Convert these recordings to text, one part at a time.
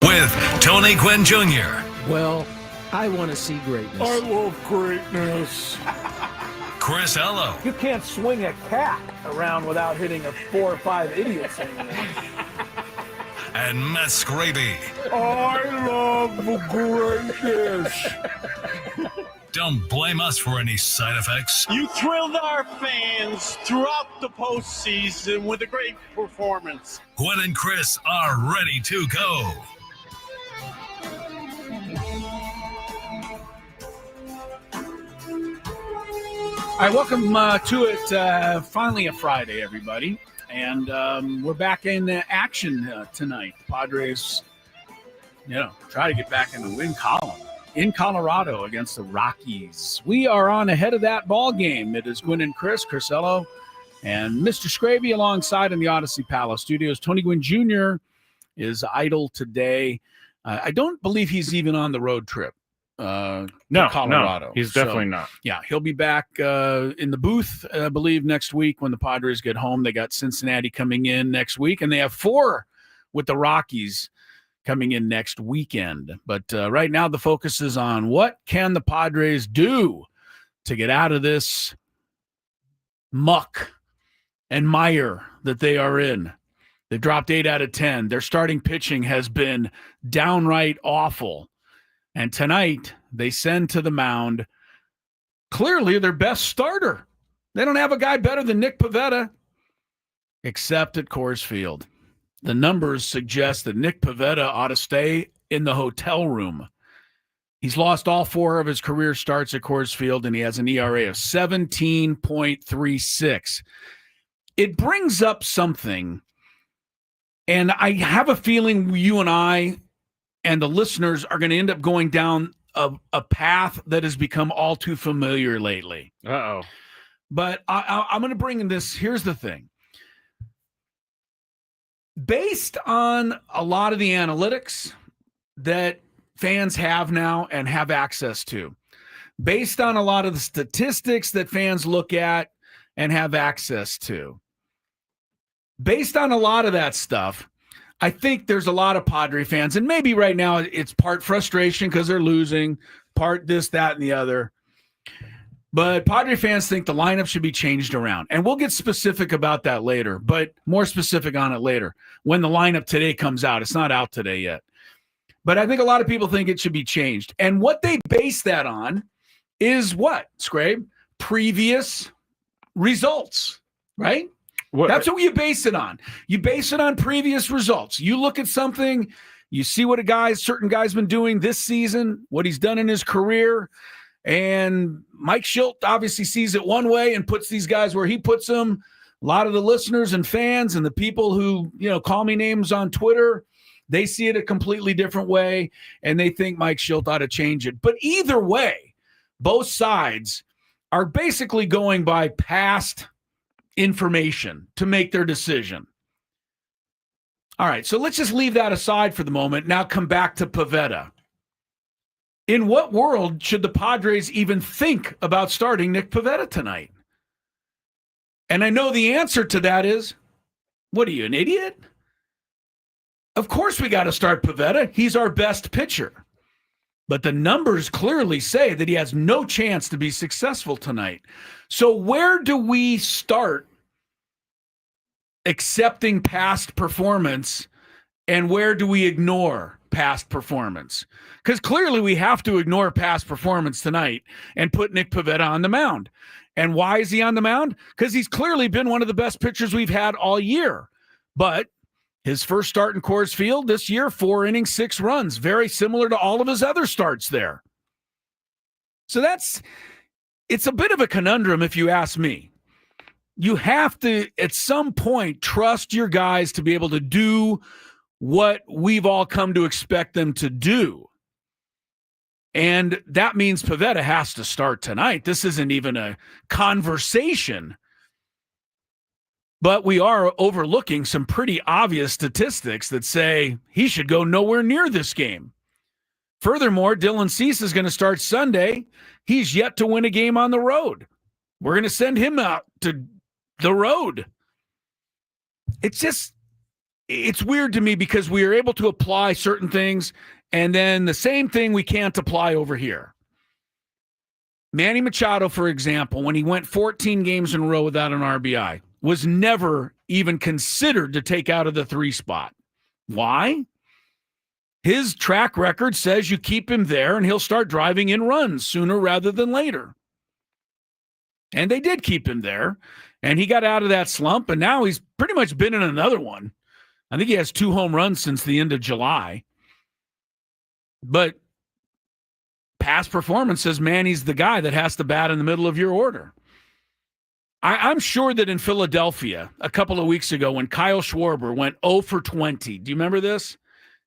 with Tony Gwynn Jr. Well, I want to see greatness. I love greatness. Chris Ello. You can't swing a cat around without hitting 4 or 5 idiots anymore. And Matt Skraby. I love greatness. Don't blame us for any side effects. You thrilled our fans throughout the postseason with a great performance. Gwynn and Chris are ready to go. All right, welcome to it. Finally a Friday, everybody. And we're back in action tonight. The Padres, try to get back in the win column in Colorado against the Rockies. We are on ahead of that ball game. It is Gwynn and Chris Ello, and Mr. Skraby alongside in the Odyssey Palace Studios. Tony Gwynn Jr. is idle today. I don't believe he's even on the road trip. No, Colorado. He's definitely not. Yeah, he'll be back in the booth, I believe, next week when the Padres get home. They got Cincinnati coming in next week, and they have 4 with the Rockies coming in next weekend. But right now the focus is on what can the Padres do to get out of this muck and mire that they are in. They've dropped 8 out of 10. Their starting pitching has been downright awful. And tonight, they send to the mound clearly their best starter. They don't have a guy better than Nick Pivetta, except at Coors Field. The numbers suggest that Nick Pivetta ought to stay in the hotel room. He's lost all 4 of his career starts at Coors Field, and he has an ERA of 17.36. It brings up something, and I have a feeling you and I and the listeners are going to end up going down a path that has become all too familiar lately. Uh-oh. But I'm going to bring in this. Here's the thing. Based on a lot of the analytics that fans have now and have access to, based on a lot of the statistics that fans look at and have access to, based on a lot of that stuff, I think there's a lot of Padre fans, and maybe right now it's part frustration because they're losing, part this, that, and the other. But Padre fans think the lineup should be changed around. And we'll get specific about that later, but more specific on it later when the lineup today comes out. It's not out today yet. But I think a lot of people think it should be changed. And what they base that on is what, Scrape? Previous results, right? That's what you base it on. You base it on previous results. You look at something, you see what certain guy's been doing this season, what he's done in his career, and Mike Schilt obviously sees it one way and puts these guys where he puts them. A lot of the listeners and fans and the people who, call me names on Twitter, they see it a completely different way, and they think Mike Schilt ought to change it. But either way, both sides are basically going by past information to make their decision. All right, so let's just leave that aside for the moment. Now come back to Pivetta. In what world should the Padres even think about starting Nick Pivetta tonight? And I know the answer to that is, what are you, an idiot? Of course we got to start Pivetta. He's our best pitcher. But the numbers clearly say that he has no chance to be successful tonight. So where do we start accepting past performance, and where do we ignore past performance? Because clearly we have to ignore past performance tonight and put Nick Pivetta on the mound. And why is he on the mound? Because he's clearly been one of the best pitchers we've had all year. But his first start in Coors Field this year, 4 innings, 6 runs, very similar to all of his other starts there. So it's a bit of a conundrum if you ask me. You have to, at some point, trust your guys to be able to do what we've all come to expect them to do. And that means Pivetta has to start tonight. This isn't even a conversation. But we are overlooking some pretty obvious statistics that say he should go nowhere near this game. Furthermore, Dylan Cease is going to start Sunday. He's yet to win a game on the road. We're going to send him out to the road. It's just, it's weird to me because we are able to apply certain things, and then the same thing we can't apply over here. Manny Machado, for example, when he went 14 games in a row without an RBI, was never even considered to take out of the 3 spot. Why? His track record says you keep him there and he'll start driving in runs sooner rather than later. And they did keep him there, and he got out of that slump, and now he's pretty much been in another one. I think he has 2 home runs since the end of July. But past performance says Manny's the guy that has to bat in the middle of your order. I'm sure that in Philadelphia a couple of weeks ago when Kyle Schwarber went 0 for 20, do you remember this?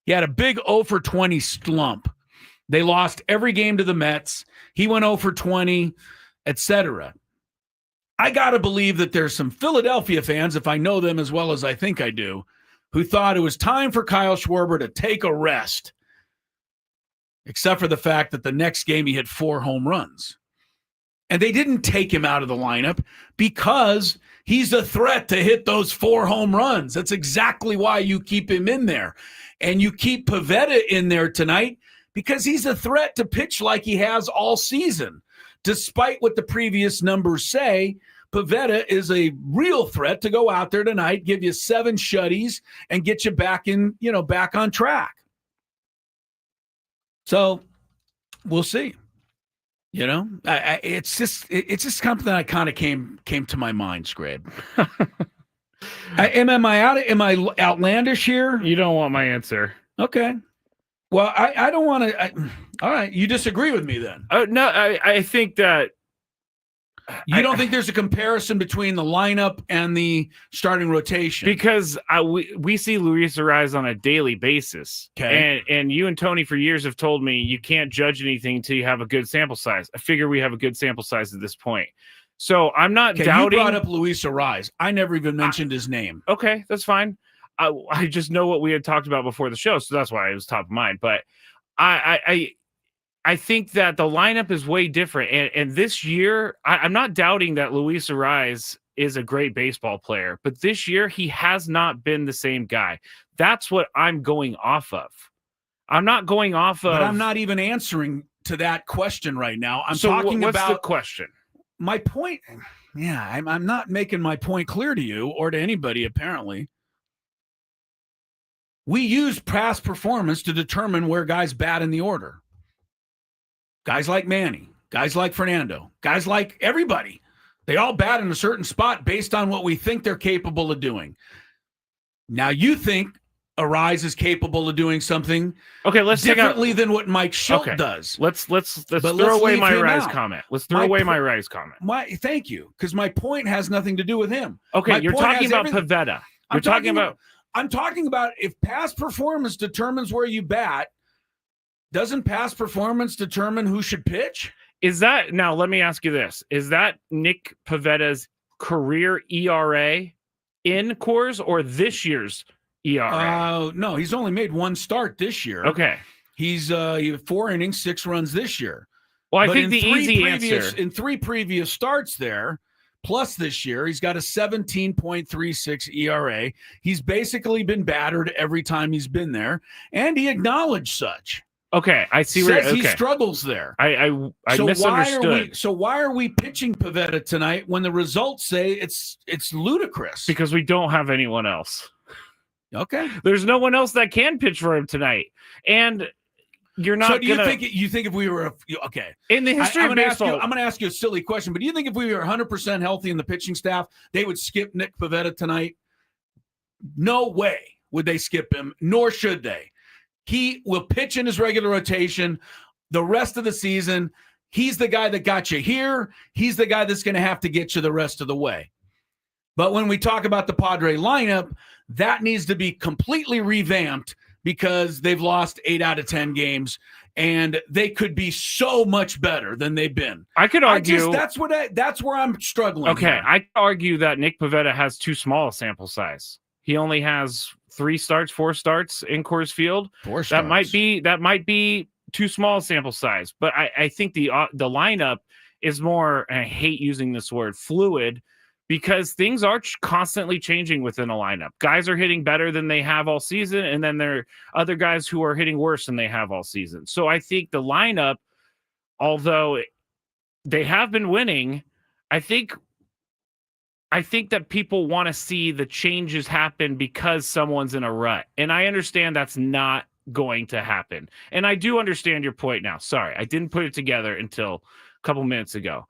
He had a big 0 for 20 slump. They lost every game to the Mets. He went 0 for 20, etc. I got to believe that there's some Philadelphia fans, if I know them as well as I think I do, who thought it was time for Kyle Schwarber to take a rest, except for the fact that the next game he hit 4 home runs. And they didn't take him out of the lineup because he's a threat to hit those 4 home runs. That's exactly why you keep him in there. And you keep Pivetta in there tonight because he's a threat to pitch like he has all season. Despite what the previous numbers say, Pivetta is a real threat to go out there tonight, give you 7 shutties, and get you back back on track. So we'll see. It's just something that kind of came to my mind, Skrabe. Am I outlandish here? You don't want my answer. Okay. Well, I don't want to. All right, you disagree with me then? No, I think that you don't think there's a comparison between the lineup and the starting rotation because we see Luis Ariz on a daily basis. Okay, and you and Tony for years have told me you can't judge anything until you have a good sample size. I figure we have a good sample size at this point. So I'm not doubting. You brought up Luis Ariz. I never even mentioned his name. Okay, that's fine. I just know what we had talked about before the show, so that's why it was top of mind. But I think that the lineup is way different. And this year, I'm not doubting that Luis Ariz is a great baseball player, but this year he has not been the same guy. That's what I'm going off of. I'm not going off of. But I'm not even answering to that question right now. I'm so talking what's about the question. My point. Yeah, I'm not making my point clear to you or to anybody, apparently. We use past performance to determine where guys bat in the order. Guys like Manny, guys like Fernando, guys like everybody. They all bat in a certain spot based on what we think they're capable of doing. Now, you think Ariz is capable of doing something differently than what Mike Schilt does. Let's throw away my Ariz comment. Let's throw away my Ariz comment. Thank you, because my point has nothing to do with him. Okay, you're talking about Pivetta. I'm talking about if past performance determines where you bat, doesn't past performance determine who should pitch? Now let me ask you this. Is that Nick Pivetta's career ERA in Coors or this year's ERA? No, he's only made 1 start this year. Okay. He's 4 innings, 6 runs this year. Well, I think the easy answer in 3 previous starts there, plus this year, he's got a 17.36 ERA. He's basically been battered every time he's been there, and he acknowledged such. Okay, I see where he struggles there. I misunderstood. Why are we pitching Pivetta tonight when the results say it's ludicrous? Because we don't have anyone else. Okay, there's no one else that can pitch for him tonight, and you're not. So do you think if we were okay in the history of baseball? I'm going to ask you a silly question, but do you think if we were 100% healthy in the pitching staff, they would skip Nick Pivetta tonight? No way would they skip him, nor should they. He will pitch in his regular rotation the rest of the season. He's the guy that got you here. He's the guy that's going to have to get you the rest of the way. But when we talk about the Padre lineup, that needs to be completely revamped because they've lost 8 out of 10 games, and they could be so much better than they've been. I could argue that's where I'm struggling. Okay, here. I could argue that Nick Pivetta has too small a sample size. He only has 4 starts in Coors Field. 4 starts. That might be too small sample size, but I think the lineup is more, and I hate using this word, fluid, because things are constantly changing within a lineup. Guys are hitting better than they have all season, and then there are other guys who are hitting worse than they have all season. So I think the lineup, although they have been winning, I think that people want to see the changes happen because someone's in a rut. And I understand that's not going to happen. And I do understand your point now. Sorry, I didn't put it together until a couple minutes ago.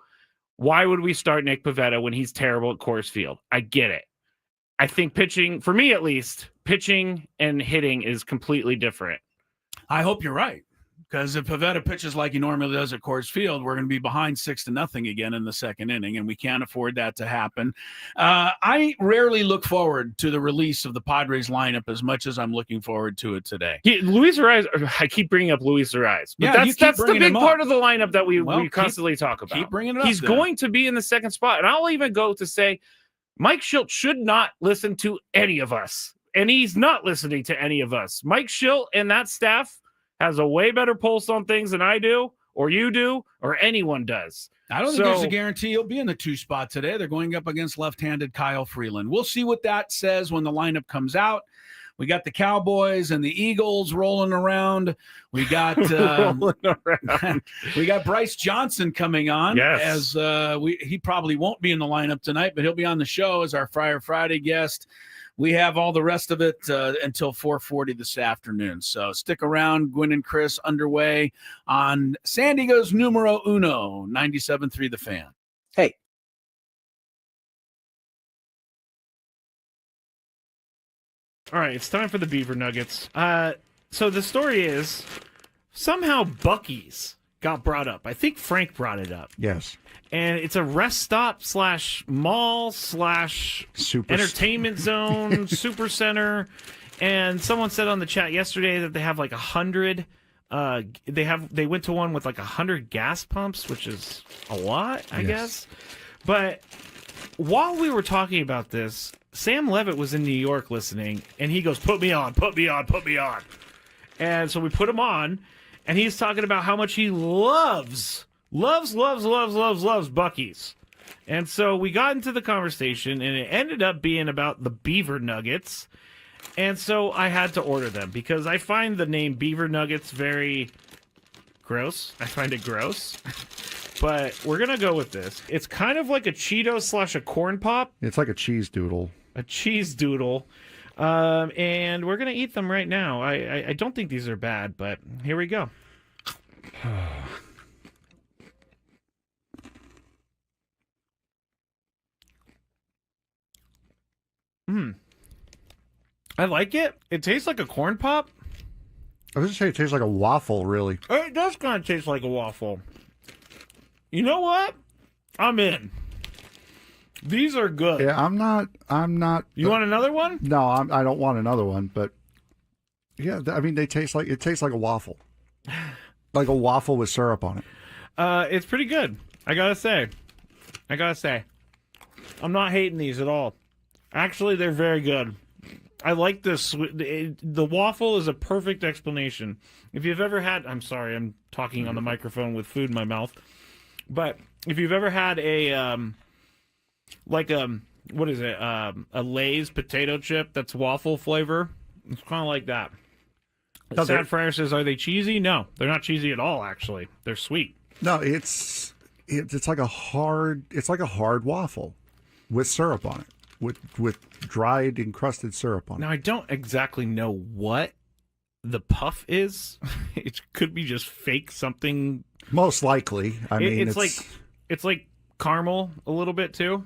Why would we start Nick Pivetta when he's terrible at Coors Field? I get it. I think pitching, for me at least, pitching and hitting is completely different. I hope you're right. Because if Pivetta pitches like he normally does at Coors Field, we're going to be behind 6-0 again in the second inning, and we can't afford that to happen. I rarely look forward to the release of the Padres lineup as much as I'm looking forward to it today. Luis Ariz, I keep bringing up Luis Ariz, but that's the big part of the lineup that we constantly talk about. Keep bringing it up. He's going to be in the second spot, and I'll even go to say Mike Schilt should not listen to any of us, and he's not listening to any of us. Mike Schilt and that staff has a way better pulse on things than I do, or you do, or anyone does. I don't think there's a guarantee he'll be in the 2 spot today. They're going up against left-handed Kyle Freeland. We'll see what that says when the lineup comes out. We got the Cowboys and the Eagles rolling around. We got we got Bryce Johnson coming on. Yes. As he probably won't be in the lineup tonight, but he'll be on the show as our Friar Friday guest. We have all the rest of it until 4:40 this afternoon. So stick around. Gwynn and Chris underway on San Diego's numero uno, 97.3 The Fan. Hey. All right, it's time for the Beaver Nuggets. So the story is somehow Buc-ee's got brought up. I think Frank brought it up. Yes. And it's a rest stop / mall / entertainment zone, super center. And someone said on the chat yesterday that they have like 100. They went to one with like 100 gas pumps, which is a lot, I guess. But while we were talking about this, Sam Levitt was in New York listening, and he goes, "Put me on, put me on, put me on." And so we put him on, and he's talking about how much he loves Buc-ee's. And so we got into the conversation, and it ended up being about the Beaver Nuggets. And so I had to order them because I find the name Beaver Nuggets very gross. I find it gross. But we're going to go with this. It's kind of like a Cheeto / a corn pop. It's like a cheese doodle. A cheese doodle. And we're going to eat them right now. I don't think these are bad, but here we go. I like it. It tastes like a corn pop. I was just saying it tastes like a waffle, really. It does kind of taste like a waffle. You know what? I'm in. These are good. Yeah, I'm not. You want another one? No, I don't want another one. But yeah, I mean, it tastes like a waffle, like a waffle with syrup on it. It's pretty good. I gotta say, I'm not hating these at all. Actually, they're very good. I like this. The waffle is a perfect explanation. If you've ever had, I'm sorry, I'm talking on the microphone with food in my mouth. But if you've ever had a what is it? A Lay's potato chip that's waffle flavor. It's kind of like that. Sad Fryer says, "Are they cheesy?" No, they're not cheesy at all. Actually, they're sweet. No, it's like a hard waffle with syrup on it, with dried encrusted syrup on it. Now I don't exactly know what the puff is. It could be just fake something. Most likely. I mean, it's like caramel a little bit too.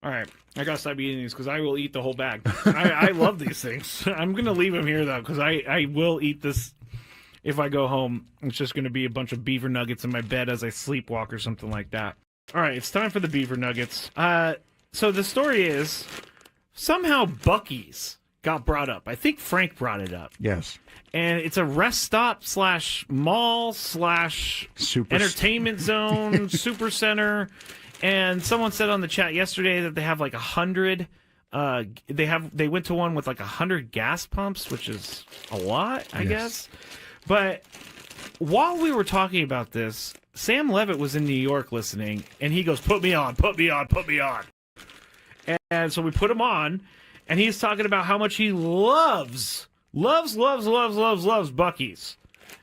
All right, I gotta stop eating these because I will eat the whole bag. I love these things. I'm gonna leave them here though because I will eat this if I go home. It's just gonna be a bunch of beaver nuggets in my bed as I sleepwalk or something like that. All right, it's time for the Beaver Nuggets. So the story is somehow Buc-ee's got brought up. I think Frank brought it up. Yes. And it's a rest stop / mall / entertainment zone, super center. And someone said on the chat yesterday that they have like 100. They went to one with like 100 gas pumps, which is a lot, I guess. But while we were talking about this, Sam Levitt was in New York listening, and he goes, put me on. And so we put him on, and he's talking about how much he loves Buc-ee's.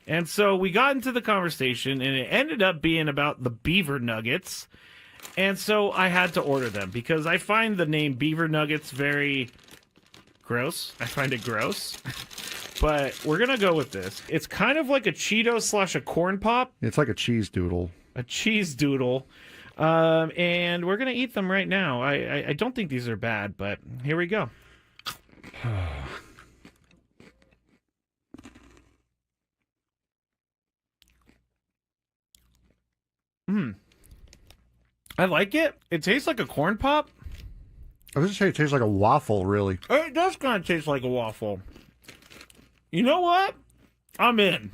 And so we got into the conversation, and it ended up being about the Beaver Nuggets. And so I had to order them because I find the name Beaver Nuggets very gross. I find it gross. But we're going to go with this. It's kind of like a Cheeto / a corn pop. It's like a cheese doodle. A cheese doodle. And we're going to eat them right now. I don't think these are bad, but here we go. I like it. It tastes like a corn pop. I was just saying it tastes like a waffle, really. It does kind of taste like a waffle. You know what? I'm in.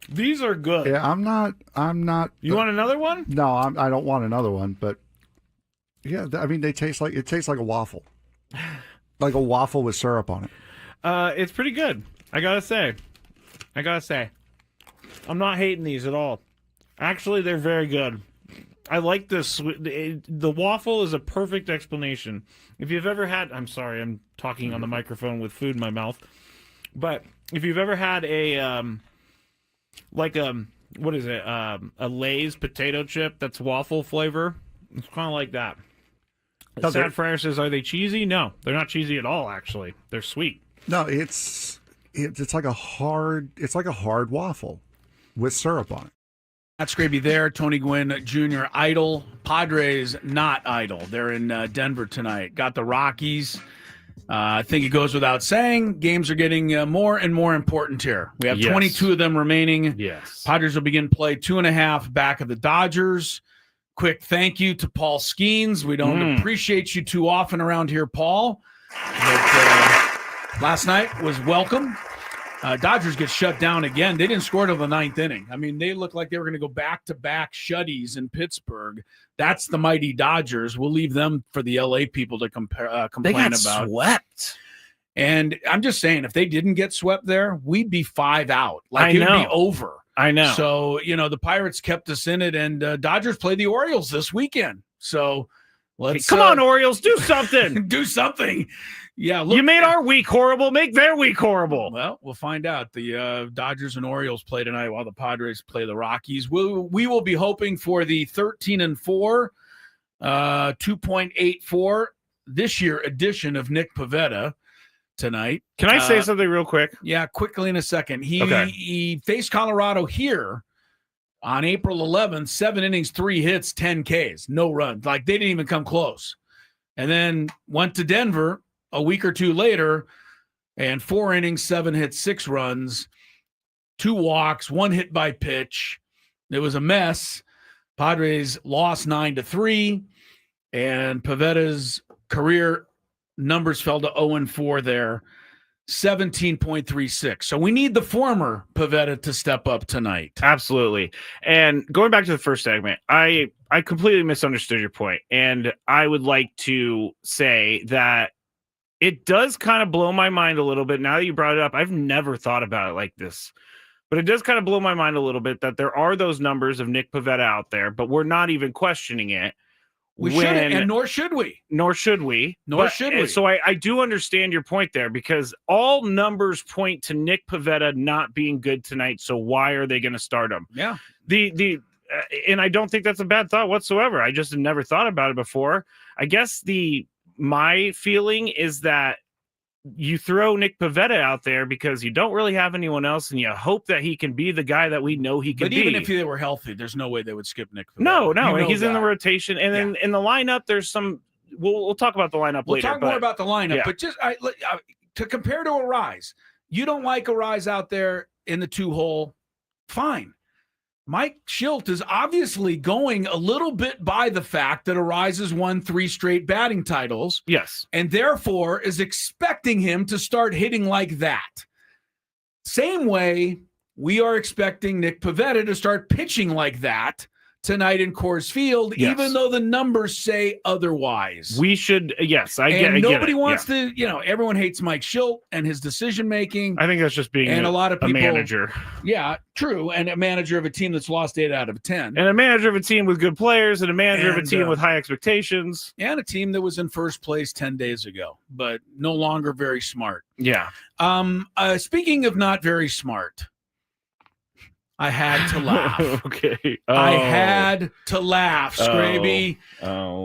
These are good. Yeah, I'm not. You want another one? No, I don't want another one. But yeah, I mean, it tastes like a waffle, like a waffle with syrup on it. It's pretty good. I gotta say, I'm not hating these at all. Actually, they're very good. I like this. The waffle is a perfect explanation. If you've ever had, I'm sorry, I'm talking on the microphone with food in my mouth. But if you've ever had a what is it? A Lay's potato chip that's waffle flavor. It's kind of like that. Sad Fryer says, "Are they cheesy?" No, they're not cheesy at all. Actually, they're sweet. No, it's like a hard waffle with syrup on it. That's Skraby there. Tony Gwynn Jr. idle. Padres not idle. They're in Denver tonight. Got the Rockies. I think it goes without saying. Games are getting more and more important here. We have 22 of them remaining. Yes. Padres will begin play 2.5 back of the Dodgers. Quick thank you to Paul Skeens. We don't appreciate you too often around here, Paul. But last night was welcome. Dodgers get shut down again. They didn't score till the 9th inning. I mean, they looked like they were going to go back-to-back shutties in Pittsburgh. That's the mighty Dodgers. We'll leave them for the LA people to complain about. Swept. And I'm just saying, if they didn't get swept there, we'd be 5 out. Like, it would be over. I know. So, the Pirates kept us in it, and Dodgers play the Orioles this weekend. So, let's come on, Orioles, do something. do something. Yeah, you made our week horrible. Make their week horrible. Well, we'll find out. The Dodgers and Orioles play tonight while the Padres play the Rockies. We will be hoping for the 13-4, 2.84 this year edition of Nick Pivetta tonight. Can I say something real quick? Yeah, quickly in a second. He faced Colorado here on April 11th, 7 innings, 3 hits, 10 Ks, no runs. Like, they didn't even come close. And then went to Denver a week or two later, and 4 innings, 7 hits, 6 runs, 2 walks, 1 hit by pitch. It was a mess. Padres lost 9-3, and Pivetta's career numbers fell to 0-4 there, 17.36. So we need the former Pivetta to step up tonight. Absolutely. And going back to the first segment, I completely misunderstood your point, and I would like to say that it does kind of blow my mind a little bit. Now that you brought it up, I've never thought about it like this. But it does kind of blow my mind a little bit that there are those numbers of Nick Pivetta out there, but we're not even questioning it. We shouldn't, and nor should we. So I do understand your point there, because all numbers point to Nick Pivetta not being good tonight. So why are they going to start him? Yeah. And I don't think that's a bad thought whatsoever. I just had never thought about it before. I guess my feeling is that you throw Nick Pivetta out there because you don't really have anyone else, and you hope that he can be the guy that we know he can be. But even if they were healthy, there's no way they would skip Nick Pivetta. No, he's in the rotation. And then in the lineup, there's some – we'll talk about the lineup later. We'll talk more about the lineup. Yeah. But just to compare to Arise, you don't like Arise out there in the 2-hole, fine. Mike Schilt is obviously going a little bit by the fact that Arise has won 3 straight batting titles. Yes. And therefore is expecting him to start hitting like that. Same way we are expecting Nick Pivetta to start pitching like that tonight in Coors Field, Yes. even though the numbers say otherwise. We should, yes, I get it. Nobody wants to, everyone hates Mike Schilt and his decision making. I think that's just being a lot of people, a manager. Yeah, true. And a manager of a team that's lost 8 out of 10. And a manager of a team with good players and a manager of a team with high expectations. And a team that was in first place 10 days ago, but no longer very smart. Yeah. Speaking of not very smart, I had to laugh. Okay. I had to laugh, Skraby,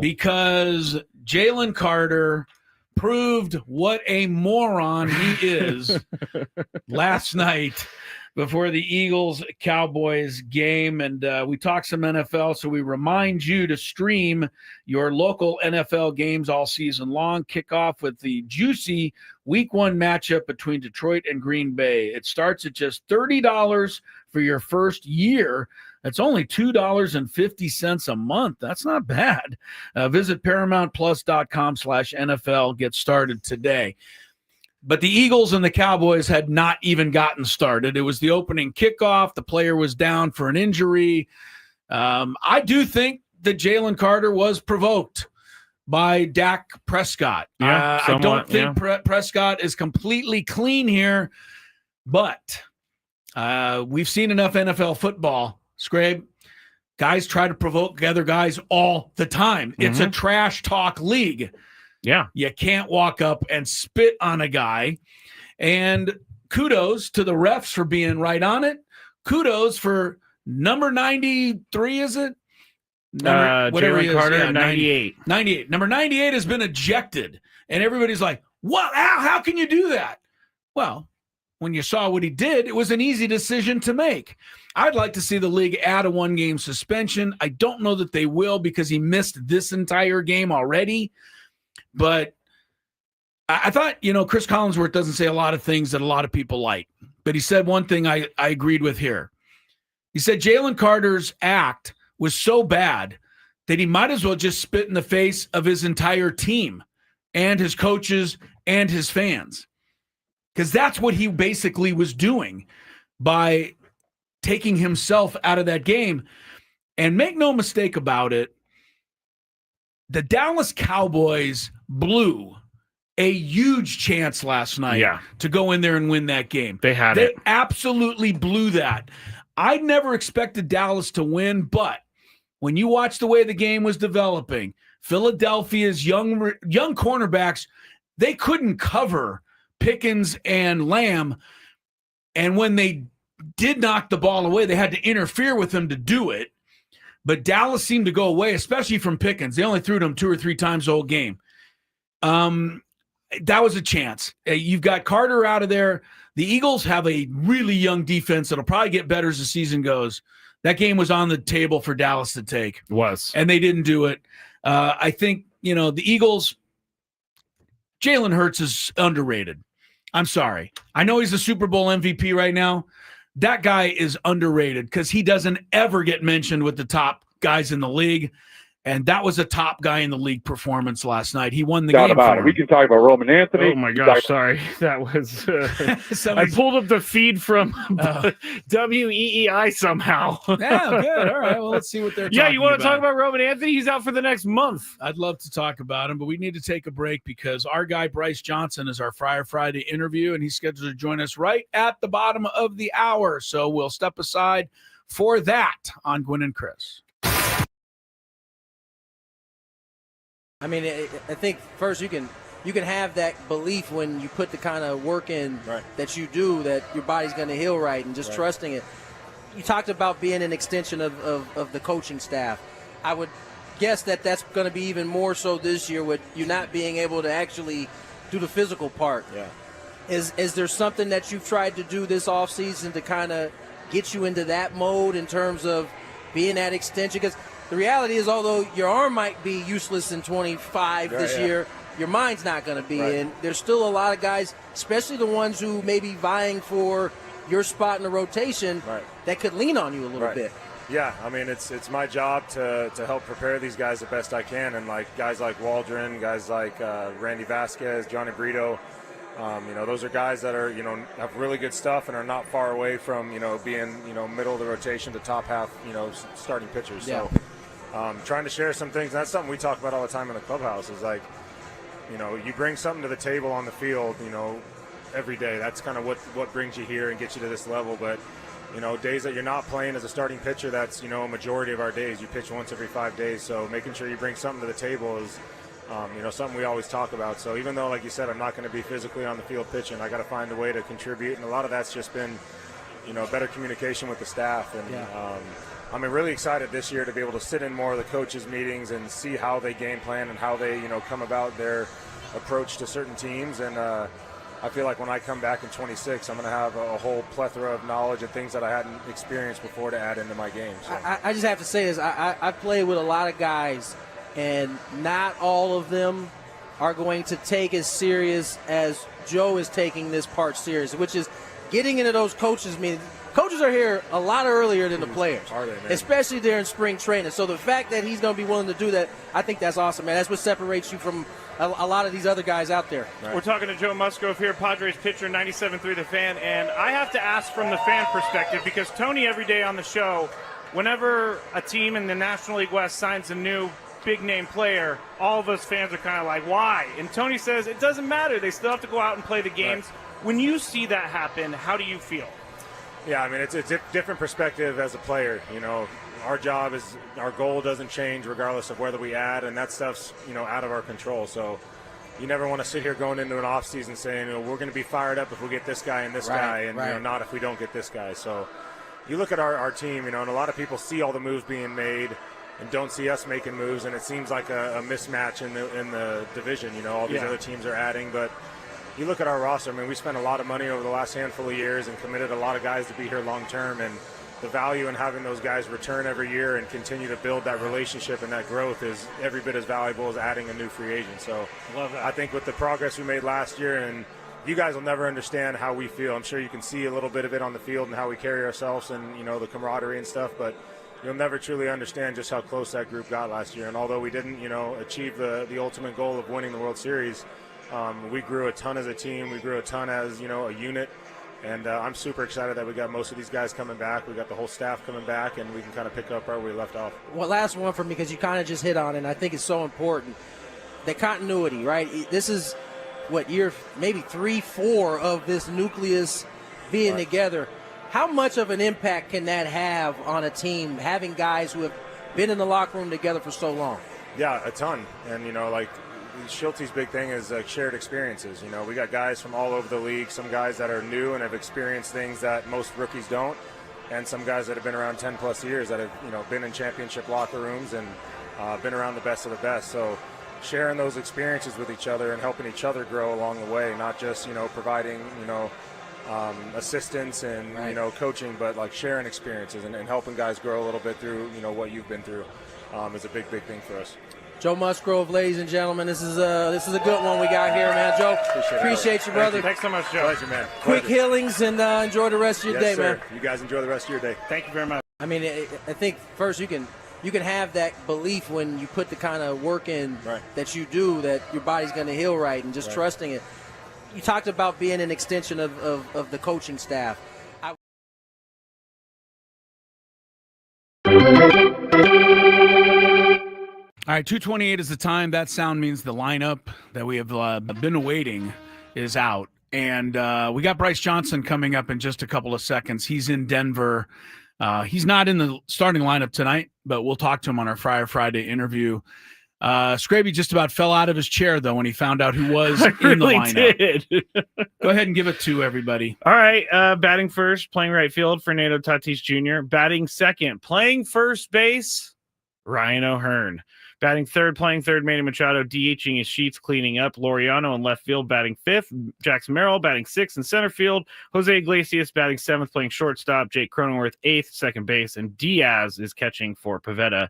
because Jalen Carter proved what a moron he is last night before the Eagles-Cowboys game. And we talked some NFL, so we remind you to stream your local NFL games all season long. Kick off with the juicy Week 1 matchup between Detroit and Green Bay. It starts at just $30 for your first year. That's only $2.50 a month. That's not bad. Visit ParamountPlus.com/NFL. Get started today. But the Eagles and the Cowboys had not even gotten started. It was the opening kickoff. The player was down for an injury. I do think that Jalen Carter was provoked by Dak Prescott. Yeah, I don't think Prescott is completely clean here, but we've seen enough NFL football, Scrabe. Guys try to provoke other guys all the time. It's a trash talk league. Yeah. You can't walk up and spit on a guy. And kudos to the refs for being right on it. Kudos for number 93, is it? Jalen Carter, 98. 98. Number 98 has been ejected. And everybody's like, what? How can you do that? Well, when you saw what he did, it was an easy decision to make. I'd like to see the league add a 1-game suspension. I don't know that they will because he missed this entire game already. But I thought, Chris Collinsworth doesn't say a lot of things that a lot of people like. But he said one thing I agreed with here. He said Jalen Carter's act was so bad that he might as well just spit in the face of his entire team and his coaches and his fans. Because that's what he basically was doing by taking himself out of that game. And make no mistake about it, the Dallas Cowboys blew a huge chance last night to go in there and win that game. They absolutely blew that. I never expected Dallas to win, but when you watch the way the game was developing, Philadelphia's young cornerbacks, they couldn't cover Pickens and Lamb. And when they did knock the ball away, they had to interfere with them to do it. But Dallas seemed to go away, especially from Pickens. They only threw to him 2 or 3 times the whole game. That was a chance. You've got Carter out of there. The Eagles have a really young defense that'll probably get better as the season goes. That game was on the table for Dallas to take. It was. And they didn't do it. I think, the Eagles, Jalen Hurts is underrated. I'm sorry. I know he's the Super Bowl MVP right now. That guy is underrated because he doesn't ever get mentioned with the top guys in the league. And that was a top guy in the league performance last night. He won the game. About it. We can talk about Roman Anthony. Oh, my gosh. Sorry. That was I pulled up the feed from WEEI somehow. Yeah, good. All right. Well, let's see what they're talking about. Yeah, you want to talk about Roman Anthony? He's out for the next month. I'd love to talk about him, but we need to take a break because our guy Bryce Johnson is our Friar Friday interview, and he's scheduled to join us right at the bottom of the hour. So we'll step aside for that on Gwynn and Chris. I mean, I think first you can have that belief when you put the kind of work in that you do, that your body's going to heal right, and just trusting it. You talked about being an extension of the coaching staff. I would guess that that's going to be even more so this year with you not being able to actually do the physical part. Yeah. Is there something that you've tried to do this offseason to kind of get you into that mode in terms of being that extension? Because the reality is, although your arm might be useless in 25 this year, your mind's not going to be. And there's still a lot of guys, especially the ones who may be vying for your spot in the rotation, that could lean on you a little bit. Yeah, I mean, it's my job to help prepare these guys the best I can. And, guys like Waldron, guys like Randy Vasquez, Johnny Brito, Those are guys that are, have really good stuff and are not far away from, being, middle of the rotation to top half, starting pitchers. Yeah. So trying to share some things. That's something we talk about all the time in the clubhouse is like, you bring something to the table on the field, every day. That's kind of what brings you here and gets you to this level. But, days that you're not playing as a starting pitcher, that's, a majority of our days. You pitch once every 5 days. So making sure you bring something to the table is, something we always talk about. So even though, like you said, I'm not going to be physically on the field pitching, I got to find a way to contribute. And a lot of that's just been, better communication with the staff. And I'm really excited this year to be able to sit in more of the coaches' meetings and see how they game plan and how they, come about their approach to certain teams. And I feel like when I come back in 26, I'm going to have a whole plethora of knowledge and things that I hadn't experienced before to add into my game. So. I just have to say this. I play with a lot of guys, and not all of them are going to take as serious as Joe is taking this part serious, which is getting into those coaches' meetings. Coaches are here a lot earlier than the players, Are they, man? especially during spring training. So the fact that he's going to be willing to do that, I think that's awesome, man. That's what separates you from a lot of these other guys out there. Right. We're talking to Joe Musgrove here, Padres pitcher, 97.3 The Fan. And I have to ask from the fan perspective, because Tony every day on the show, whenever a team in the National League West signs a new big-name player, all of us fans are kind of like, why? And Tony says it doesn't matter. They still have to go out and play the games. Right. When you see that happen, how do you feel? Yeah, I mean, it's a different perspective as a player. Our job is, our goal doesn't change regardless of whether we add, and that stuff's, out of our control. So you never want to sit here going into an off season saying, we're going to be fired up if we get this guy and this guy, and not if we don't get this guy. So you look at our team, and a lot of people see all the moves being made and don't see us making moves, and it seems like a mismatch in the division. All these other teams are adding, but you look at our roster, I mean, we spent a lot of money over the last handful of years and committed a lot of guys to be here long term, and the value in having those guys return every year and continue to build that relationship and that growth is every bit as valuable as adding a new free agent. So love that. I think with the progress we made last year, and you guys will never understand how we feel. I'm sure you can see a little bit of it on the field and how we carry ourselves and, the camaraderie and stuff, but you'll never truly understand just how close that group got last year. And although we didn't, achieve the ultimate goal of winning the World Series, we grew a ton as a team. We grew a ton as, a unit. And I'm super excited that we got most of these guys coming back. We got the whole staff coming back, and we can kind of pick up where we left off. Well, last one for me, because you kind of just hit on it, and I think it's so important. The continuity, right? This is, year maybe 3-4 of this nucleus being together. How much of an impact can that have on a team, having guys who have been in the locker room together for so long? Yeah, a ton. And, Schulte's big thing is shared experiences. We got guys from all over the league, some guys that are new and have experienced things that most rookies don't, and some guys that have been around 10-plus years that have, been in championship locker rooms and been around the best of the best. So sharing those experiences with each other and helping each other grow along the way, not just, providing, assistance and, coaching, but sharing experiences and helping guys grow a little bit through, what you've been through is a big thing for us. Joe Musgrove, ladies and gentlemen, this is a good one we got here, man. Joe, appreciate you, brother. Thanks so much, Joe. Pleasure, man. Quick healings, and enjoy the rest of your day, sir. man. You guys enjoy the rest of your day. Thank you very much. I mean, I think first you can have that belief when you put the kind of work in that you do, that your body's going to heal right, and just trusting it. You talked about being an extension of the coaching staff. All right, 2:28 is the time. That sound means the lineup that we have been awaiting is out. And we got Bryce Johnson coming up in just a couple of seconds. He's in Denver. He's not in the starting lineup tonight, but we'll talk to him on our Friday interview. Skraby just about fell out of his chair, though, when he found out who was in the lineup. Go ahead and give it to everybody. All right, batting first, playing right field, Fernando Tatis Jr. Batting second, playing first base, Ryan O'Hearn. Batting third, playing third, Manny Machado. DHing his sheets, cleaning up. Laureano in left field, batting fifth. Jackson Merrill batting sixth in center field. Jose Iglesias batting seventh, playing shortstop. Jake Cronenworth eighth, second base. And Diaz is catching for Pivetta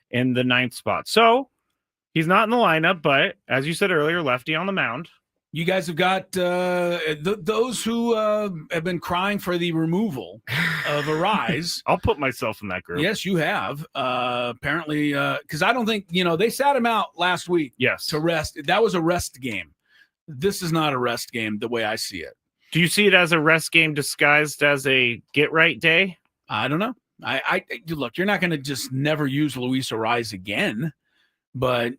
in the ninth spot. So he's not in the lineup, but as you said earlier, lefty on the mound. You guys have got those who have been crying for the removal of Arise. I'll put myself in that group. Yes, you have. Apparently, because I don't think, they sat him out last week. Yes. To rest. That was a rest game. this is not a rest game the way I see it. Do you see it as a rest game disguised as a get right day? I don't know. Look, you're not going to just never use Luis Ariz again, but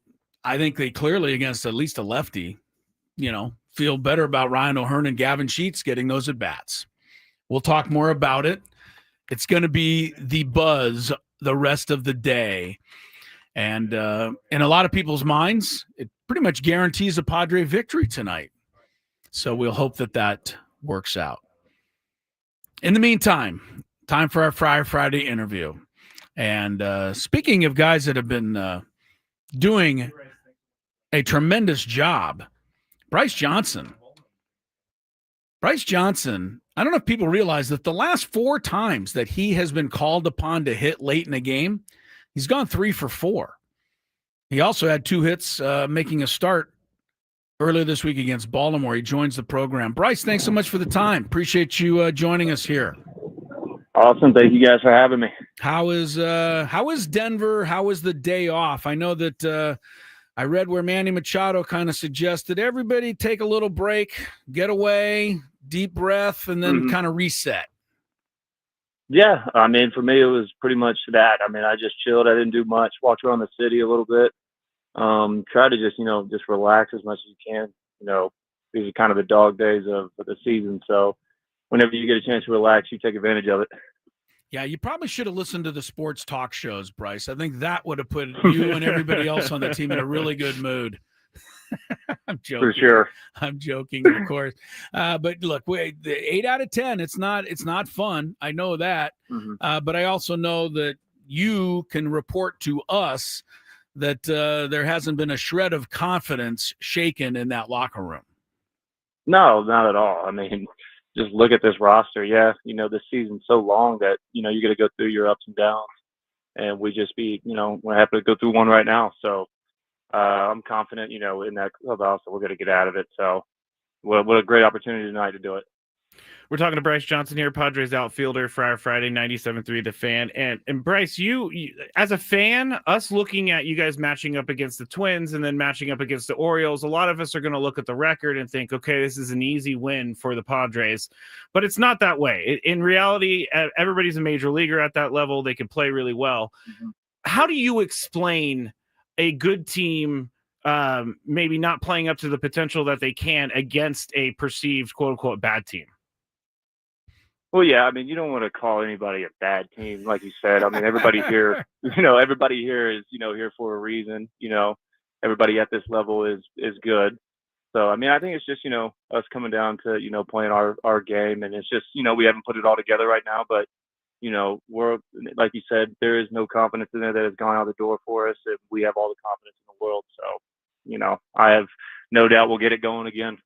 I think they clearly, against at least a lefty, feel better about Ryan O'Hearn and Gavin Sheets getting those at bats. We'll talk more about it. It's going to be the buzz the rest of the day. And in a lot of people's minds, it pretty much guarantees a Padre victory tonight. So we'll hope that works out. In the meantime, time for our Friday interview. And speaking of guys that have been doing a tremendous job, Bryce Johnson. Bryce Johnson, I don't know if people realize that the last 4 times that he has been called upon to hit late in a game, he's gone 3 for 4. He also had 2 hits making a start earlier this week against Baltimore. He joins the program. Bryce, thanks so much for the time. Appreciate you joining us here. Awesome. Thank you guys for having me. How is Denver? How is the day off? I know that I read where Manny Machado kind of suggested everybody take a little break, get away, deep breath, and then kind of reset. Yeah, I mean, for me, it was pretty much that. I mean, I just chilled. I didn't do much. Walked around the city a little bit. Try to just relax as much as you can. These are kind of the dog days of the season. So whenever you get a chance to relax, you take advantage of it. Yeah, you probably should have listened to the sports talk shows, Bryce. I think that would have put you and everybody else on the team in a really good mood. I'm joking. For sure. I'm joking, of course. But look, the 8 out of 10, it's not fun. I know that. But I also know that you can report to us that there hasn't been a shred of confidence shaken in that locker room. No, not at all. I mean, just look at this roster. Yeah, this season's so long that, you're going to go through your ups and downs. And we just we're happy to go through one right now. So I'm confident, in that clubhouse that we're going to get out of it. So what a great opportunity tonight to do it. We're talking to Bryce Johnson here, Padres outfielder for our Friday 97.3 The Fan. And Bryce, you as a fan, us looking at you guys matching up against the Twins and then matching up against the Orioles, a lot of us are going to look at the record and think, okay, this is an easy win for the Padres. But it's not that way. In reality, everybody's a major leaguer at that level. They can play really well. How do you explain a good team maybe not playing up to the potential that they can against a perceived quote-unquote bad team? Well, yeah, I mean, you don't want to call anybody a bad team, like you said. I mean, everybody here, everybody here is, here for a reason. Everybody at this level is good. So, I mean, I think it's just, us coming down to, playing our game. And it's just, we haven't put it all together right now. But, we're, like you said, there is no confidence in there that has gone out the door for us. And we have all the confidence in the world. So, I have no doubt we'll get it going again.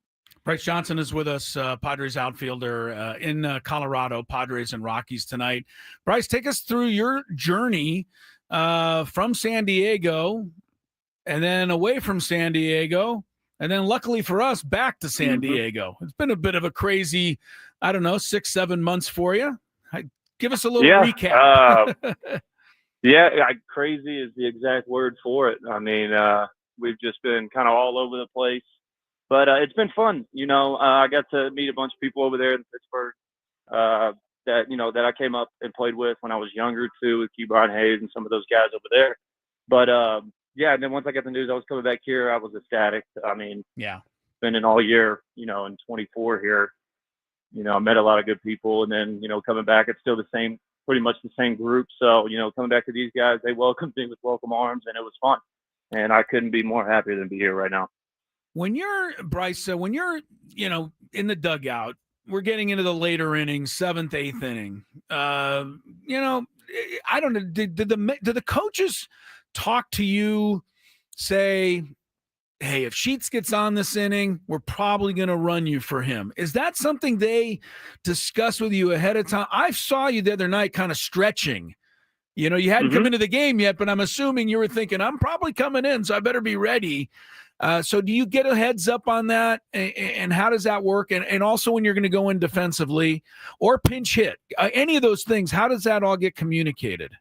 Bryce Johnson is with us, Padres outfielder in Colorado, Padres and Rockies tonight. Bryce, take us through your journey from San Diego and then away from San Diego. And then luckily for us, back to San Diego. It's been a bit of a crazy, 6-7 months for you. Give us a little recap. Crazy is the exact word for it. I mean, we've just been kind of all over the place. But it's been fun. I got to meet a bunch of people over there in Pittsburgh that I came up and played with when I was younger too, with Q Brian Hayes and some of those guys over there. But and then once I got the news I was coming back here, I was ecstatic. I mean, spending all year, in 24 here, I met a lot of good people, and then, coming back, it's still pretty much the same group. So, coming back to these guys, they welcomed me with welcome arms, and it was fun. And I couldn't be more happy than be here right now. When you're, Bryce, in the dugout, we're getting into the later innings, 7th, 8th inning. I don't know. Did the coaches talk to you, say, hey, if Sheets gets on this inning, we're probably going to run you for him? Is that something they discuss with you ahead of time? I saw you the other night kind of stretching. You hadn't come into the game yet, but I'm assuming you were thinking, I'm probably coming in, so I better be ready. So do you get a heads up on that, and how does that work? And also when you're going to go in defensively or pinch hit, any of those things, how does that all get communicated?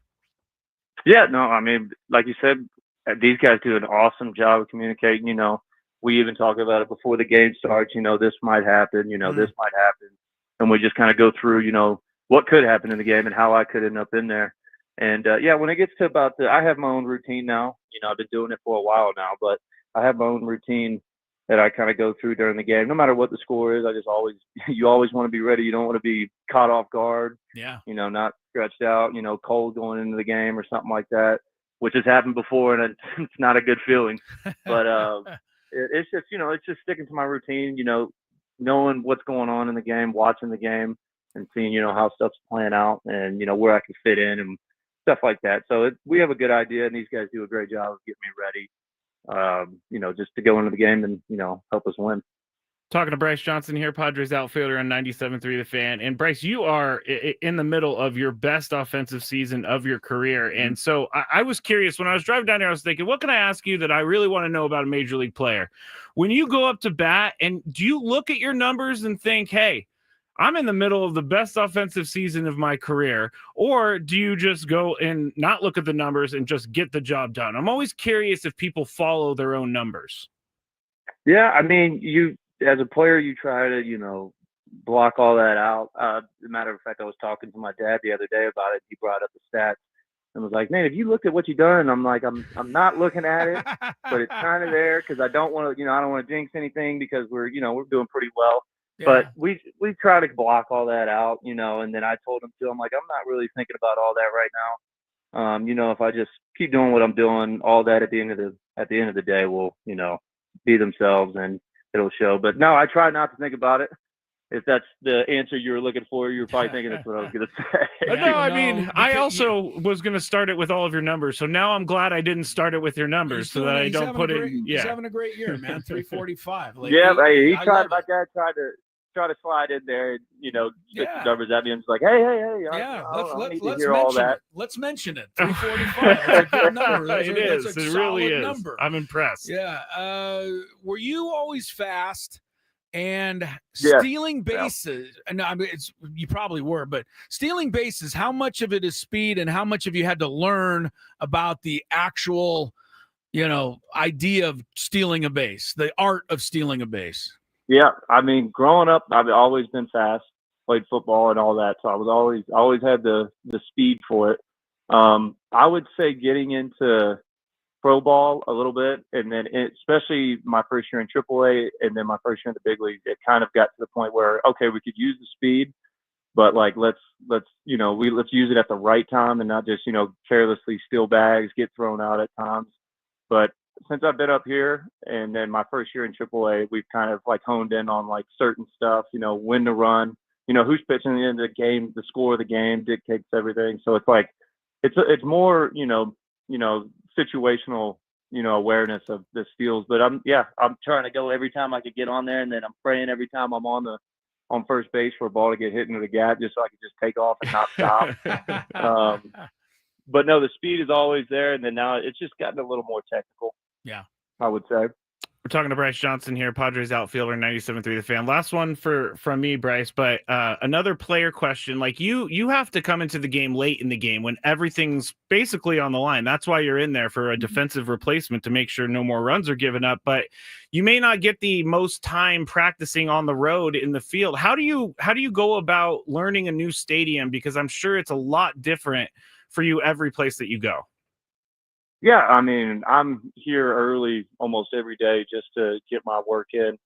Yeah, no, I mean, like you said, these guys do an awesome job of communicating. we even talk about it before the game starts. This might happen. This might happen, and we just kind of go through, what could happen in the game and how I could end up in there. And when it gets to I have my own routine now. I've been doing it for a while now, but I have my own routine that I kind of go through during the game, no matter what the score is. You always want to be ready. You don't want to be caught off guard. Yeah. Not stretched out, cold going into the game or something like that, which has happened before, and it's not a good feeling. But it's just, it's just sticking to my routine, knowing what's going on in the game, watching the game, and seeing, how stuff's playing out and, where I can fit in and stuff like that. So we have a good idea, and these guys do a great job of getting me ready. Just to go into the game and, help us win. Talking to Bryce Johnson here, Padres outfielder on 97.3 The Fan. And Bryce, you are in the middle of your best offensive season of your career. And so I was curious when I was driving down here, I was thinking, what can I ask you that I really want to know about a major league player? When you go up to bat, and do you look at your numbers and think, hey, I'm in the middle of the best offensive season of my career, or do you just go and not look at the numbers and just get the job done? I'm always curious if people follow their own numbers. Yeah, I mean, as a player, you try to, block all that out. As a matter of fact, I was talking to my dad the other day about it. He brought up the stats and was like, man, have you looked at what you've done? And I'm like, I'm not looking at it, but it's kind of there because I don't want to, I don't want to jinx anything because we're doing pretty well. Yeah. But we try to block all that out, and then I told him too, I'm like, I'm not really thinking about all that right now. If I just keep doing what I'm doing, all that at the end of the day will, be themselves and it'll show. But no, I try not to think about it. If that's the answer you were looking for, you're probably thinking that's what I was going to say. No, I mean, I also was going to start it with all of your numbers. So now I'm glad I didn't start it with your numbers so that I don't put it. He's having a great year, man. 345. Like, yeah, he tried. My dad tried to slide in there and, spit the numbers at me. I'm just like, hey. Let's mention it. 345. That's a good number. It is. It really is. Number. I'm impressed. Yeah. Were you always fast? And stealing bases, and I mean, you probably were, but stealing bases, how much of it is speed and how much of you had to learn about the actual, idea of stealing a base, the art of stealing a base? Yeah. I mean, growing up, I've always been fast, played football and all that. So I was always had the speed for it. I would say getting into pro ball a little bit, and then especially my first year in AAA and then my first year in the big league, it kind of got to the point where, okay, we could use the speed, but like, let's use it at the right time and not just, carelessly steal bags, get thrown out at times. But since I've been up here and then my first year in AAA, we've kind of like honed in on like certain stuff, when to run, who's pitching at the end of the game, the score of the game dictates everything. So it's like, it's more, situational, awareness of the steals. But I'm trying to go every time I could get on there, and then I'm praying every time I'm on first base for a ball to get hit into the gap, just so I can just take off and not stop. But no, the speed is always there, and then now it's just gotten a little more technical. Yeah, I would say. We're talking to Bryce Johnson here, Padres outfielder, 97.3 The Fan. Last one from me, Bryce, but another player question. Like you have to come into the game late in the game when everything's basically on the line. That's why you're in there for a defensive replacement to make sure no more runs are given up. But you may not get the most time practicing on the road in the field. How do you go about learning a new stadium? Because I'm sure it's a lot different for you every place that you go. Yeah, I mean, I'm here early almost every day just to get my work in.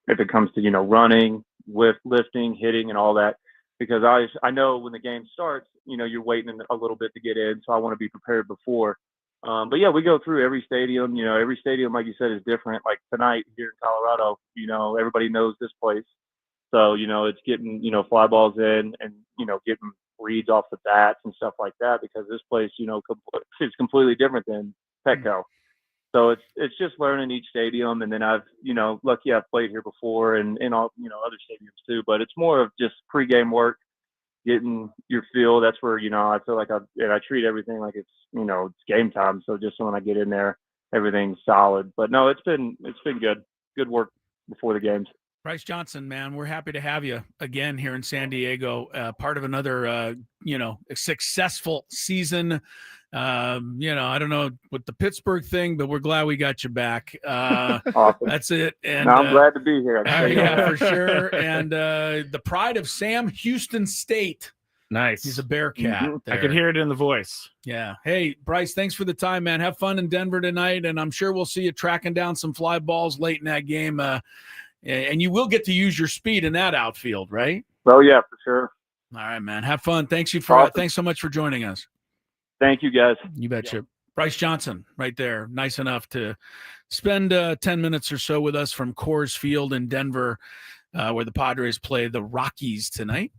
If it comes to, running, lifting, hitting, and all that, because I know when the game starts, you're waiting a little bit to get in, so I want to be prepared before. But yeah, we go through every stadium. Every stadium, like you said, is different. Like tonight here in Colorado, everybody knows this place. So, it's getting, fly balls in and, getting reads off the bats and stuff like that, because this place, is completely different than Petco. So it's just learning each stadium. And then I've played here before and in all, other stadiums too, but it's more of just pregame work, getting your feel. That's where, I feel like I treat everything like it's, it's game time. So just when I get in there, everything's solid. But no, it's been good work before the games. Bryce Johnson, man, we're happy to have you again here in San Diego, part of another, a successful season. I don't know what the Pittsburgh thing, but we're glad we got you back. Awesome. That's it. And No, I'm glad to be here. yeah, for sure. And the pride of Sam Houston State. Nice. He's a Bearcat. I can hear it in the voice. Yeah. Hey, Bryce, thanks for the time, man. Have fun in Denver tonight, and I'm sure we'll see you tracking down some fly balls late in that game. And you will get to use your speed in that outfield, right? Oh, yeah, for sure. All right, man. Have fun. Thanks so much for joining us. Thank you, guys. You betcha. Yeah. Bryce Johnson right there. Nice enough to spend 10 minutes or so with us from Coors Field in Denver, where the Padres play the Rockies tonight.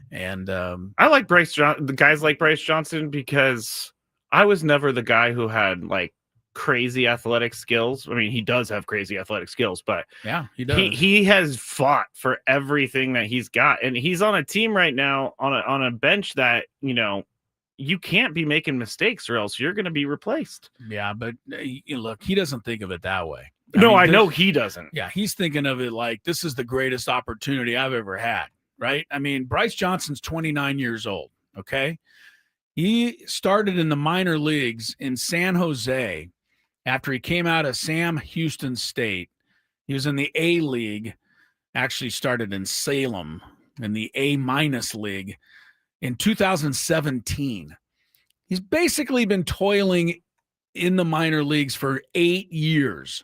And I like the guys like Bryce Johnson because I was never the guy who had like crazy athletic skills. I mean, he does have crazy athletic skills, but yeah, he does. He has fought for everything that he's got, and he's on a team right now on a bench that, you can't be making mistakes or else you're going to be replaced. Yeah, but look, he doesn't think of it that way. I know he doesn't. Yeah, he's thinking of it like this is the greatest opportunity I've ever had, right? I mean, Bryce Johnson's 29 years old, okay? He started in the minor leagues in San Jose after he came out of Sam Houston State. He was in the A League, actually started in Salem in the A- League. In 2017, he's basically been toiling in the minor leagues for 8 years.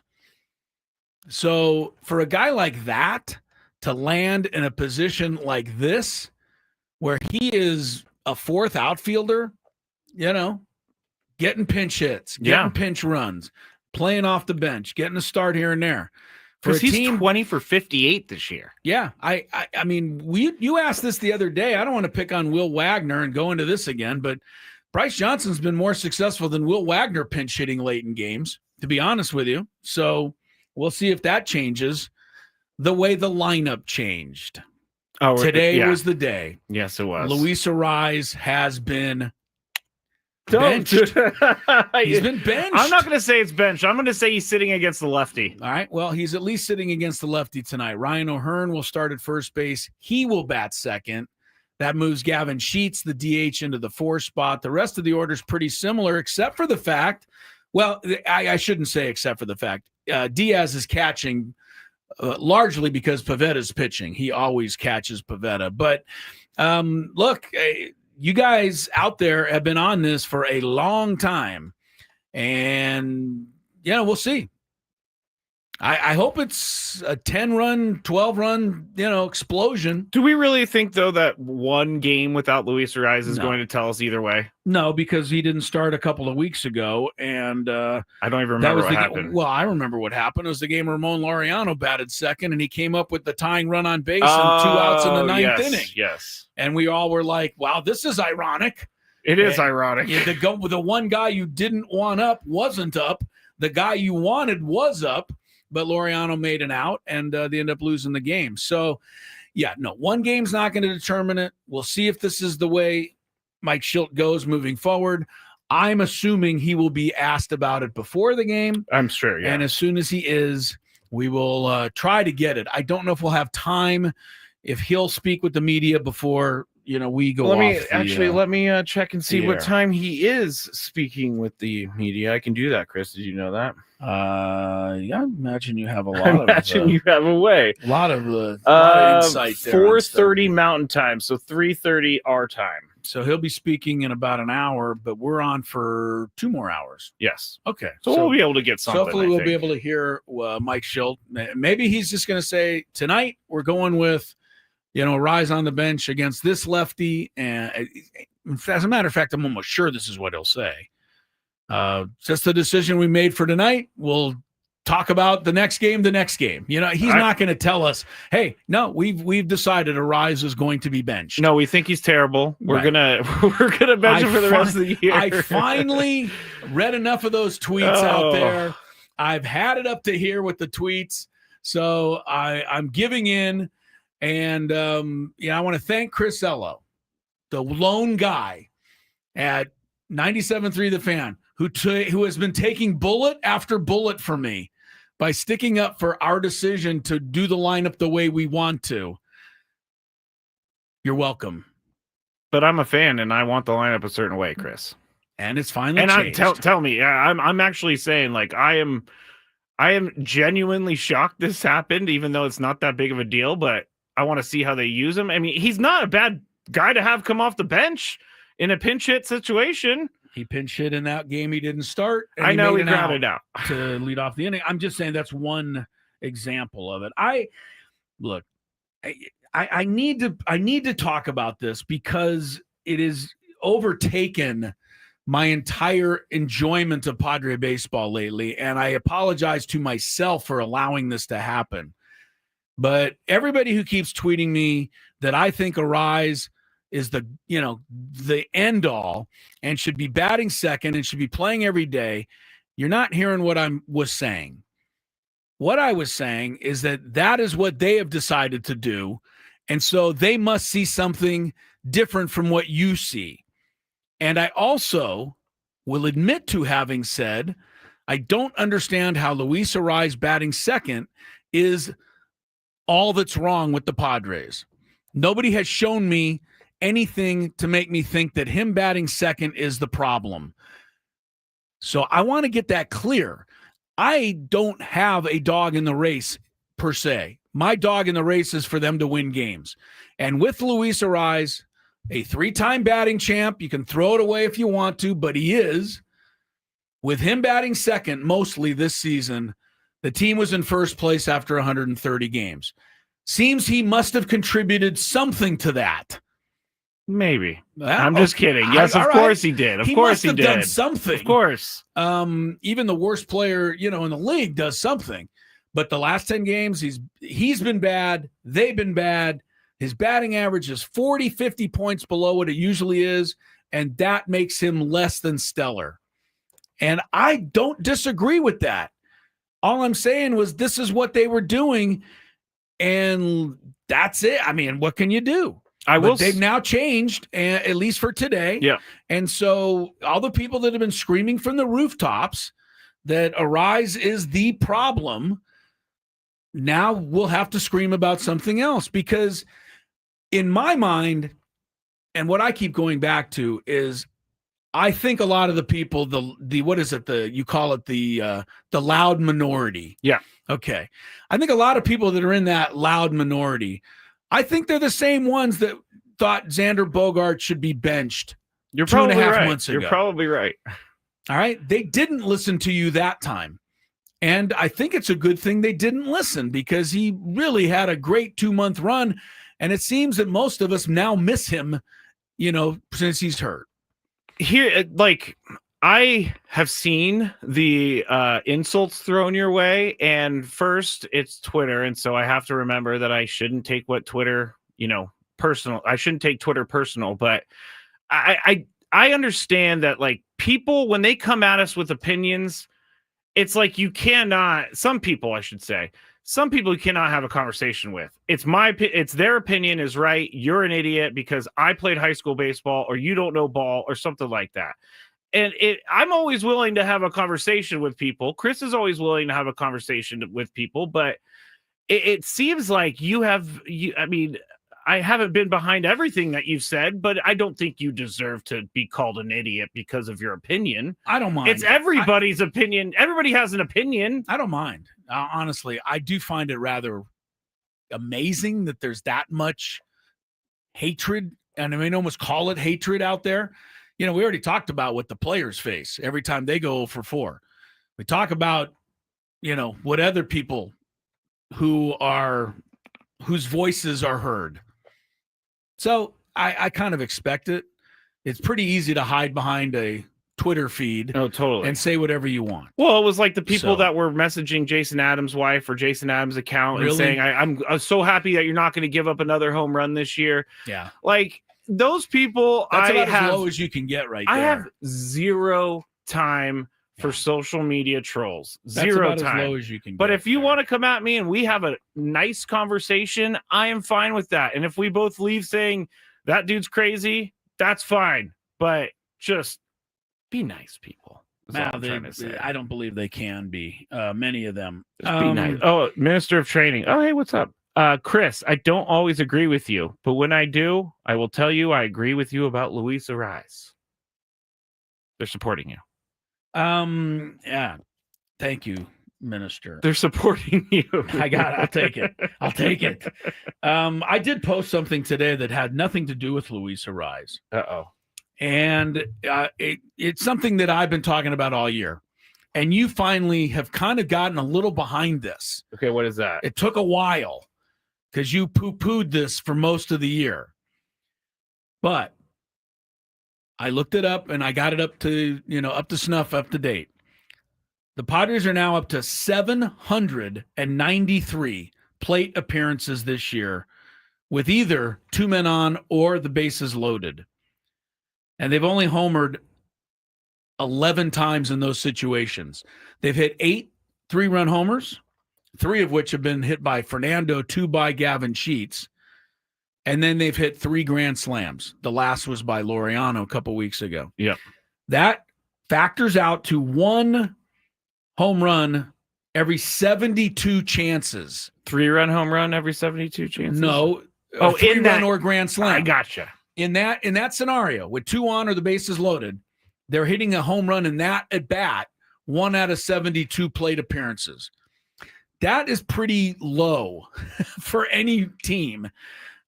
So for a guy like that to land in a position like this, where he is a fourth outfielder, getting pinch hits, getting pinch runs, playing off the bench, getting a start here and there. Because he's 20 for 58 this year. Yeah, I mean, you asked this the other day. I don't want to pick on Will Wagner and go into this again, but Bryce Johnson's been more successful than Will Wagner pinch hitting late in games, to be honest with you. So we'll see if that changes the way the lineup changed. Today was the day. Yes, it was. Luis Ariz has been benched. He's been benched. I'm not going to say it's benched. I'm going to say he's sitting against the lefty. All right. Well, he's at least sitting against the lefty tonight. Ryan O'Hearn will start at first base. He will bat second. That moves Gavin Sheets, the DH, into the 4 spot. The rest of the order is pretty similar, except for the fact, well, I shouldn't say except for the fact, Diaz is catching largely because Pavetta's pitching. He always catches Pavetta. But look, you guys out there have been on this for a long time, and we'll see. I hope it's a 10-run, 12-run, explosion. Do we really think, though, that one game without Luis Ariz is going to tell us either way? No, because he didn't start a couple of weeks ago, and I don't even remember what happened. Well, I remember what happened. It was the game Ramon Laureano batted second, and he came up with the tying run on base and 2 outs in the ninth inning. Yes. And we all were like, wow, this is ironic. It is ironic. The one guy you didn't want up wasn't up. The guy you wanted was up, but Laureano made an out, and they end up losing the game. So, one game's not going to determine it. We'll see if this is the way Mike Schilt goes moving forward. I'm assuming he will be asked about it before the game. I'm sure, yeah. And as soon as he is, we will try to get it. I don't know if we'll have time, if he'll speak with the media before we go. Let me check and see what time he is speaking with the media. I can do that, Chris. Did you know that? I imagine you have a lot. You have a way. A lot of insight there. 4:30 Mountain Time, so 3:30 our time. So he'll be speaking in about an hour, but we're on for 2 more hours. Yes. Okay. So we'll be able to get something. So hopefully we'll be able to hear Mike Schilt. Maybe he's just going to say tonight we're going with, Rise on the bench against this lefty. And as a matter of fact, I'm almost sure this is what he'll say. Just the decision we made for tonight. We'll talk about the next game. He's not going to tell us, hey, no, we've decided Ariz is going to be benched. No, we think he's terrible. We're gonna bench him for the rest of the year. I finally read enough of those tweets out there. I've had it up to here with the tweets. So I'm giving in. And I want to thank Chris Ello, the lone guy at 97.3 The Fan, who has been taking bullet after bullet for me by sticking up for our decision to do the lineup the way we want to. You're welcome. But I'm a fan, and I want the lineup a certain way, Chris. And it's finally And changed. tell me, I'm actually saying, like, I am genuinely shocked this happened, even though it's not that big of a deal, but I want to see how they use him. I mean, he's not a bad guy to have come off the bench in a pinch hit situation. He pinch hit in that game. He didn't start. And I know made he an grounded out to lead off the inning. I'm just saying that's one example of it. I need to talk about this because it is overtaken my entire enjoyment of Padre baseball lately, and I apologize to myself for allowing this to happen. But everybody who keeps tweeting me that I think Arise is the end all and should be batting second and should be playing every day, you're not hearing what I was saying. What I was saying is that is what they have decided to do, and so they must see something different from what you see. And I also will admit to having said, I don't understand how Luis Arise batting second is all that's wrong with the Padres. Nobody has shown me anything to make me think that him batting second is the problem. So I want to get that clear. I don't have a dog in the race per se. My dog in the race is for them to win games. And with Luis Arise, a 3-time batting champ, you can throw it away if you want to, but he is. With him batting second mostly this season, the team was in first place after 130 games. Seems he must have contributed something to that. Maybe. I'm just kidding. Yes, of course he did. Of course he did. Done something. Of course. Even the worst player, in the league does something. But the last 10 games, he's been bad. They've been bad. His batting average is 40, 50 points below what it usually is, and that makes him less than stellar. And I don't disagree with that. All I'm saying was this is what they were doing, and that's it. I mean, what can you do? They've now changed, at least for today. Yeah. And so all the people that have been screaming from the rooftops that Arise is the problem, now we'll have to scream about something else, because in my mind, and what I keep going back to is, I think a lot of the people, you call it the loud minority. Yeah. Okay. I think a lot of people that are in that loud minority, I think they're the same ones that thought Xander Bogaerts should be benched. You're 2.5 months ago. You're probably right. All right. They didn't listen to you that time. And I think it's a good thing they didn't listen, because he really had a great 2-month run. And it seems that most of us now miss him, since he's hurt. Here, I have seen the insults thrown your way, and first it's Twitter, and so I have to remember that I shouldn't take what Twitter, personal. I shouldn't take Twitter personal, but I understand that, people, when they come at us with opinions, it's like some people you cannot have a conversation with. It's their opinion is right. You're an idiot because I played high school baseball, or you don't know ball, or something like that. And I'm always willing to have a conversation with people. Chris is always willing to have a conversation with people, but it seems like I haven't been behind everything that you've said, but I don't think you deserve to be called an idiot because of your opinion. I don't mind. It's everybody's opinion. Everybody has an opinion. I don't mind. Honestly, I do find it rather amazing that there's that much hatred, and I mean, almost call it hatred out there. We already talked about what the players face every time they go 0-for-4. We talk about, what other people whose voices are heard. So I kind of expect it. It's pretty easy to hide behind a Twitter feed. Oh, totally. And say whatever you want. Well, it was like the people that were messaging Jason Adams' wife or Jason Adams' account and saying, I'm so happy that you're not going to give up another home run this year. Yeah. Those people, that's about as low as you can get right there. I have zero time for social media trolls. Zero That's about time. As low as you can but get if you want to come at me and we have a nice conversation, I am fine with that. And if we both leave saying that dude's crazy, that's fine. But just be nice, people. I don't believe they can be. Many of them. Just be nice. Oh, Minister of Training. Oh, hey, what's up? Chris, I don't always agree with you, but when I do, I will tell you I agree with you about Luis Arise. They're supporting you. Yeah. Thank you, Minister. They're supporting you. I'll take it. I'll take it. I did post something today that had nothing to do with Luis Arise. Uh-oh. And it's something that I've been talking about all year. And you finally have kind of gotten a little behind this. Okay, what is that? It took a while because you poo-pooed this for most of the year. But I looked it up and I got it up to snuff, up to date. The Padres are now up to 793 plate appearances this year with either 2 men on or the bases loaded. And they've only homered 11 times in those situations. They've hit 8 3-run homers, 3 of which have been hit by Fernando, 2 by Gavin Sheets. And then they've hit 3 grand slams. The last was by Laureano a couple weeks ago. Yeah. That factors out to 1 home run every 72 chances. 3-run home run every 72 chances? No. Oh, in that or grand slam. I gotcha. In that scenario, with 2 on or the bases loaded, they're hitting a home run in that at bat 1 out of 72 plate appearances. That is pretty low for any team.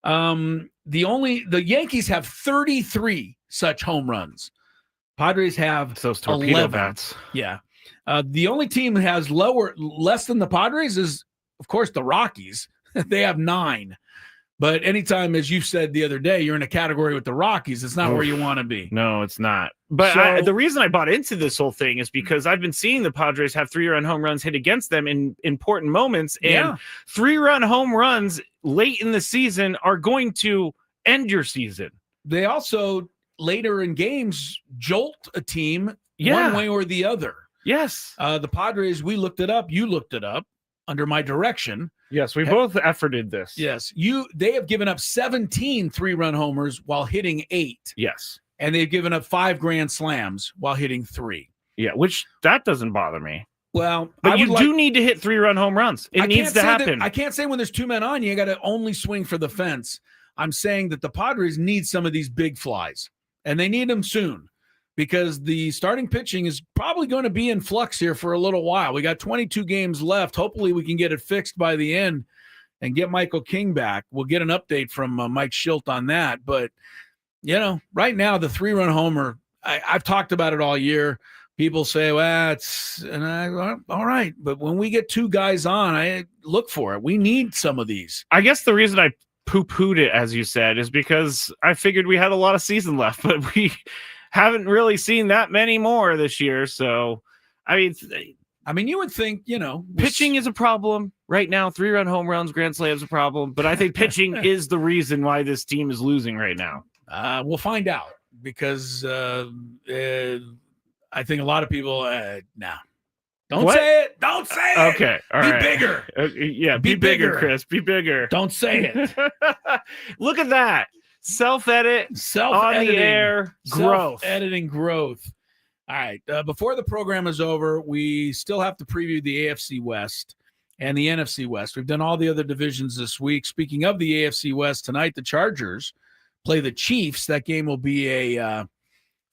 The Yankees have 33 such home runs. Padres have those torpedo 11. bats. Yeah. The only team that has less than the Padres is, of course, the Rockies. They have 9. But anytime, as you said the other day, you're in a category with the Rockies, it's not where you want to be. No, it's not. But the reason I bought into this whole thing is because I've been seeing the Padres have 3-run home runs hit against them in important moments. And 3-run home runs late in the season are going to end your season. They also, later in games, jolt a team one way or the other. Yes. The Padres, we looked it up. You looked it up under my direction. Yes, we both efforted this. Yes. They have given up 17 3-run homers while hitting 8. Yes. And they've given up 5 grand slams while hitting 3. Yeah, which that doesn't bother me. Well, but you do need to hit 3-run home runs. It needs to happen. I can't say when there's 2 men on, you got to only swing for the fence. I'm saying that the Padres need some of these big flies, and they need them soon because the starting pitching is probably going to be in flux here for a little while. We got 22 games left. Hopefully we can get it fixed by the end and get Michael King back. We'll get an update from Mike Schilt on that. But, right now the 3-run homer, I've talked about it all year. People say, well, all right. But when we get 2 guys on, I look for it. We need some of these. I guess the reason I poo-pooed it, as you said, is because I figured we had a lot of season left, but we haven't really seen that many more this year. So, I mean, you would think, pitching is a problem right now. 3-run home runs, grand slams a problem. But I think pitching is the reason why this team is losing right now. We'll find out because I think a lot of people, Don't say it. Don't say it. Okay. All right. Be bigger. Yeah. Be bigger, Chris. Be bigger. Don't say it. Look at that. Self-edit, on the air, growth. Editing growth. All right. Before the program is over, we still have to preview the AFC West and the NFC West. We've done all the other divisions this week. Speaking of the AFC West, tonight the Chargers play the Chiefs. That game will be a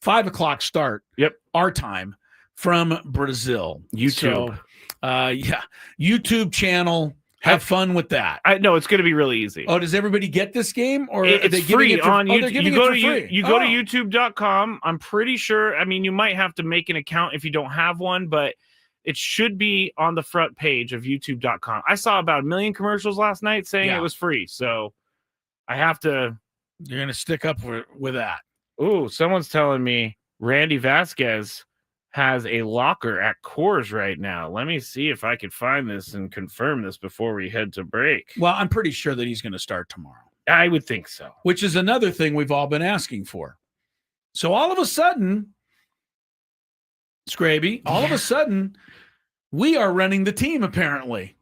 5 o'clock start. Yep. Our time from Brazil. YouTube. So, YouTube channel. Have fun with that. I know it's going to be really easy. Oh, does everybody get this game, or it's free on YouTube? You go to you go to YouTube.com. I'm pretty sure. I mean, you might have to make an account if you don't have one, but it should be on the front page of YouTube.com. I saw about 1 million commercials last night saying it was free, so I have to. You're going to stick up with that. Ooh, someone's telling me Randy Vasquez has a locker at Coors right now. Let me see if I can find this and confirm this before we head to break. Well, I'm pretty sure that he's going to start tomorrow. I would think so. Which is another thing we've all been asking for. So all of a sudden, Skraby, we are running the team apparently.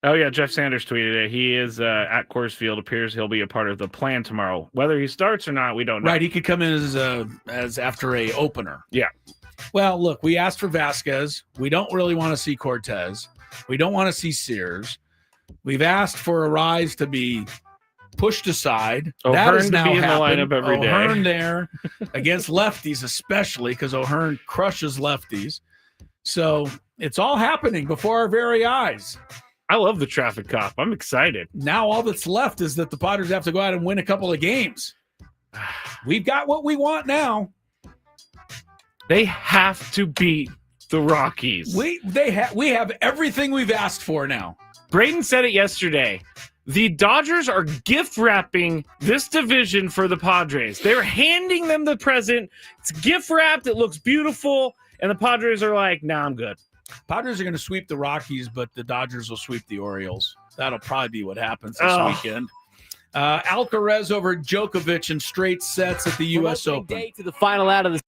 Oh, yeah, Jeff Sanders tweeted it. He is at Coors Field. Appears he'll be a part of the plan tomorrow. Whether he starts or not, we don't know. Right, he could come in as after a opener. Yeah. Well, look, we asked for Vasquez. We don't really want to see Cortez. We don't want to see Sears. We've asked for Arise to be pushed aside. O'Hearn that is to now be in the happened. lineup every day. O'Hearn there against lefties, especially because O'Hearn crushes lefties. So it's all happening before our very eyes. I love the traffic cop. I'm excited. Now all that's left is that the Padres have to go out and win a couple of games. We've got what we want now. They have to beat the Rockies. We have everything we've asked for now. Braden said it yesterday. The Dodgers are gift wrapping this division for the Padres. They're handing them the present. It's gift wrapped. It looks beautiful. And the Padres are like, nah, I'm good. Padres are going to sweep the Rockies, but the Dodgers will sweep the Orioles. That'll probably be what happens this weekend. Alcaraz over Djokovic in straight sets at the U.S. Open. Day to the final out of the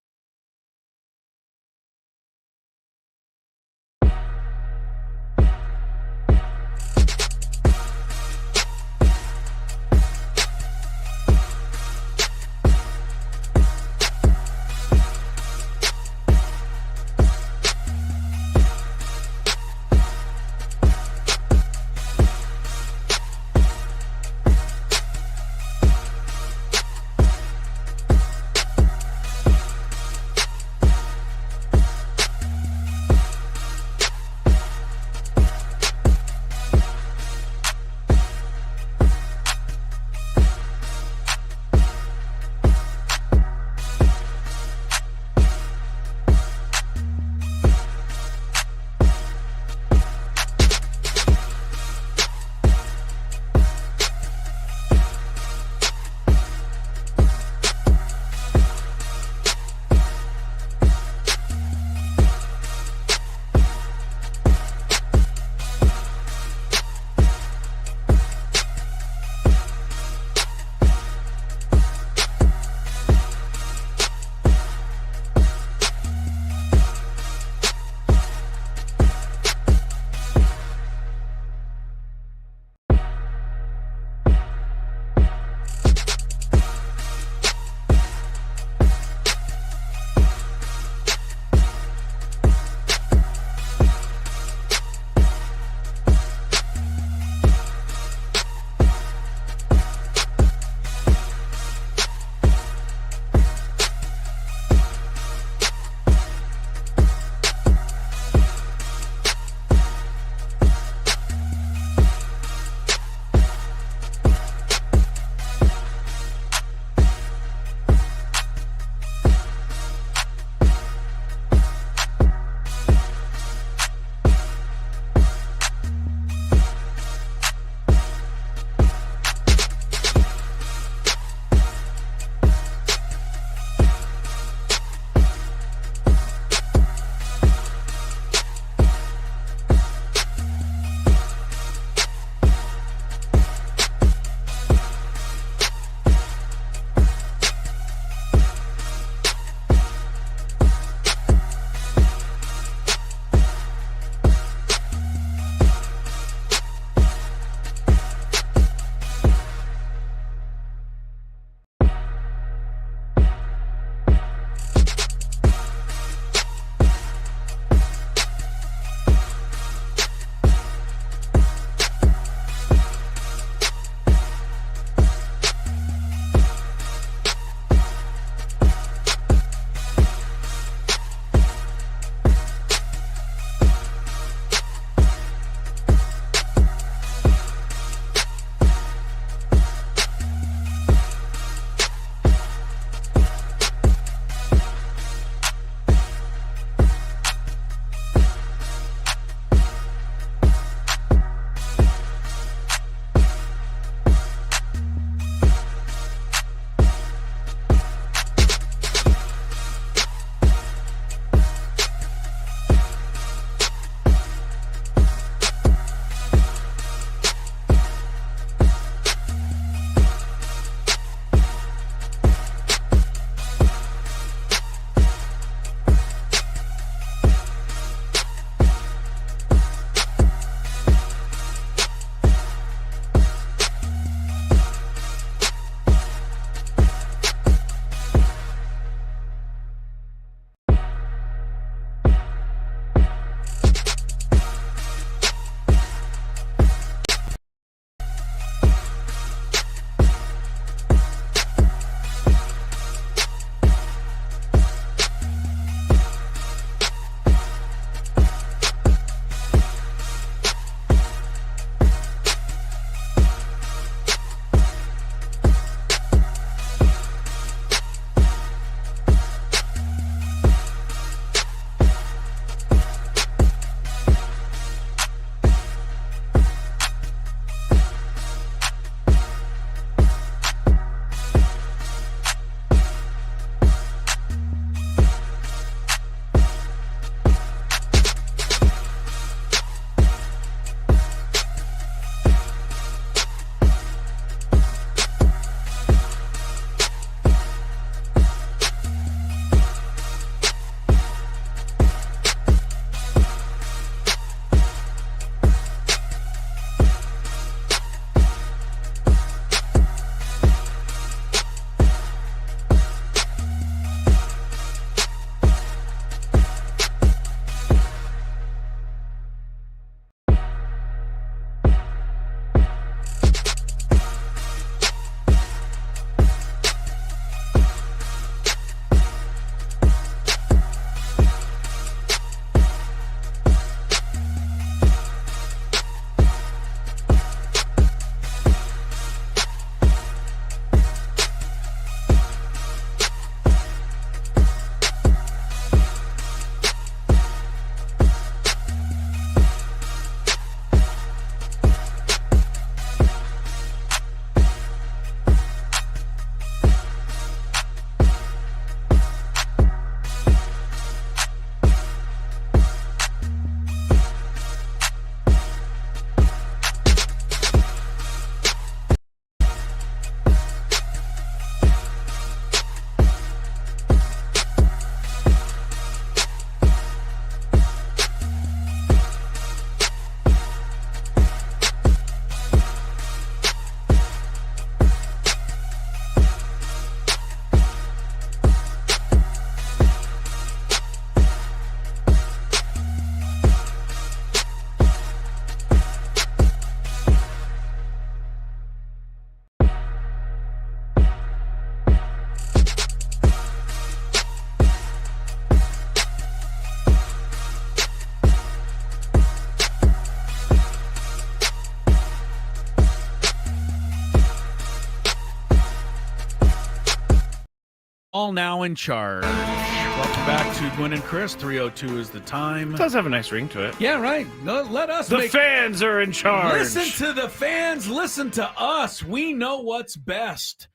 all now in charge. Welcome back to Gwynn and Chris. 3:02 is the time. It does have a nice ring to it. Yeah, right. No, let us. The fans are in charge. Listen to the fans. Listen to us. We know what's best.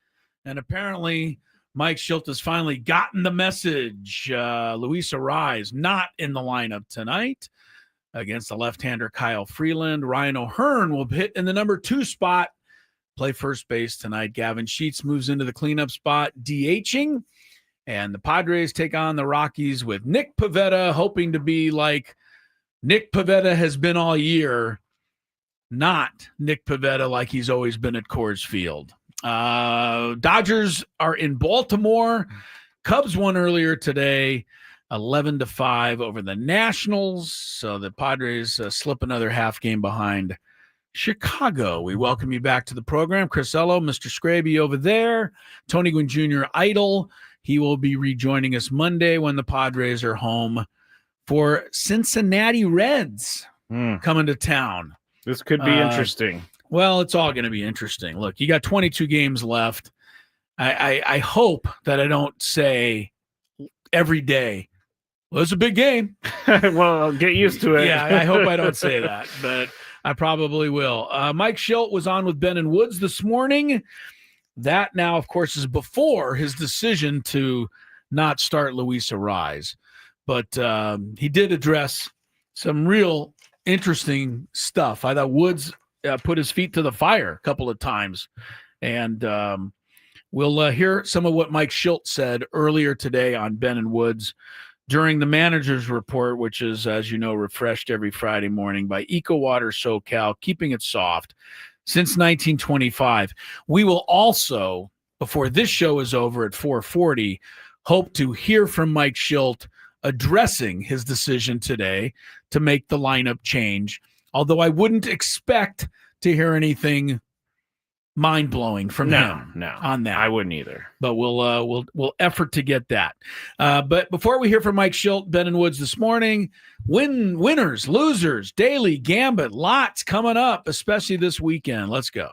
And apparently, Mike Schilt has finally gotten the message. Luis Arise not in the lineup tonight against the left-hander Kyle Freeland. Ryan O'Hearn will hit in the number 2 spot. Play first base tonight. Gavin Sheets moves into the cleanup spot, DHing. And the Padres take on the Rockies with Nick Pivetta, hoping to be like Nick Pivetta has been all year, not Nick Pivetta like he's always been at Coors Field. Dodgers are in Baltimore. Cubs won earlier today, 11-5 over the Nationals. So the Padres slip another half game behind Chicago. We welcome you back to the program. Chris Ello, Mr. Skraby over there. Tony Gwynn Jr. idle. He will be rejoining us Monday when the Padres are home for Cincinnati Reds coming to town. This could be interesting. Well, it's all going to be interesting. Look, you got 22 games left. I hope that I don't say every day, well, it's a big game. Well, get used to it. Yeah, I hope I don't say that, but I probably will. Mike Schilt was on with Ben and Woods this morning. That now, of course, is before his decision to not start Luis Arise. But he did address some real interesting stuff. I thought Woods put his feet to the fire a couple of times. And we'll hear some of what Mike Schilt said earlier today on Ben and Woods during the manager's report, which is, as you know, refreshed every Friday morning by EcoWater SoCal, keeping it soft since 1925. We will also, before this show is over at 4:40, hope to hear from Mike Schilt addressing his decision today to make the lineup change, although I wouldn't expect to hear anything mind-blowing from him on that. I wouldn't either. But we'll effort to get that. But before we hear from Mike Schilt, Ben and Woods this morning, winners, losers, daily gambit, lots coming up, especially this weekend. Let's go.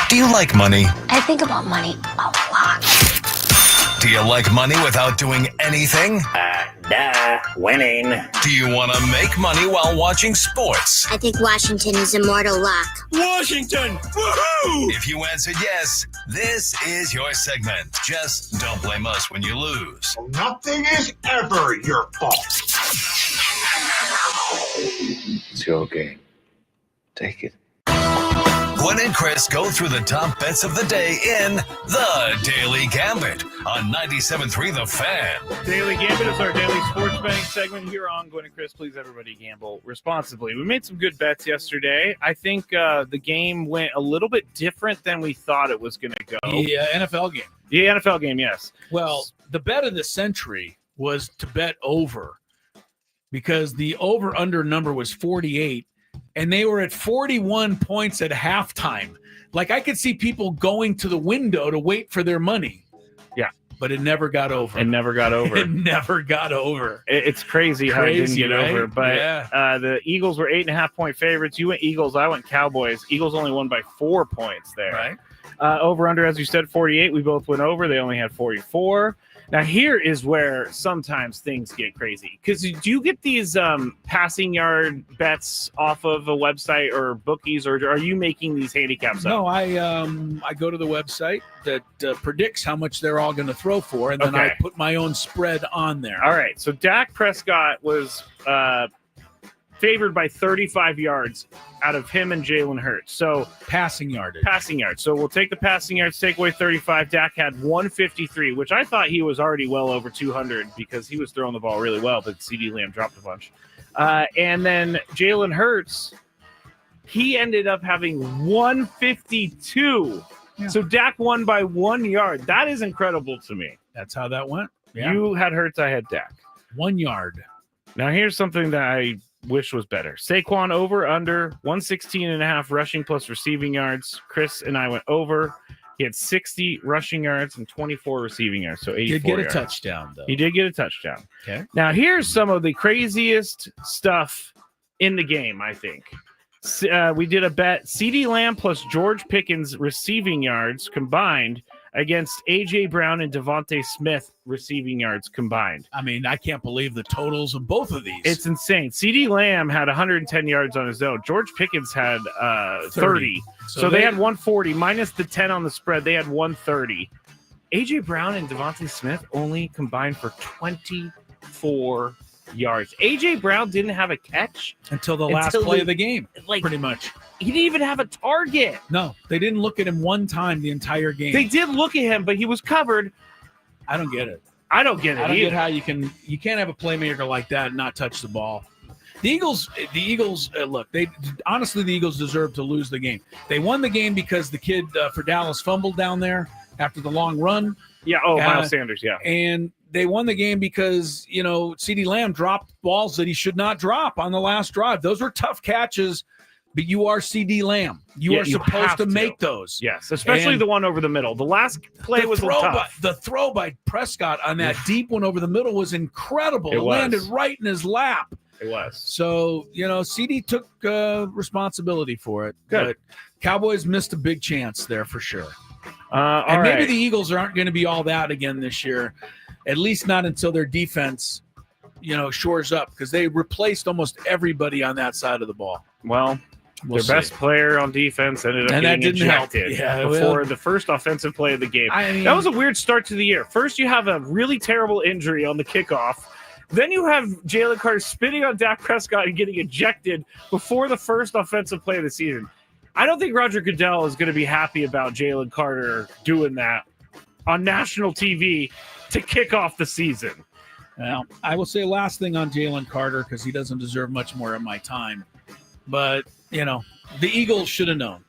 Do you like money? I think about money a lot. Do you like money without doing anything? Winning. Do you want to make money while watching sports? I think Washington is immortal luck. Washington! Woohoo! If you answered yes, this is your segment. Just don't blame us when you lose. Nothing is ever your fault. It's your game. Take it. Gwynn and Chris go through the top bets of the day in The Daily Gambit on 97.3 The Fan. Daily Gambit is our daily sports betting segment here on Gwynn and Chris. Please, everybody, gamble responsibly. We made some good bets yesterday. I think the game went a little bit different than we thought it was going to go. The NFL game. The NFL game, yes. Well, the bet of the century was to bet over because the over-under number was 48. And they were at 41 points at halftime. Like, I could see people going to the window to wait for their money. Yeah. But it never got over. It never got over. It's crazy how it didn't get over. But the Eagles were 8.5-point favorites. You went Eagles. I went Cowboys. Eagles only won by 4 points there. Right. Over-under, as you said, 48. We both went over. They only had 44. Now, here is where sometimes things get crazy. Because do you get these passing yard bets off of a website or bookies, or are you making these handicaps up? No, I go to the website that predicts how much they're all going to throw for, and then I put my own spread on there. All right, so Dak Prescott was favored by 35 yards out of him and Jalen Hurts. So passing yardage. So we'll take the passing yards, take away 35. Dak had 153, which I thought he was already well over 200 because he was throwing the ball really well, but CeeDee Lamb dropped a bunch. And then Jalen Hurts, he ended up having 152. Yeah. So Dak won by 1 yard. That is incredible to me. That's how that went. Yeah. You had Hurts, I had Dak. 1 yard. Now here's something that I wish was better. Saquon over under 116.5 rushing plus receiving yards. Chris and I went over. He had 60 rushing yards and 24 receiving yards, so 84 Did get yards. A touchdown, though. He did get a touchdown. Okay. Now, here's some of the craziest stuff in the game, I think. We did a bet. CeeDee Lamb plus George Pickens receiving yards combined against A.J. Brown and Devontae Smith receiving yards combined. I mean, I can't believe the totals of both of these. It's insane. CeeDee Lamb had 110 yards on his own. George Pickens had 30. So they had 140 minus the 10 on the spread. They had 130. A.J. Brown and Devontae Smith only combined for 24 yards. A.J. Brown didn't have a catch until the last play of the game, pretty much. He didn't even have a target. No, they didn't look at him one time the entire game. They did look at him, but he was covered. I don't get it. I don't get how you can't have a playmaker like that and not touch the ball. The Eagles, look, the Eagles deserve to lose the game. They won the game because the kid for Dallas fumbled down there after the long run. Yeah, Miles Sanders, yeah. And they won the game because, CeeDee Lamb dropped balls that he should not drop on the last drive. Those were tough catches, but you are CeeDee Lamb. You are supposed to make those. Yes, especially the one over the middle. The last play was tough. The throw by Prescott on that deep one over the middle was incredible. It landed right in his lap. It was. So, CD took responsibility for it. Good. But Cowboys missed a big chance there for sure. And maybe the Eagles aren't going to be all that again this year, at least not until their defense, shores up, because they replaced almost everybody on that side of the ball. Well, their best player on defense ended up getting ejected before the first offensive play of the game. That was a weird start to the year. First, you have a really terrible injury on the kickoff. Then you have Jalen Carter spitting on Dak Prescott and getting ejected before the first offensive play of the season. I don't think Roger Goodell is going to be happy about Jalen Carter doing that on national TV to kick off the season. Well, I will say last thing on Jalen Carter, because he doesn't deserve much more of my time. But, the Eagles should have known.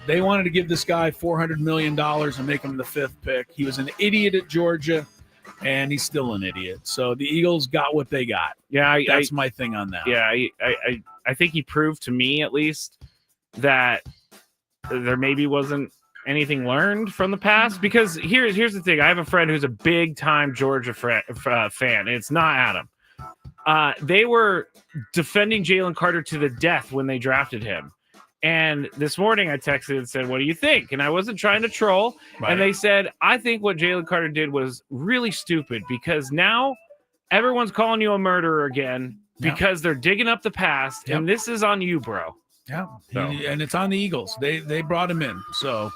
They wanted to give this guy $400 million and make him the 5th pick. He was an idiot at Georgia, and he's still an idiot. So the Eagles got what they got. Yeah, that's my thing on that. Yeah, I think he proved to me, at least, that there maybe wasn't anything learned from the past. Because here's the thing. I have a friend who's a big-time Georgia fan, and it's not Adam. They were defending Jalen Carter to the death when they drafted him. And this morning I texted and said, what do you think? And I wasn't trying to troll. Right. And they said, I think what Jalen Carter did was really stupid, because now everyone's calling you a murderer again because they're digging up the past. And this is on you, bro. Yeah. And it's on the Eagles. They brought him in. So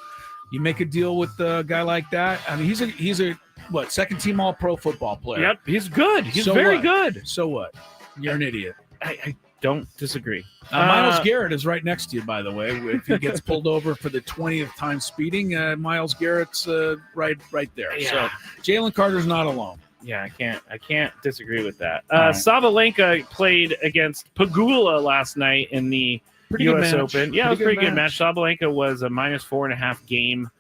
you make a deal with a guy like that. I mean, he's a second team All-Pro football player. Yep. He's good. He's very good. So what? You're an idiot. I don't disagree. Miles Garrett is right next to you, by the way. If he gets pulled over for the 20th time speeding, Miles Garrett's right there. Yeah. So Jalen Carter's not alone. Yeah, I can't disagree with that. Sabalenka played against Pagula last night in the U.S. Open. Yeah, it was a pretty good match. Sabalenka was a -4.5 game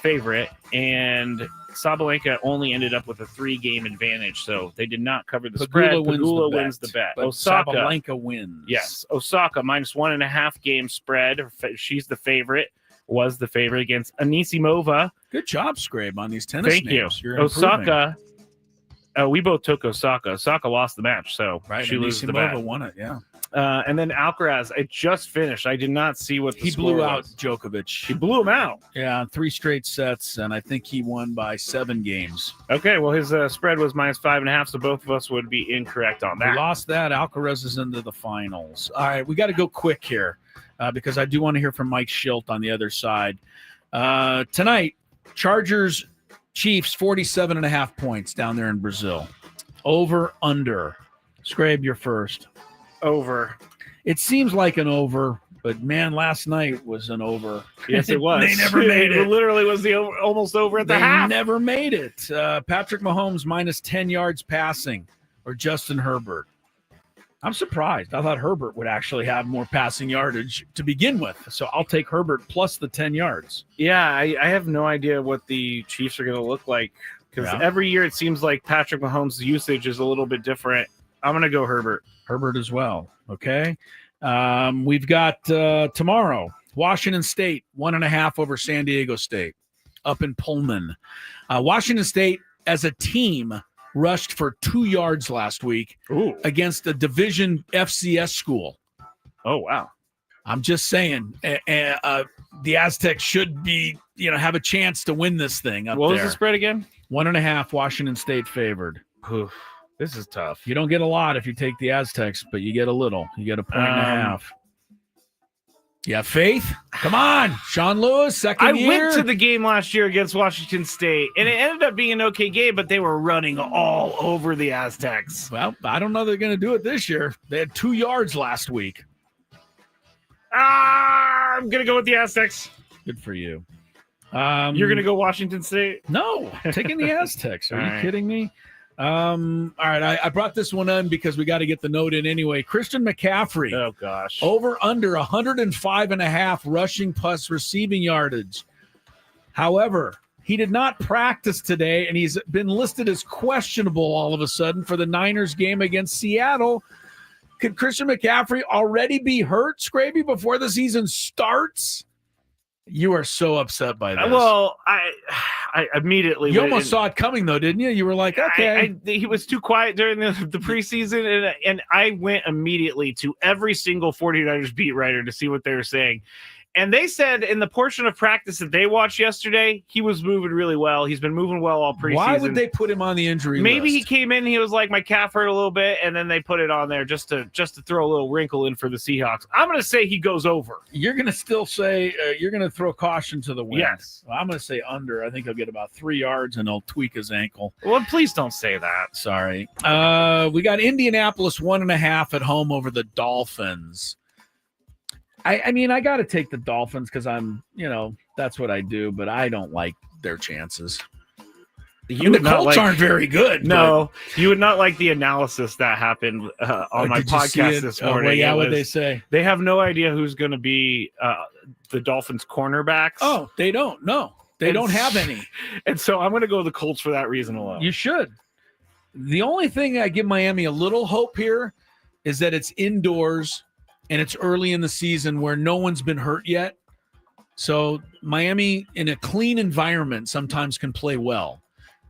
favorite, and Sabalenka only ended up with a 3-game advantage, so they did not cover the spread. Pagula wins the bet. Osaka, Sabalenka wins. Yes, Osaka -1.5 game spread. She's the favorite. Was the favorite against Anisimova. Good job, Skrabe, on these tennis names. Thank you. You're Osaka. We both took Osaka. Osaka lost the match, so she loses the bet. Anisimova won it. Yeah. And then Alcaraz, it just finished. I did not see what he blew out Djokovic. He blew him out. Yeah, 3 straight sets, and I think he won by 7 games. Okay, well, his spread was -5.5, so both of us would be incorrect on that. We lost that. Alcaraz is into the finals. All right, we got to go quick here because I do want to hear from Mike Schilt on the other side. Tonight, Chargers, Chiefs, 47.5 points down there in Brazil. Over, under. Skrabe, you're first. Over. It seems like an over, but man, last night was an over. Yes, it was. They never made it. It literally was almost over at the half. They never made it. Patrick Mahomes -10 yards passing, or Justin Herbert. I'm surprised. I thought Herbert would actually have more passing yardage to begin with. So I'll take Herbert plus the 10 yards. Yeah, I have no idea what the Chiefs are going to look like, because every year it seems like Patrick Mahomes' usage is a little bit different. I'm going to go Herbert. Herbert as well. Okay. We've got tomorrow, Washington State, 1.5 over San Diego State up in Pullman. Washington State as a team rushed for 2 yards last week against a division FCS school. Oh, wow. I'm just saying, the Aztecs should be, have a chance to win this thing up What there. was the spread again? 1.5, Washington State favored. Oof, this is tough. You don't get a lot if you take the Aztecs, but you get a little. You get 1.5. You have faith? Come on, Sean Lewis, second year. I went to the game last year against Washington State, and it ended up being an okay game, but they were running all over the Aztecs. Well, I don't know they're going to do it this year. They had 2 yards last week. I'm going to go with the Aztecs. Good for you. You're going to go Washington State? No, I'm taking the Aztecs. Are you right. kidding me? All right, I brought this one in because we got to get the note in anyway. Christian McCaffrey. Oh, gosh. Over under 105.5 rushing plus receiving yardage. However, he did not practice today, and he's been listed as questionable all of a sudden for the Niners game against Seattle. Could Christian McCaffrey already be hurt, Skraby, before the season starts? You are so upset by this. Well, I immediately... You almost saw it coming, though, didn't you? You were like, okay. He was too quiet during the preseason, and I went immediately to every single 49ers beat writer to see what they were saying. And they said in the portion of practice that they watched yesterday, he was moving really well. He's been moving well all preseason. Why would they put him on the injury Maybe list? he came in, he was like, my calf hurt a little bit, and then they put it on there just to throw a little wrinkle in for the Seahawks. I'm going to say he goes over. You're going to still say you're going to throw caution to the wind. Yes. Well, I'm going to say under. I think he'll get about 3 yards, and he'll tweak his ankle. Well, please don't say that. Sorry. We got Indianapolis 1.5 at home over the Dolphins. I mean, I got to take the Dolphins because I'm, that's what I do, but I don't like their chances. The Colts aren't very good. No, you would not like the analysis that happened on my podcast this morning. Yeah, what they say? They have no idea who's going to be the Dolphins' cornerbacks. Oh, they don't. No, they don't have any. And so I'm going to go the Colts for that reason alone. You should. The only thing I give Miami a little hope here is that it's indoors and it's early in the season where no one's been hurt yet. So Miami in a clean environment sometimes can play well.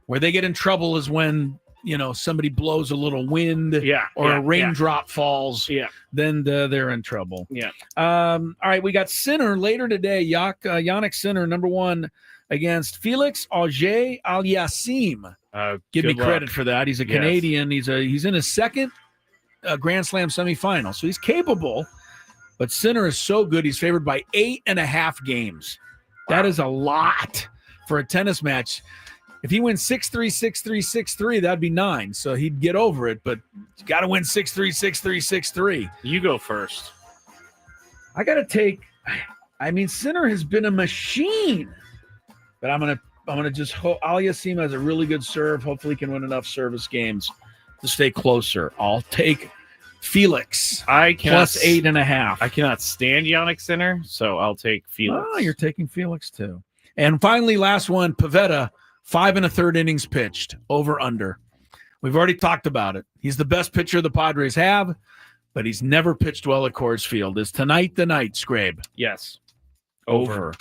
Where they get in trouble is when, somebody blows a little wind or a raindrop falls. Yeah. Then they're in trouble. Yeah. All right, we got Sinner later today. Yannick Sinner, number 1 against Felix Auger-Aliassime. Give me credit for that. He's a Canadian. He's in his second Grand Slam semifinal. So he's capable, but Sinner is so good. He's favored by 8.5 games. Wow. That is a lot for a tennis match. If he wins 6-3, 6-3, 6-3, that'd be 9. So he'd get over it, but you got to win 6-3, 6-3, 6-3. You go first. I got to take, Sinner has been a machine, but I'm going to just hope Aliassime has a really good serve. Hopefully he can win enough service games to stay closer. I'll take Felix plus 8.5. I cannot stand Yannick Sinner, so I'll take Felix. Oh, you're taking Felix too. And finally, last one, Pavetta, 5 1/3 innings pitched, over under. We've already talked about it. He's the best pitcher the Padres have, but he's never pitched well at Coors Field. Is tonight the night, Skrabe? Yes. Over.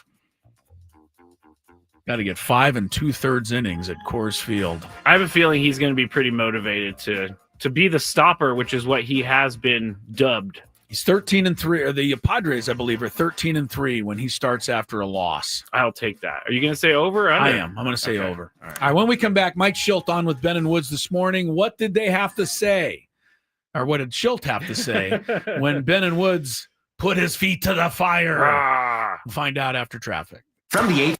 Got to get 5 2/3 innings at Coors Field. I have a feeling he's going to be pretty motivated to be the stopper, which is what he has been dubbed. He's 13-3. Or the Padres, I believe, are 13-3 when he starts after a loss. I'll take that. Are you going to say over? Or under? I am. I'm going to say over. All right. When we come back, Mike Schilt on with Ben and Woods this morning. What did they have to say? Or what did Schilt have to say when Ben and Woods put his feet to the fire? We'll find out after traffic. From the 8th.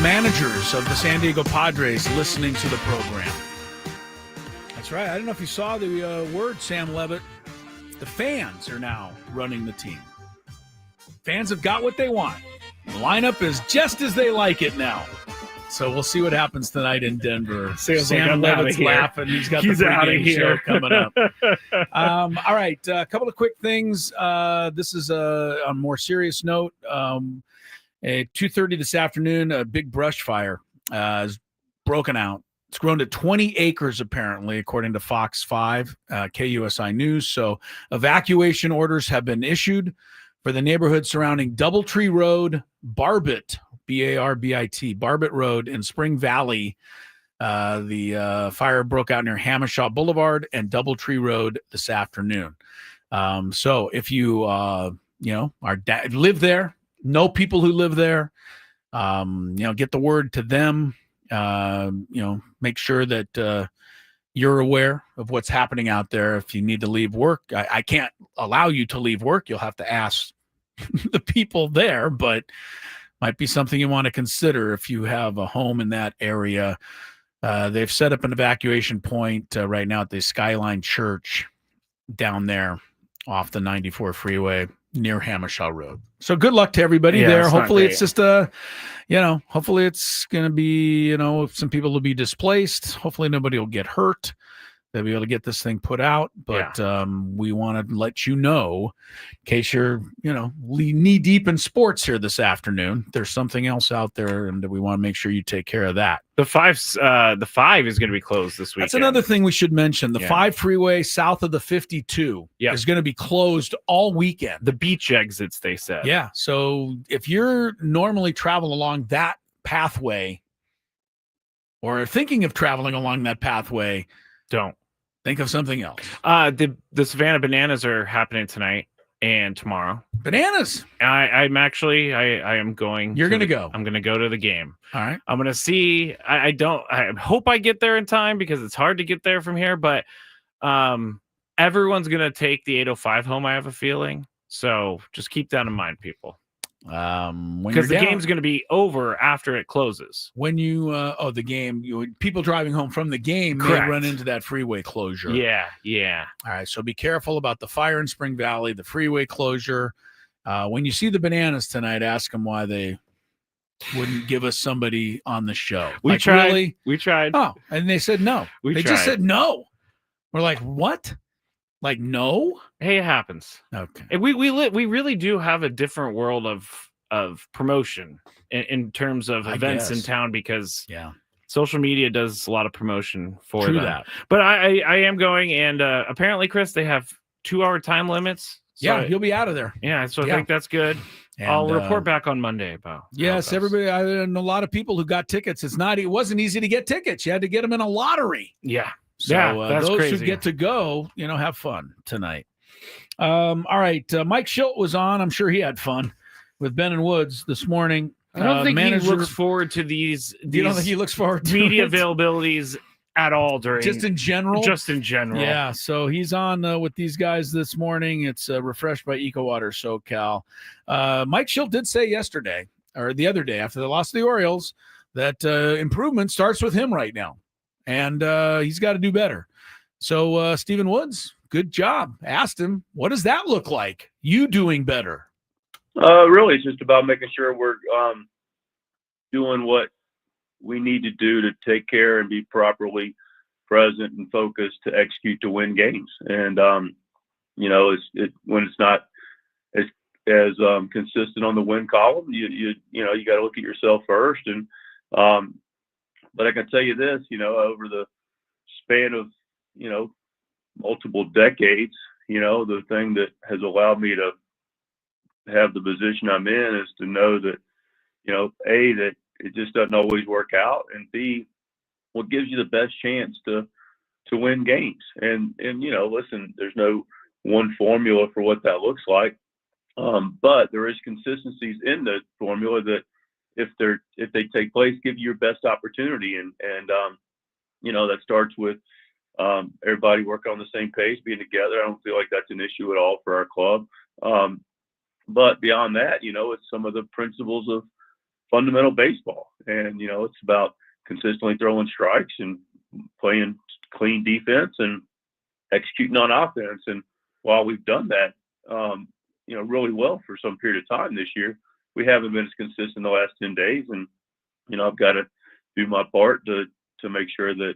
managers of the San Diego Padres listening to the program. That's right. I don't know if you saw the word, Sam Levitt. The fans are now running the team. Fans have got what they want. The lineup is just as they like it now. So we'll see what happens tonight in Denver. Sam Levitt's laughing. He's got the pregame show coming up. All right, a couple of quick things. This is on a more serious note. At 2:30 this afternoon, a big brush fire is broken out. It's grown to 20 acres, apparently, according to Fox 5, KUSI News. So evacuation orders have been issued for the neighborhood surrounding Doubletree Road, Barbit, B-A-R-B-I-T, Barbit Road in Spring Valley. The fire broke out near Hamishaw Boulevard and Doubletree Road this afternoon. So if you, live there, know people who live there, get the word to them, make sure that you're aware of what's happening out there. If you need to leave work, I can't allow you to leave work. You'll have to ask the people there, but might be something you want to consider if you have a home in that area. They've set up an evacuation point right now at the Skyline Church down there off the 94 freeway near Hamishaw Road. So good luck to everybody there. Hopefully it's just hopefully it's going to be, some people will be displaced. Hopefully nobody will get hurt. They'll be able to get this thing put out. But we want to let you know, in case you're, knee deep in sports here this afternoon, there's something else out there, and we want to make sure you take care of that. The 5 is going to be closed this weekend. That's another thing we should mention. The 5 freeway south of the 52 is going to be closed all weekend. The beach exits, they said. Yeah. So if you're normally traveling along that pathway or thinking of traveling along that pathway, don't. Think of something else. The Savannah Bananas are happening tonight and tomorrow. Bananas. I am going. You're going to go. I'm going to go to the game. All right. I'm going to see. I hope I get there in time because it's hard to get there from here. But everyone's going to take the 805 home. I have a feeling. So just keep that in mind, people. Because the game's going to be over after it closes. When you the game, people driving home from the game may run into that freeway closure. Yeah. All right, so be careful about the fire in Spring Valley, the freeway closure. When you see the Bananas tonight, ask them why they wouldn't give us somebody on the show. We tried. Really? We tried. Oh, and they said no. They just said no. We're like, what? Like, no? Hey, it happens. Okay. And we really do have a different world of promotion in terms of events in town because social media does a lot of promotion for that. But I am going, and apparently, Chris, they have 2-hour time limits. So you'll be out of there. Yeah, so I think that's good. And I'll report back on Monday about. Yes, everybody. I know a lot of people who got tickets. It wasn't easy to get tickets. You had to get them in a lottery. Yeah. So that's those crazy. who get to go, have fun tonight. All right. Mike Schilt was on. I'm sure he had fun with Ben and Woods this morning. I don't think he looks forward to these. You don't think he looks forward to media availabilibilities at all during just in general? Just in general. Yeah. So he's on with these guys this morning. It's refreshed by EcoWater SoCal. Mike Schilt did say yesterday or the other day after the loss of the Orioles that improvement starts with him right now. And he's got to do better. So, Stephen Woods, good job. Asked him, what does that look like? You doing better? Really, it's just about making sure we're doing what we need to do to take care and be properly present and focused to execute to win games. And, when it's not as consistent on the win column, you got to look at yourself first. And, but I can tell you this, over the span of, multiple decades, the thing that has allowed me to have the position I'm in is to know that, A, that it just doesn't always work out, and B, what gives you the best chance to win games. And listen, there's no one formula for what that looks like. But there is consistencies in the formula that if they take place, give you your best opportunity. And that starts with everybody working on the same page, being together. I don't feel like that's an issue at all for our club. But beyond that, it's some of the principles of fundamental baseball. And, it's about consistently throwing strikes and playing clean defense and executing on offense. And while we've done that, really well for some period of time this year, we haven't been as consistent the last 10 days. And, I've got to do my part to make sure that,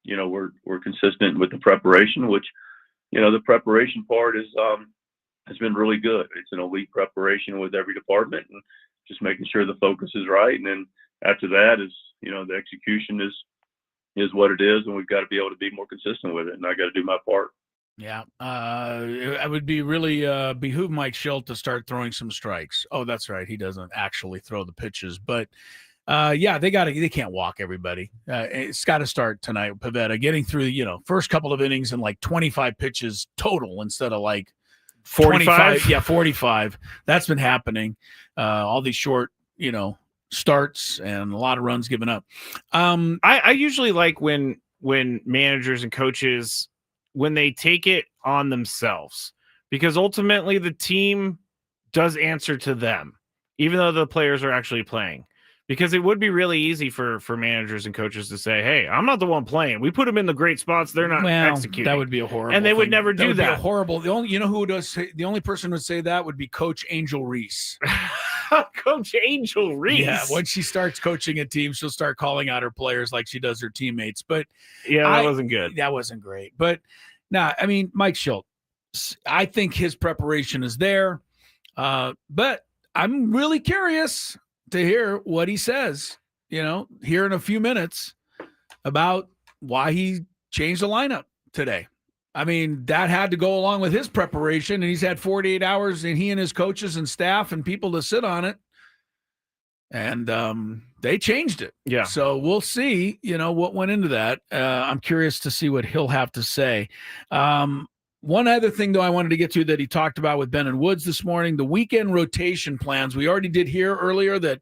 we're consistent with the preparation, which, the preparation part has been really good. It's an elite preparation with every department and just making sure the focus is right. And then after that is, the execution is what it is. And we've got to be able to be more consistent with it. And I got to do my part. Yeah. It would be really behoove Mike Schilt to start throwing some strikes. Oh, that's right. He doesn't actually throw the pitches, but they can't walk everybody. It's got to start tonight with Pivetta getting through, first couple of innings and like 25 pitches total instead of like 45. 45. That's been happening. All these short, starts and a lot of runs given up. I usually like when managers and coaches, when they take it on themselves, because ultimately the team does answer to them, even though the players are actually playing. Because it would be really easy for managers and coaches to say, "Hey, I'm not the one playing. We put them in the great spots. They're not executing." That would be a horrible. And they would thing. never do that. Would be a horrible. The only, who does say, the only person who would say that would be Coach Angel Reese. Coach Angel Reese. Yeah, once she starts coaching a team, she'll start calling out her players like she does her teammates. But yeah, that wasn't good. That wasn't great. But Mike Schilt, I think his preparation is there. But I'm really curious to hear what he says, here in a few minutes about why he changed the lineup today. I mean, that had to go along with his preparation, and he's had 48 hours, and he and his coaches and staff and people to sit on it. And they changed it. Yeah. So we'll see, what went into that. I'm curious to see what he'll have to say. One other thing, though, I wanted to get to that he talked about with Ben and Woods this morning, the weekend rotation plans. We already did hear earlier that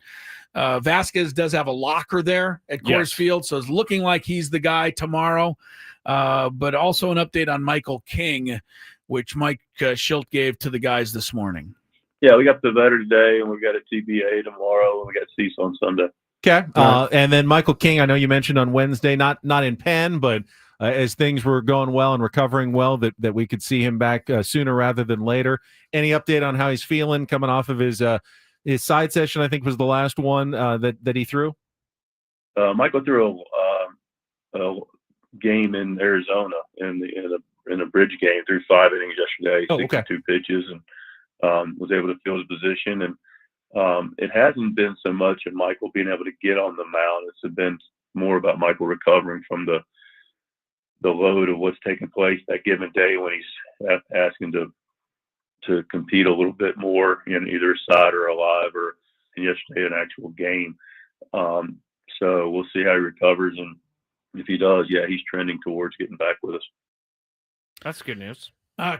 Vasquez does have a locker there at Coors Field, so it's looking like he's the guy tomorrow. But also an update on Michael King, which Mike Schilt gave to the guys this morning. Yeah, we got the Vetter today, and we've got a TBA tomorrow, and we got Cease on Sunday. Okay. And then Michael King, I know you mentioned on Wednesday, not in pen, but as things were going well and recovering well, that we could see him back sooner rather than later. Any update on how he's feeling coming off of his side session? I think was the last one that he threw. Michael threw a game in Arizona in a bridge game, threw 5 innings yesterday, 62 pitches, and was able to field his position. And it hasn't been so much of Michael being able to get on the mound. It's been more about Michael recovering from the load of what's taking place that given day when he's asking to compete a little bit more in either a side or a live, or yesterday an actual game. So we'll see how he recovers, and if he does, he's trending towards getting back with us. That's good news.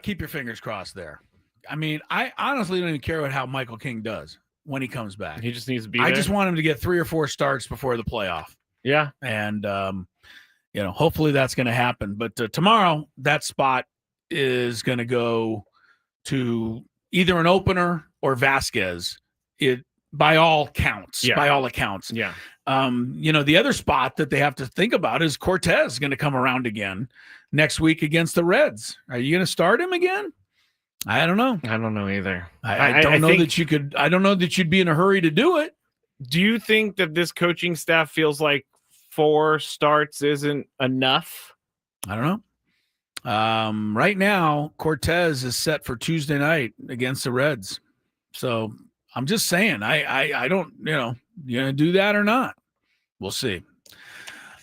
Keep your fingers crossed there. I mean, I honestly don't even care how Michael King does when he comes back. He just needs to be I there. just want him to get 3 or 4 starts before the playoff. Yeah. And, hopefully that's going to happen. But tomorrow, that spot is going to go to either an opener or Vasquez. By all accounts. Yeah. The other spot that they have to think about is Cortez going to come around again next week against the Reds. Are you going to start him again? I don't know. I don't know either. I don't know that you could. I don't know that you'd be in a hurry to do it. Do you think that this coaching staff feels like 4 starts isn't enough? I don't know. Right now, Cortez is set for Tuesday night against the Reds. So I'm just saying, I don't, you going to do that or not? We'll see.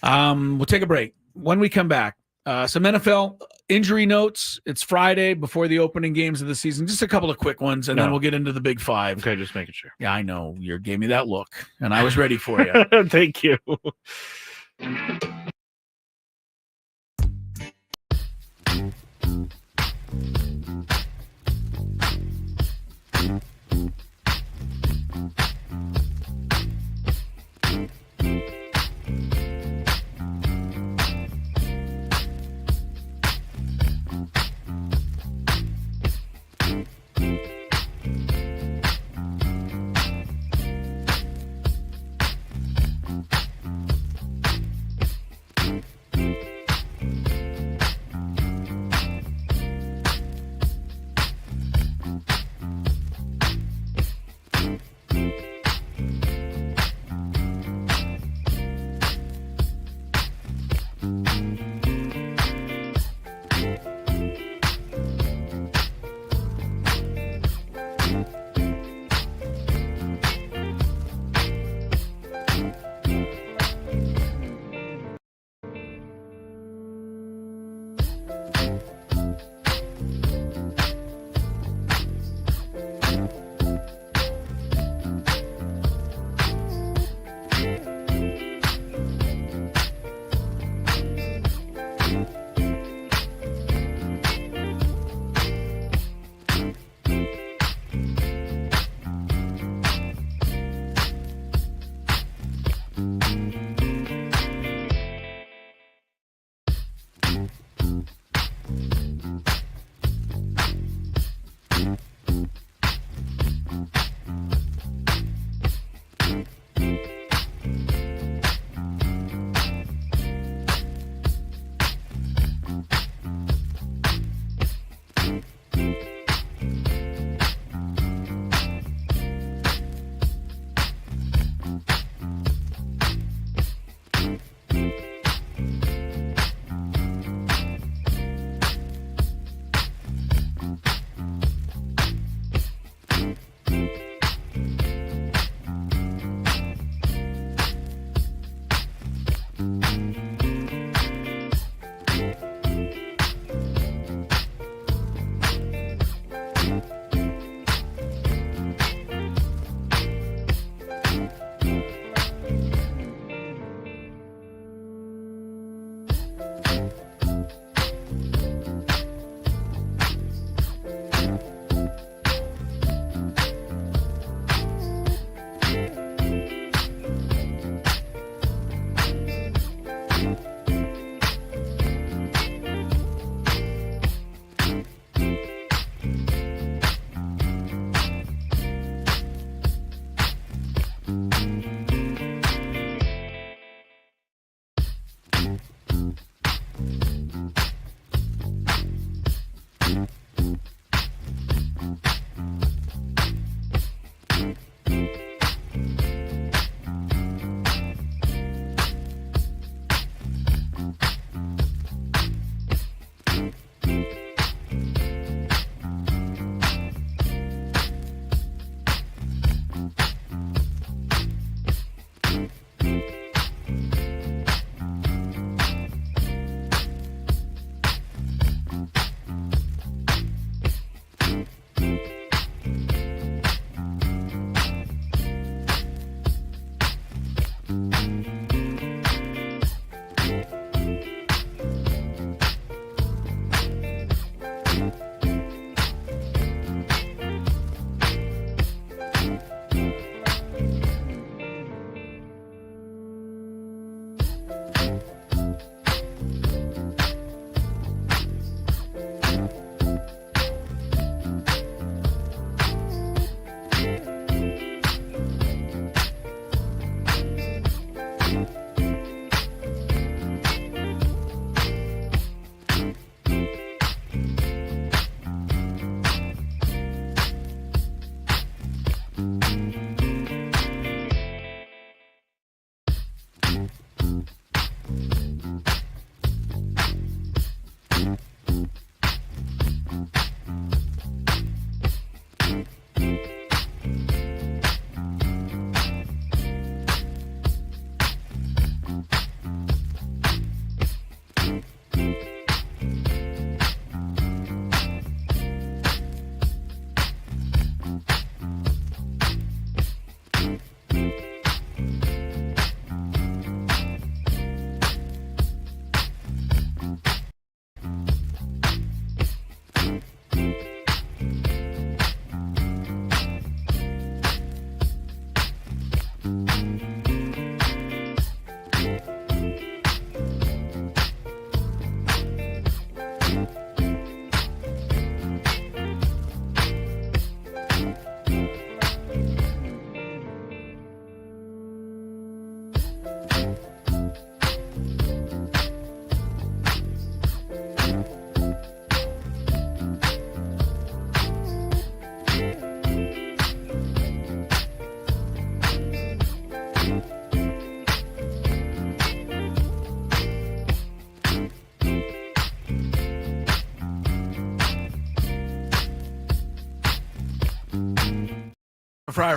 We'll take a break. When we come back, some NFL injury notes. It's Friday before the opening games of the season. Just a couple of quick ones, and then we'll get into the big 5. Okay, just making sure. Yeah, I know. You gave me that look, and I was ready for you. Thank you.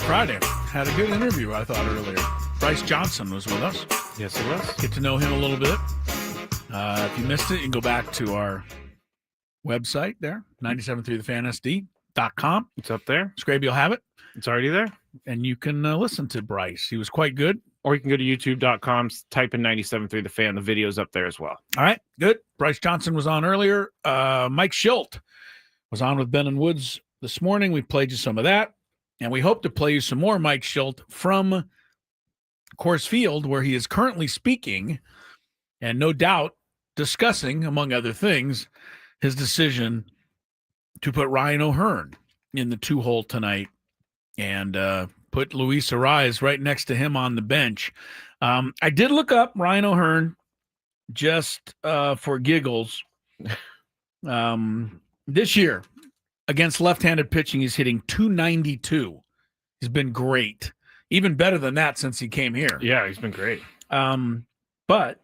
Friday. Had a good interview, I thought, earlier. Bryce Johnson was with us. Yes, he was. Get to know him a little bit. If you missed it, you can go back to our website there, 973thefansd.com. It's up there. Skraby will have it. It's already there. And you can listen to Bryce. He was quite good. Or you can go to youtube.com, type in 97.3 The Fan. The video's up there as well. All right, good. Bryce Johnson was on earlier. Mike Schilt was on with Ben and Woods this morning. We played you some of that. And we hope to play you some more Mike Schilt from Coors Field, where he is currently speaking and no doubt discussing, among other things, his decision to put Ryan O'Hearn in the 2-hole tonight and put Luis Ariz right next to him on the bench. I did look up Ryan O'Hearn just for giggles. This year, against left-handed pitching, he's hitting .292. He's been great. Even better than that since he came here. Yeah, he's been great. But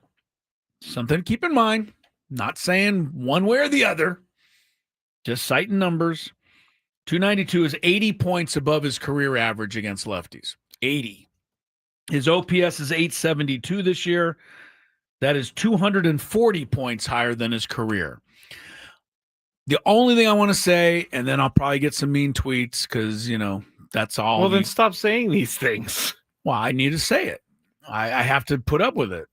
something to keep in mind, not saying one way or the other, just citing numbers. .292 is 80 points above his career average against lefties. 80. His OPS is .872 this year. That is 240 points higher than his career. The only thing I want to say, and then I'll probably get some mean tweets because, that's all. Well, then stop saying these things. Well, I need to say it. I have to put up with it.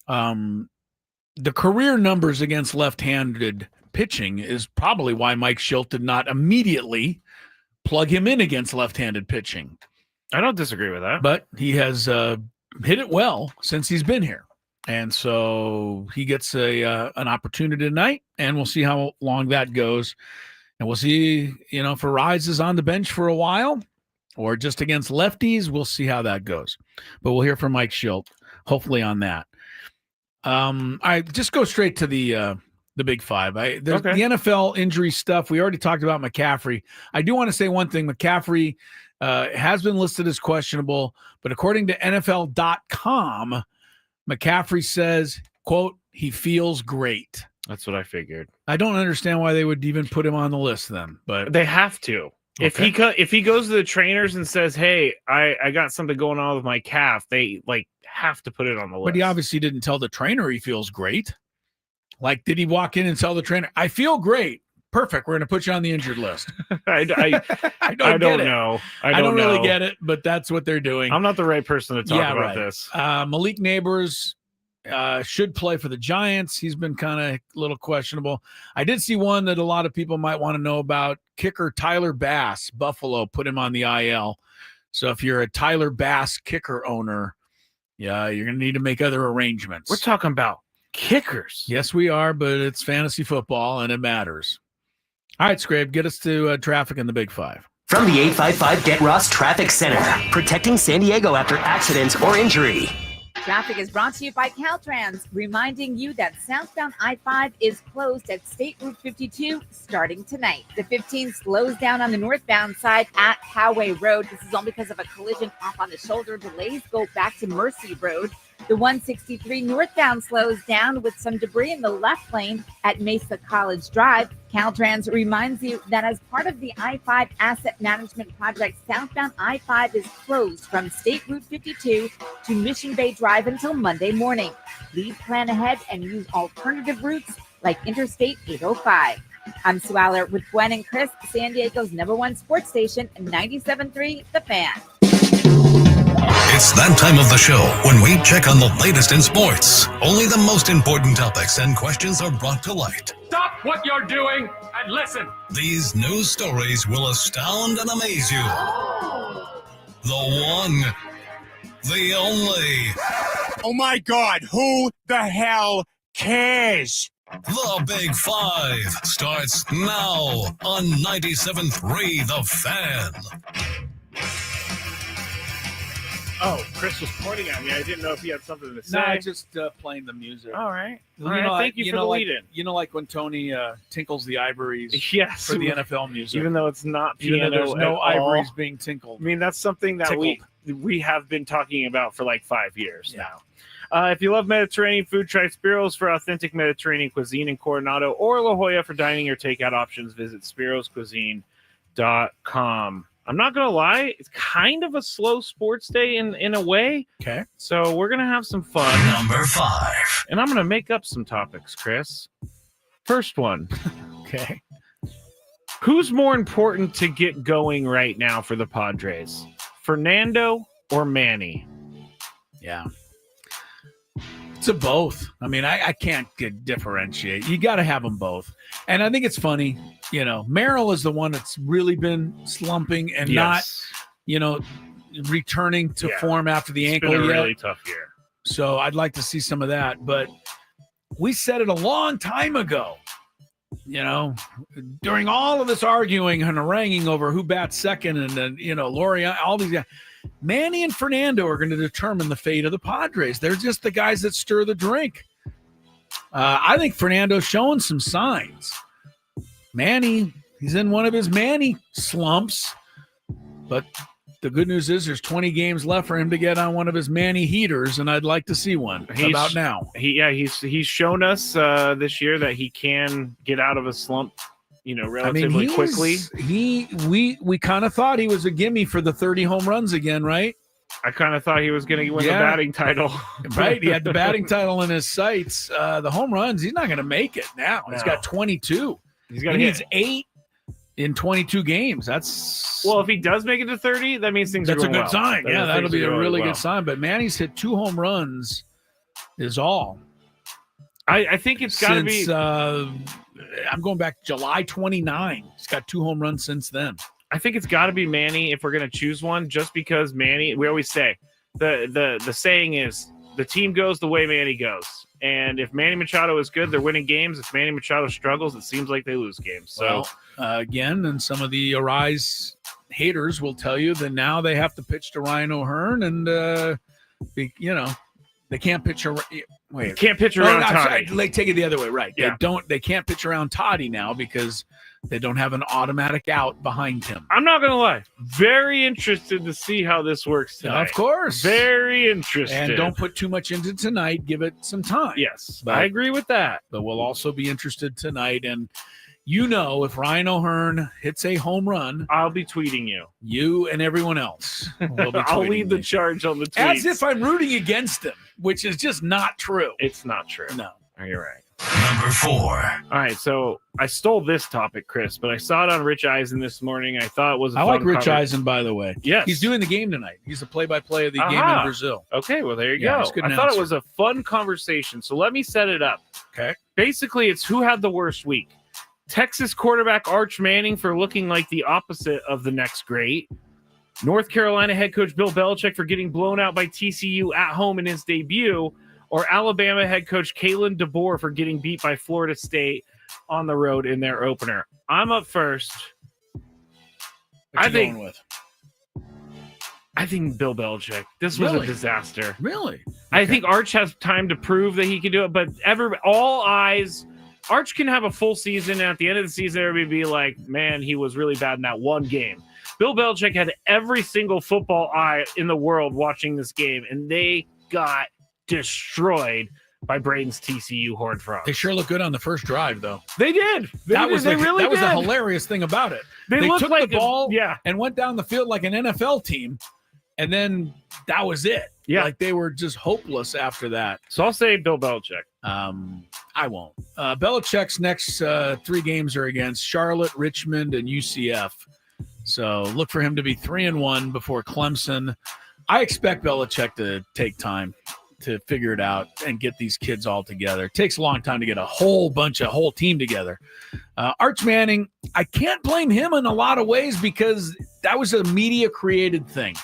The career numbers against left-handed pitching is probably why Mike Schilt did not immediately plug him in against left-handed pitching. I don't disagree with that. But he has hit it well since he's been here. And so he gets an opportunity tonight, and we'll see how long that goes. And we'll see, if Ariz is on the bench for a while or just against lefties, we'll see how that goes. But we'll hear from Mike Schilt, hopefully on that. I just go straight to the Big Five. The NFL injury stuff, we already talked about McCaffrey. I do want to say one thing. McCaffrey has been listed as questionable, but according to NFL.com, McCaffrey says, quote, he feels great. That's what I figured. I don't understand why they would even put him on the list then, but they have to. Okay. If he goes to the trainers and says, hey, I got something going on with my calf, they have to put it on the list. But he obviously didn't tell the trainer he feels great. Did he walk in and tell the trainer, I feel great? Perfect. We're going to put you on the injured list. I don't know. I don't really get it, but that's what they're doing. I'm not the right person to talk about this. Malik Neighbors should play for the Giants. He's been kind of a little questionable. I did see one that a lot of people might want to know about. Kicker Tyler Bass, Buffalo, put him on the IL. So if you're a Tyler Bass kicker owner, you're going to need to make other arrangements. We're talking about kickers. Yes, we are, but it's fantasy football, and it matters. All right, Skrabe, get us to traffic in the Big Five. From the 855 Get Ross Traffic Center, protecting San Diego after accidents or injury. Traffic is brought to you by Caltrans, reminding you that southbound I-5 is closed at State Route 52 starting tonight. The 15 slows down on the northbound side at Poway Road. This is all because of a collision off on the shoulder. Delays go back to Mercy Road. The 163 northbound slows down with some debris in the left lane at Mesa College Drive. Caltrans reminds you that as part of the I-5 Asset Management Project, southbound I-5 is closed from State Route 52 to Mission Bay Drive until Monday morning. Please plan ahead and use alternative routes like Interstate 805. I'm Sue Aller with Gwynn and Chris, San Diego's #1 sports station, 97.3 The Fan. It's that time of the show when we check on the latest in sports. Only the most important topics and questions are brought to light. Stop what you're doing and listen. These news stories will astound and amaze you. The one, the only. Oh my God, who the hell cares? The Big Five starts now on 97.3 The Fan. Oh, Chris was pointing at me. I didn't know if he had something to say. No, just playing the music. All right. All right. Thank you for the lead-in. You know, like when Tony tinkles the ivories Yes. for the NFL music. Even though it's not Even piano, though there's no at ivories all. being tinkled. I mean, that's something that we have been talking about for like 5 years now. If you love Mediterranean food, try Spiro's for authentic Mediterranean cuisine in Coronado or La Jolla for dining or takeout options. Visit spiroscuisine.com. I'm not going to lie, it's kind of a slow sports day in a way. Okay. So we're going to have some fun. Number 5. And I'm going to make up some topics, Chris. First one. Okay. Who's more important to get going right now for the Padres? Fernando or Manny? Yeah. It's a both. I mean, I can't differentiate. You got to have them both. And I think it's funny, Merrill is the one that's really been slumping and not, returning to form after the ankle It's been a yet. really tough year. So I'd like to see some of that. But we said it a long time ago, during all of this arguing and haranguing over who bats second and then, Lorian, all these guys. Manny and Fernando are going to determine the fate of the Padres. They're just the guys that stir the drink. I think Fernando's showing some signs. Manny, he's in one of his Manny slumps. But the good news is there's 20 games left for him to get on one of his Manny heaters, and I'd like to see one about now. He's shown us this year that he can get out of a slump relatively quickly. We kind of thought he was a gimme for the 30 home runs again, right? I kind of thought he was going to win the batting title. Right. He had the batting title in his sights. The home runs, he's not going to make it now. He's got 22. He needs 8 in 22 games. Well, if he does make it to 30, that means things are going well. That's a good sign. That'll be a really good sign. But Manny's hit 2 home runs is all. I think it's got to be. I'm going back July 29. He's got 2 home runs since then. I think it's got to be Manny if we're going to choose one, just because Manny. We always say the saying is the team goes the way Manny goes, and if Manny Machado is good, they're winning games. If Manny Machado struggles, it seems like they lose games. So again, and some of the Arise haters will tell you that now they have to pitch to Ryan O'Hearn, and they can't pitch around. Wait, can't pitch around Toddy. Take it the other way, right? Yeah. They can't pitch around Toddy now because they don't have an automatic out behind him. I'm not gonna lie, very interested to see how this works tonight. Of course, very interested. And don't put too much into tonight. Give it some time. Yes, I agree with that. But we'll also be interested tonight. And if Ryan O'Hearn hits a home run, I'll be tweeting you. You and everyone else. Will be I'll lead the charge on the tweets. As if I'm rooting against him, which is just not true. It's not true. No. You're right. Number 4. All right, so I stole this topic, Chris, but I saw it on Rich Eisen this morning. I thought it was a fun like Rich Eisen, by the way. Yes. He's doing the game tonight. He's the play-by-play of the game in Brazil. Okay, well, there you go. He's a good I thought it announcer. was a fun conversation, so let me set it up. Okay. Basically, it's who had the worst week. Texas quarterback Arch Manning for looking like the opposite of the next great. North Carolina head coach Bill Belichick for getting blown out by TCU at home in his debut. Or Alabama head coach Kalen DeBoer for getting beat by Florida State on the road in their opener. I'm up first. I think Bill Belichick. This was a disaster. Really? I think Arch has time to prove that he can do it, but all eyes. Arch can have a full season, and at the end of the season, everybody be like, man, he was really bad in that one game. Bill Belichick had every single football eye in the world watching this game, and they got destroyed by Braden's TCU Horned Frogs. They sure look good on the first drive, though. They did. That was the hilarious thing about it. They took like the ball and went down the field like an NFL team, and then that was it. Yeah. Like they were just hopeless after that. So I'll say Bill Belichick. I won't. Belichick's next 3 games are against Charlotte, Richmond, and UCF. So look for him to be 3-1 before Clemson. I expect Belichick to take time to figure it out and get these kids all together. It takes a long time to get a whole team together. Arch Manning, I can't blame him in a lot of ways because that was a media-created thing.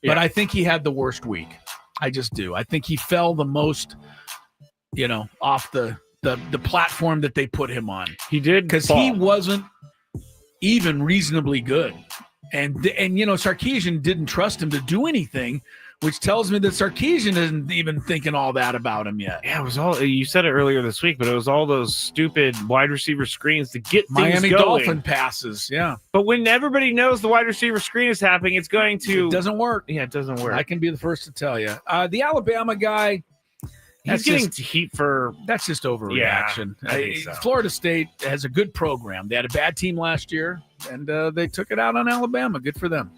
Yeah. But I think he had the worst week. I just do. I think he fell the most, off the platform that they put him on. He did because he wasn't even reasonably good. And Sarkisian didn't trust him to do anything, which tells me that Sarkisian isn't even thinking all that about him yet. Yeah, it was all, you said it earlier this week, but it was all those stupid wide receiver screens to get things Miami going. Dolphin passes, yeah. But when everybody knows the wide receiver screen is happening, it doesn't work. Yeah, it doesn't work. I can be the first to tell you. The Alabama guy, He's getting heat for... That's just overreaction. Yeah, I think so. Florida State has a good program. They had a bad team last year, and they took it out on Alabama. Good for them.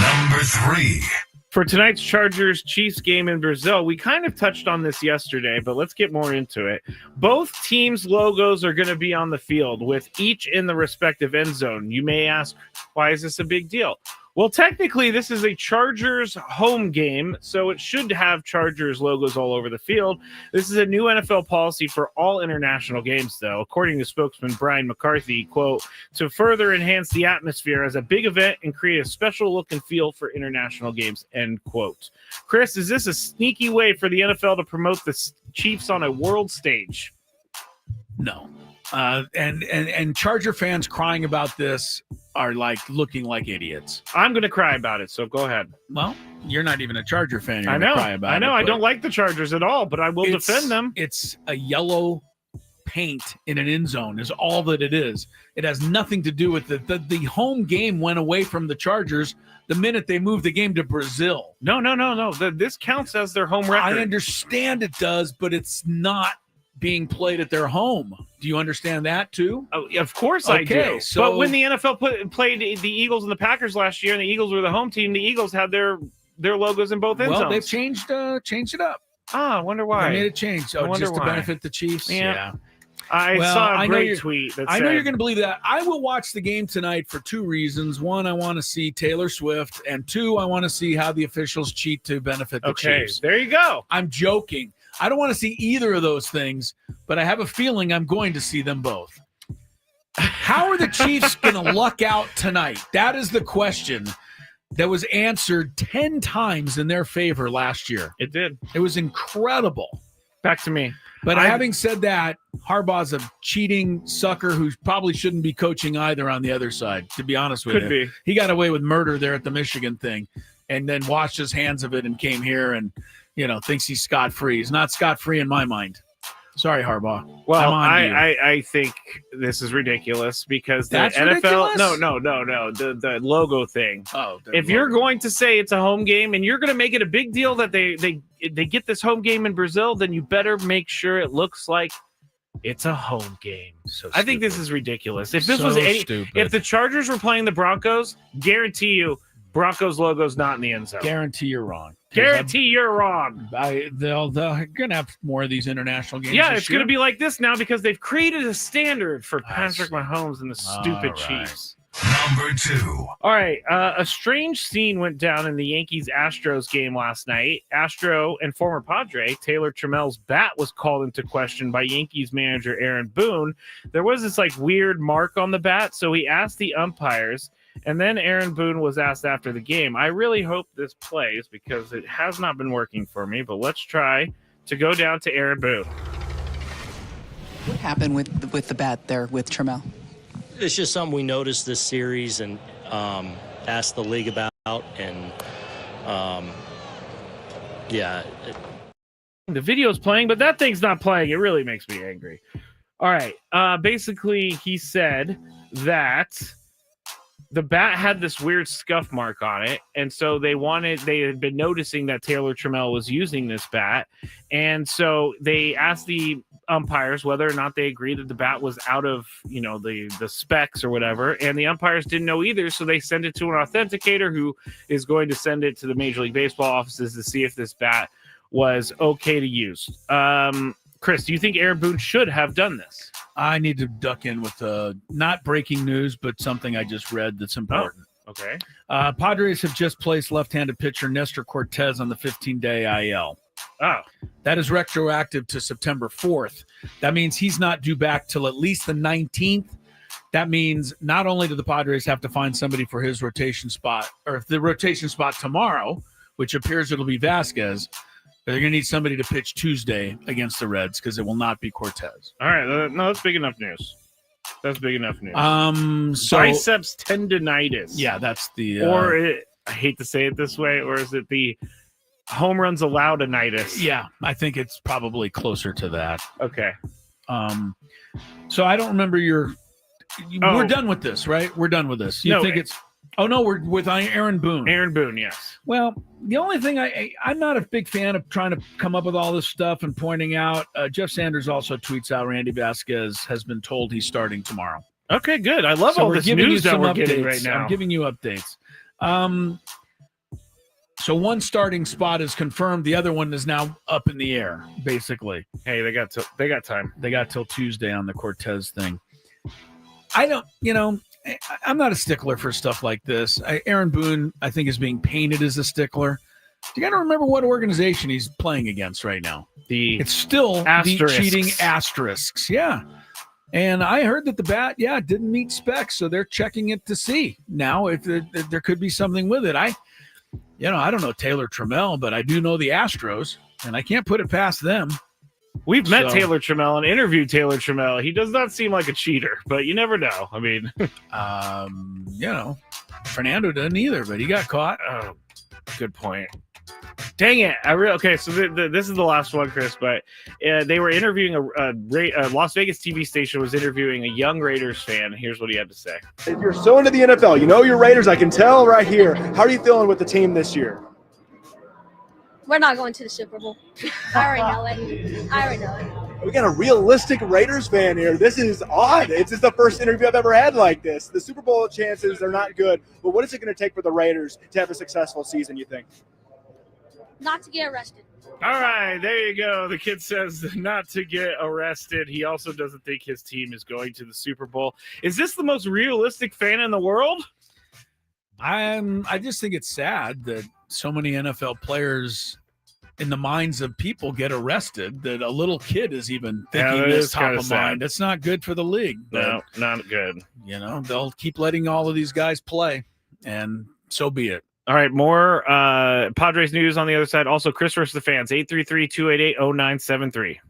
Number 3. For tonight's Chargers-Chiefs game in Brazil, we kind of touched on this yesterday, but let's get more into it. Both teams' logos are going to be on the field, with each in the respective end zone. You may ask, why is this a big deal? Well, technically, this is a Chargers home game, so it should have Chargers logos all over the field. This is a new NFL policy for all international games, though, according to spokesman Brian McCarthy, quote, to further enhance the atmosphere as a big event and create a special look and feel for international games, end quote. Chris, is this a sneaky way for the NFL to promote the Chiefs on a world stage? No. And Charger fans crying about this are looking like idiots. I'm going to cry about it, so go ahead. Well, you're not even a Charger fan. You're I know. Cry about I know. It, I don't like the Chargers at all, but I will defend them. It's a yellow paint in an end zone is all that it is. It has nothing to do with it. The home game went away from the Chargers the minute they moved the game to Brazil. No. This counts as their home record. I understand it does, but it's not being played at their home. Do you understand that too? Oh, of course I do. So, but when the NFL played the Eagles and the Packers last year, and the Eagles were the home team, the Eagles had their logos in both end zones. Well, they've changed it up. I wonder why. They made a change. Just to benefit the Chiefs. Yeah. I saw a great tweet that I know you're going to believe that. I will watch the game tonight for 2 reasons. 1, I want to see Taylor Swift, and 2, I want to see how the officials cheat to benefit the Chiefs. There you go. I'm joking. I don't want to see either of those things, but I have a feeling I'm going to see them both. How are the Chiefs going to luck out tonight? That is the question that was answered 10 times in their favor last year. It did. It was incredible. Back to me. But having said that, Harbaugh's a cheating sucker who probably shouldn't be coaching either on the other side, to be honest with you. Could be. He got away with murder there at the Michigan thing and then washed his hands of it and came here and, thinks he's scot-free. He's not scot-free in my mind. Sorry, Harbaugh. Well, I think this is ridiculous because the That's NFL. ridiculous? No. The logo thing. Oh, if you're going to say it's a home game and you're going to make it a big deal that they get this home game in Brazil, then you better make sure it looks like it's a home game. I think this is ridiculous. If this was stupid. if the Chargers were playing the Broncos, guarantee you Broncos logo's not in the end zone. Guarantee you're wrong. Guarantee you're wrong. They're going to have more of these international games. Yeah, it's going to be like this now because they've created a standard for Patrick Mahomes and the stupid Chiefs. Number 2. All right. A strange scene went down in the Yankees-Astros game last night. Astro and former Padre Taylor Trammell's bat was called into question by Yankees manager Aaron Boone. There was this weird mark on the bat, so he asked the umpires. And then Aaron Boone was asked after the game. I really hope this plays because it has not been working for me, but let's try to go down to Aaron Boone. What happened with the bat there with Trammell? It's just something we noticed this series and asked the league about. And, the video's playing, but that thing's not playing. It really makes me angry. All right. Basically, he said that the bat had this weird scuff mark on it, and so they had been noticing that Taylor Trammell was using this bat, and so they asked the umpires whether or not they agreed that the bat was out of the specs or whatever, and the umpires didn't know either, so they sent it to an authenticator who is going to send it to the Major League Baseball offices to see if this bat was okay to use. Chris, do you think Aaron Boone should have done this? I need to duck in with not breaking news, but something I just read that's important. Oh, okay. Padres have just placed left-handed pitcher Nestor Cortez on the 15-day IL. Oh. That is retroactive to September 4th. That means he's not due back till at least the 19th. That means not only do the Padres have to find somebody for his rotation spot, or if the rotation spot tomorrow, which appears it'll be Vasquez, they're going to need somebody to pitch Tuesday against the Reds because it will not be Cortez. All right. No, that's big enough news. That's big enough news. So biceps tendonitis. Yeah, that's the... I hate to say it this way, or is it the home runs allowed-initis? Yeah, I think it's probably closer to that. Okay. So I don't remember we're done with this, right? We're done with this. You think it's... Oh, no, we're with Aaron Boone. Aaron Boone, yes. Well, the only thing I'm not a big fan of trying to come up with all this stuff and pointing out. Jeff Sanders also tweets out Randy Vasquez has been told he's starting tomorrow. Okay, good. I love all this news that we're getting right now. I'm giving you updates. So one starting spot is confirmed. The other one is now up in the air, basically. Hey, they got time. They got till Tuesday on the Cortez thing. I'm not a stickler for stuff like this. Aaron Boone, I think, is being painted as a stickler. You got to remember what organization he's playing against right now. It's still asterisks. The cheating asterisks. Yeah. And I heard that the bat, didn't meet specs, so they're checking it to see now if there could be something with it. I don't know Taylor Trammell, but I do know the Astros, and I can't put it past them. We've met Taylor Trammell and interviewed Taylor Trammell. He does not seem like a cheater, but you never know. I mean, Fernando doesn't either, but he got caught. Oh, good point. Dang it. Okay, so this is the last one, Chris, but they were interviewing a Las Vegas TV station was interviewing a young Raiders fan. Here's what he had to say. If you're so into the NFL, you know your Raiders, I can tell right here. How are you feeling with the team this year? We're not going to the Super Bowl. I already know it. We got a realistic Raiders fan here. This is odd. This is the first interview I've ever had like this. The Super Bowl chances are not good, but what is it going to take for the Raiders to have a successful season, you think? Not to get arrested. All right, there you go. The kid says not to get arrested. He also doesn't think his team is going to the Super Bowl. Is this the most realistic fan in the world? I just think it's sad that so many NFL players in the minds of people get arrested that a little kid is even thinking this top of mind. It's not good for the league. No, not good. They'll keep letting all of these guys play, and so be it. All right, more Padres news on the other side. Also, Chris versus the fans, 833-288-0973.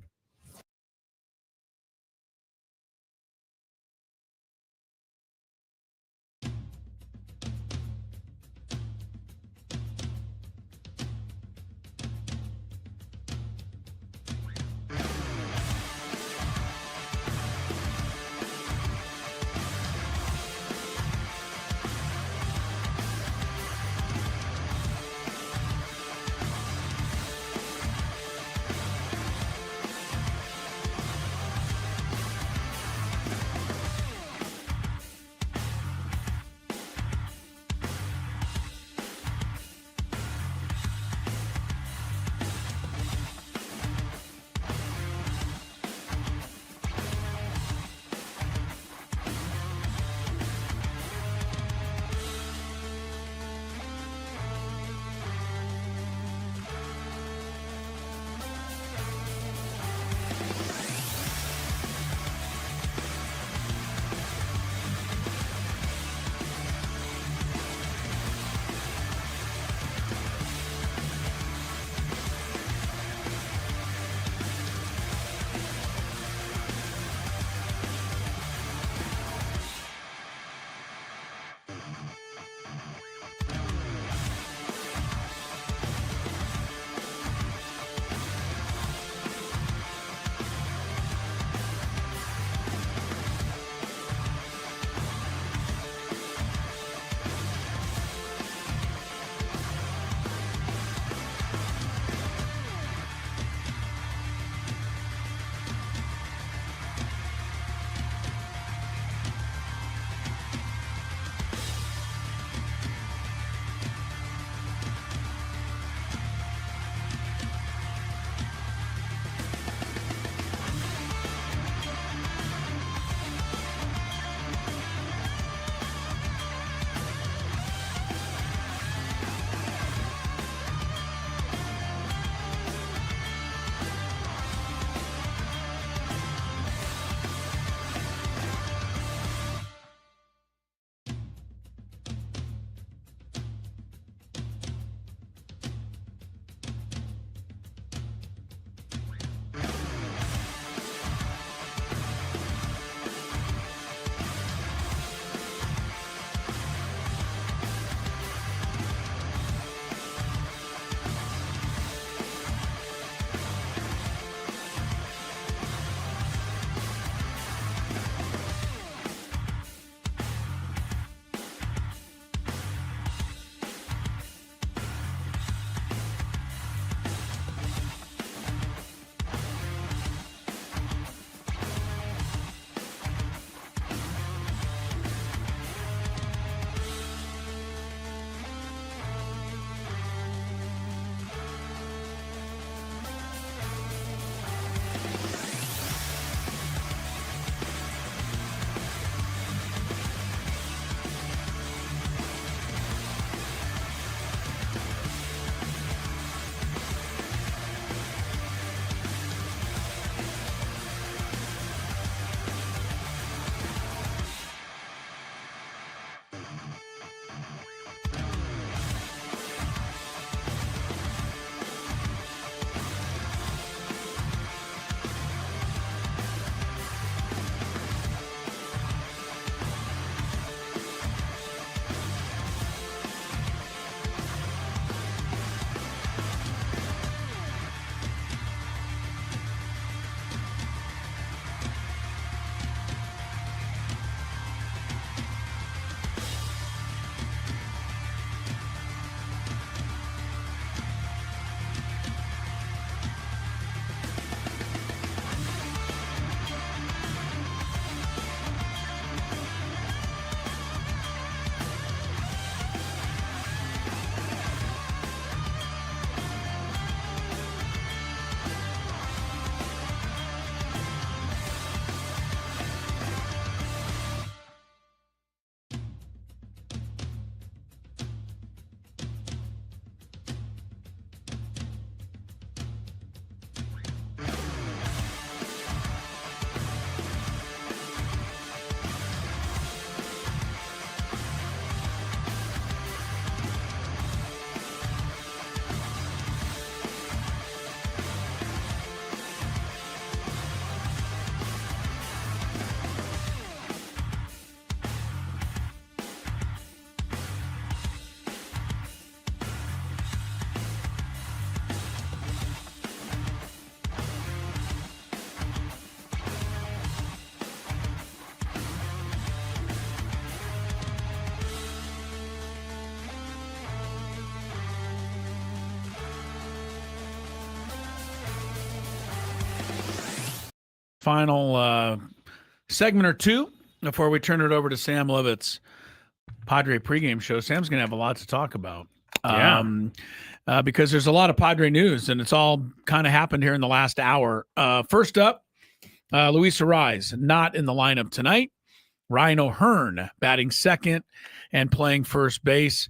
final segment or two before we turn it over to Sam Levitt's Padre pregame show. Sam's going to have a lot to talk about. Because there's a lot of Padre news, and it's all kind of happened here in the last hour. First up, Luis Arraez, not in the lineup tonight. Ryan O'Hearn batting second and playing first base.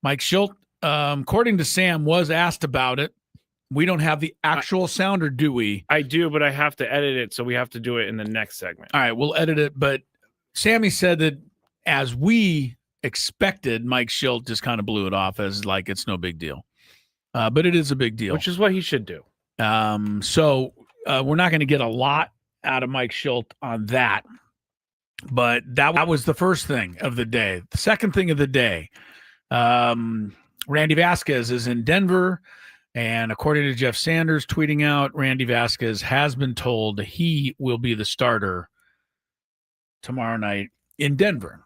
Mike Schilt, according to Sam, was asked about it. We don't have the actual sound, or do we? I do, but I have to edit it, so we have to do it in the next segment. All right, we'll edit it. But Sammy said that as we expected, Mike Schilt just kind of blew it off as like it's no big deal. But it is a big deal. Which is what he should do. So we're not going to get a lot out of Mike Schilt on that. But that was the first thing of the day. The second thing of the day, Randy Vasquez is in Denver. And according to Jeff Sanders tweeting out, Randy Vasquez has been told he will be the starter tomorrow night in Denver.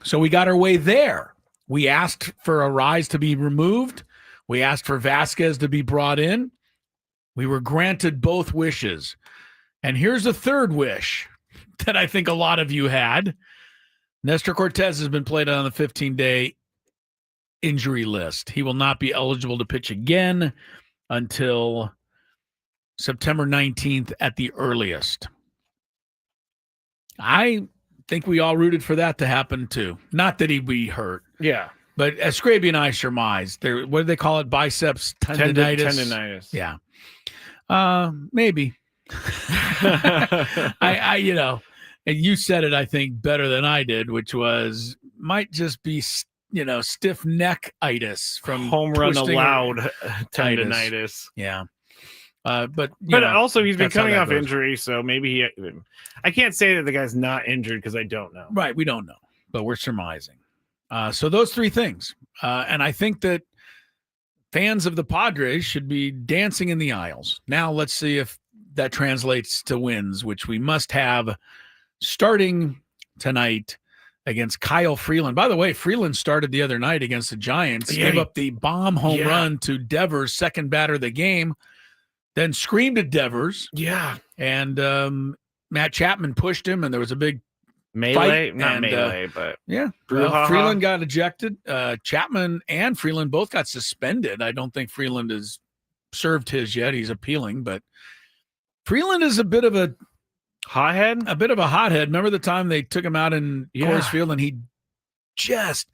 So we got our way there. We asked for Arraez to be removed. We asked for Vasquez to be brought in. We were granted both wishes. And here's a third wish that I think a lot of you had. Nestor Cortez has been played on the 15-day injury list. He will not be eligible to pitch again until September 19th at the earliest. I think we all rooted for that to happen too. Not that he'd be hurt. Yeah. But as Skraby and I surmised, what do they call it? Biceps tendinitis? Tendinitis. Yeah. Maybe. I and you said it, I think, better than I did, which was might just be, stiff neck-itis from home run allowed tendinitis. Yeah. But also he's been coming off injury, so maybe I can't say that the guy's not injured because I don't know. Right. We don't know, but we're surmising. So those three things. And I think that fans of the Padres should be dancing in the aisles. Now let's see if that translates to wins, which we must have starting tonight against Kyle Freeland. By the way, Freeland started the other night against the Giants, gave up the bomb home run to Devers, second batter of the game, then screamed at Devers. Yeah. And Matt Chapman pushed him, and there was a big melee, fight, not melee, but yeah. Freeland got ejected. Chapman and Freeland both got suspended. I don't think Freeland has served his yet. He's appealing, but Freeland is a bit of a hothead. Remember the time they took him out in Coors Field and he just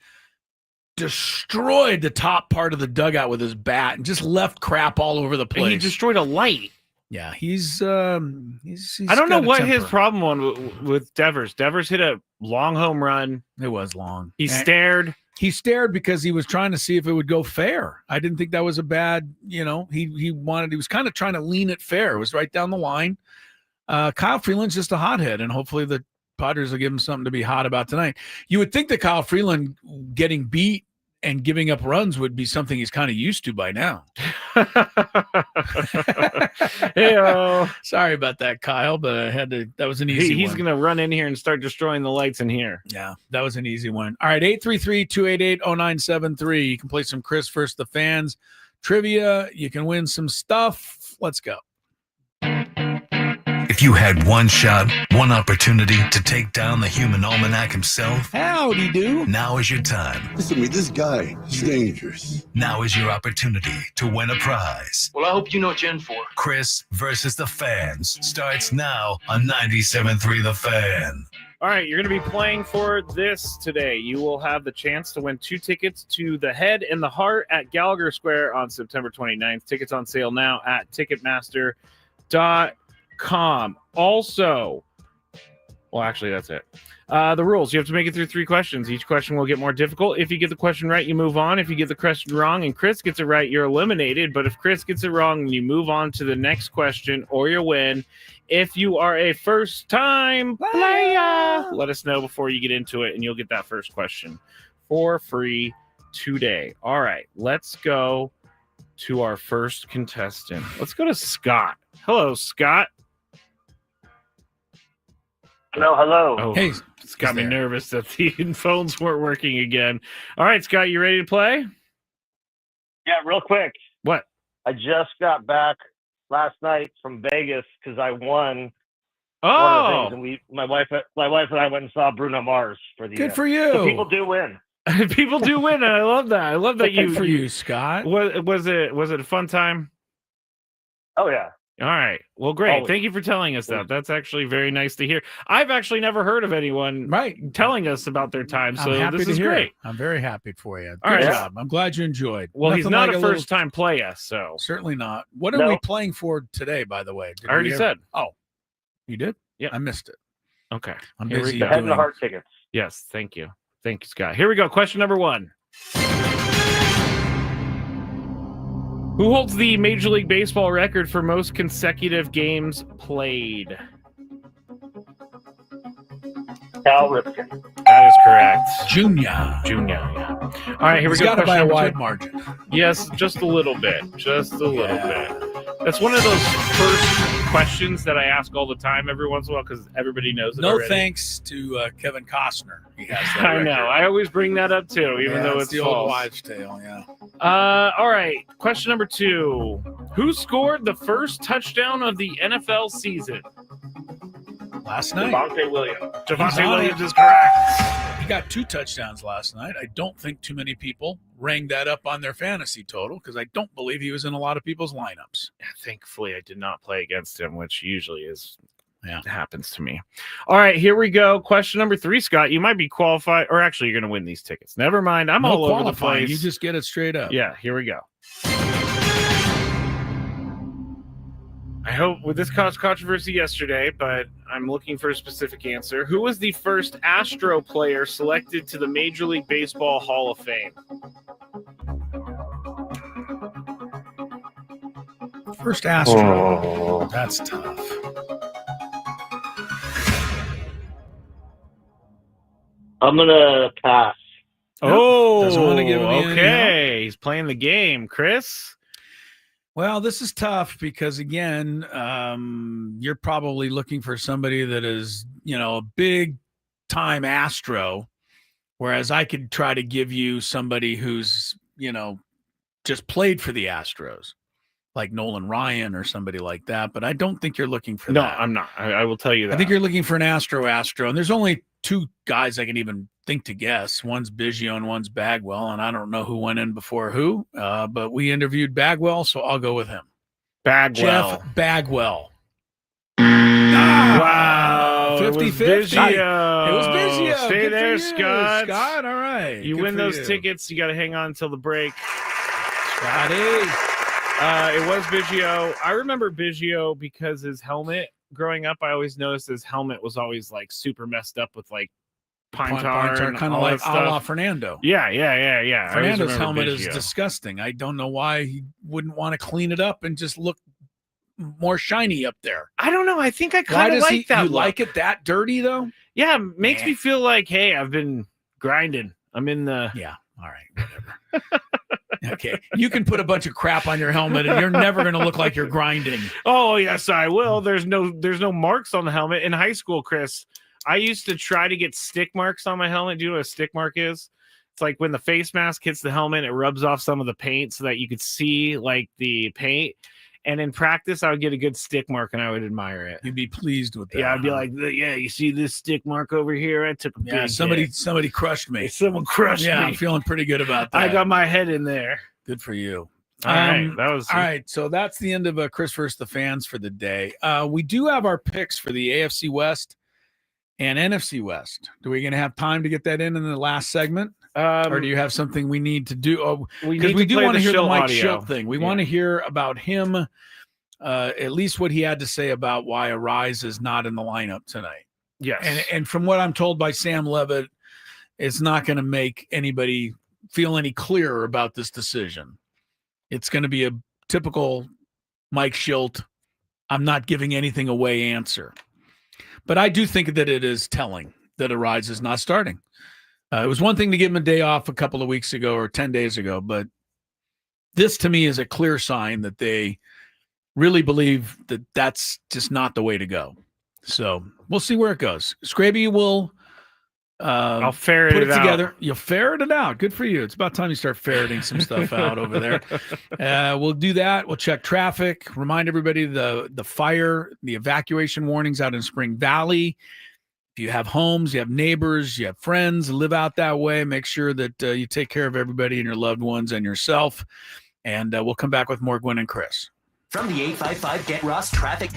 destroyed the top part of the dugout with his bat and just left crap all over the place. And he destroyed a light. Yeah, he's I don't know what his problem was with Devers. Devers hit a long home run. It was long. He stared. He stared because he was trying to see if it would go fair. I didn't think that was a bad, he was kind of trying to lean it fair. It was right down the line. Kyle Freeland's just a hothead, and hopefully the Padres will give him something to be hot about tonight. You would think that Kyle Freeland getting beat and giving up runs would be something he's kind of used to by now. Hey-o. Sorry about that, Kyle, but I had to. That was an easy one. He's going to run in here and start destroying the lights in here. Yeah, that was an easy one. All right, 833-288-0973. You can play some Chris versus the Fans trivia. You can win some stuff. Let's go. If you had one shot, one opportunity to take down the human almanac himself, howdy do. Now is your time. Listen to me, this guy is dangerous. Now is your opportunity to win a prize. Well, I hope you know what you're in for. Chris versus the Fans starts now on 97.3 The Fan. All right, you're going to be playing for this today. You will have the chance to win 2 tickets to The Head and the Heart at Gallagher Square on September 29th. Tickets on sale now at Ticketmaster.com. Also, well, actually, that's it. The rules: you have to make it through 3 questions. Each question will get more difficult. If you get the question right, you move on. If you get the question wrong and Chris gets it right, you're eliminated. But if Chris gets it wrong, you move on to the next question or you win. If you are a first-time player, let us know before you get into it, and you'll get that first question for free today. All right, let's go to our first contestant. Let's go to Scott. Hello, Scott. Hello. Oh, hey, it's got me nervous that the phones weren't working again. All right, Scott, you ready to play? Yeah, real quick. What? I just got back last night from Vegas because I won One of the Oh, things, and my wife and I went and saw Bruno Mars for the. Good for you. So people do win. people do win, and I love that. I love that Good for you, Scott. Was it a fun time? Oh yeah. All right. Well, great. Always. Thank you for telling us that. That's actually very nice to hear. I've actually never heard of anyone telling us about their time, so I'm happy this to is hear great. it. I'm very happy for you. All Good right. job. I'm glad you enjoyed. Well, he's Nothing not like a little- first-time player, so Certainly not. What are No. we playing for today, by the way? Did I already we said. Oh, you did? Yeah. I missed it. Okay. I'm Here we busy The head doing. and the heart tickets. Yes, thank you. Thank you, Scott. Here we go. Question number 1. Who holds the Major League Baseball record for most consecutive games played? Cal Ripken. That is correct. Junior. Yeah. All right, here we He's go. got it by Question a number wide 2. margin. Yes, just a little bit. Just a little bit. That's one of those first questions that I ask all the time every once in a while because everybody knows it No already. thanks to Kevin Costner. He has that I know. record. I always bring that up too, even though it's the false. old wives' tale. Yeah. All right. Question number 2. Who scored the first touchdown of the NFL season? Last night. Javonte Williams. Javonte Williams is correct. He got 2 touchdowns last night. I don't think too many people rang that up on their fantasy total because I don't believe he was in a lot of people's lineups. Thankfully, I did not play against him, which usually happens to me. All right, here we go. Question number 3, Scott. You might be qualified, or actually, you're going to win these tickets. Never mind. I'm No all over the qualifying. place. You just get it straight up. Yeah, here we go. I hope this caused controversy yesterday, but I'm looking for a specific answer. Who was the first Astro player selected to the Major League Baseball Hall of Fame? First Astro. That's tough. I'm gonna pass. Oh, Doesn't want to give me any okay. He's playing the game. Chris? Well, this is tough because, again, you're probably looking for somebody that is, a big-time Astro, whereas I could try to give you somebody who's, just played for the Astros, like Nolan Ryan or somebody like that. But I don't think you're looking for No, that. I'm not. I will tell you that. I think you're looking for an Astro, and there's only 2 guys I can even think to guess. One's Biggio and one's Bagwell, and I don't know who went in before who, but we interviewed Bagwell, so I'll go with him. Bagwell. Jeff Bagwell. Wow. 50-50. It was Biggio. It was Biggio. Stay Good there, for you, Scott. Scott, all right. You Good win for those you. tickets. You got to hang on until the break. Scotty. It was Biggio. I remember Biggio because his helmet growing up, I always noticed his helmet was always like super messed up with like pine tar and kind of all like that stuff. a la Fernando. Yeah. I always Fernando's remember helmet is Biggio. disgusting. I don't know why he wouldn't want to clean it up and just look more shiny up there. I don't know. I think I Why kind of does like that you look. like it that dirty though? Yeah, makes me feel like, hey, I've been grinding. I'm in the Yeah. All right. Whatever. Okay. You can put a bunch of crap on your helmet and you're never going to look like you're grinding. Oh, yes, I will. There's no marks on the helmet. In high school, Chris, I used to try to get stick marks on my helmet. Do you know what a stick mark is? It's like when the face mask hits the helmet, it rubs off some of the paint so that you could see like the paint. And in practice, I would get a good stick mark and I would admire it. You'd be pleased with that. Yeah, I'd be like, yeah, you see this stick mark over here? I took a Yeah, big somebody hit. crushed me. Someone crushed Yeah, me. I'm feeling pretty good about that. I got my head in there. Good for you. All right, that was all right. So that's the end of Chris versus the Fans for the day. We do have our picks for the AFC West and NFC West. Do we going to have time to get that in the last segment, or do you have something we need to do? Oh, because we do want to hear the Mike Schilt thing. We want to hear about him, at least what he had to say about why Arise is not in the lineup tonight. Yes, and from what I'm told by Sam Levitt, it's not going to make anybody feel any clearer about this decision. It's going to be a typical Mike Schilt, I'm not giving anything away answer. But I do think that it is telling that Arise is not starting. It was one thing to give him a day off a couple of weeks ago or 10 days ago, but this to me is a clear sign that they really believe that that's just not the way to go. So we'll see where it goes. Skraby will I'll ferret put it it out. together. You'll ferret it out. Good for you. It's about time you start ferreting some stuff out over there. We'll do that. We'll check traffic. Remind everybody the fire, the evacuation warnings out in Spring Valley. If you have homes, you have neighbors, you have friends, live out that way, make sure that you take care of everybody and your loved ones and yourself. And we'll come back with more Gwynn and Chris. From the 855 Get Ross Traffic.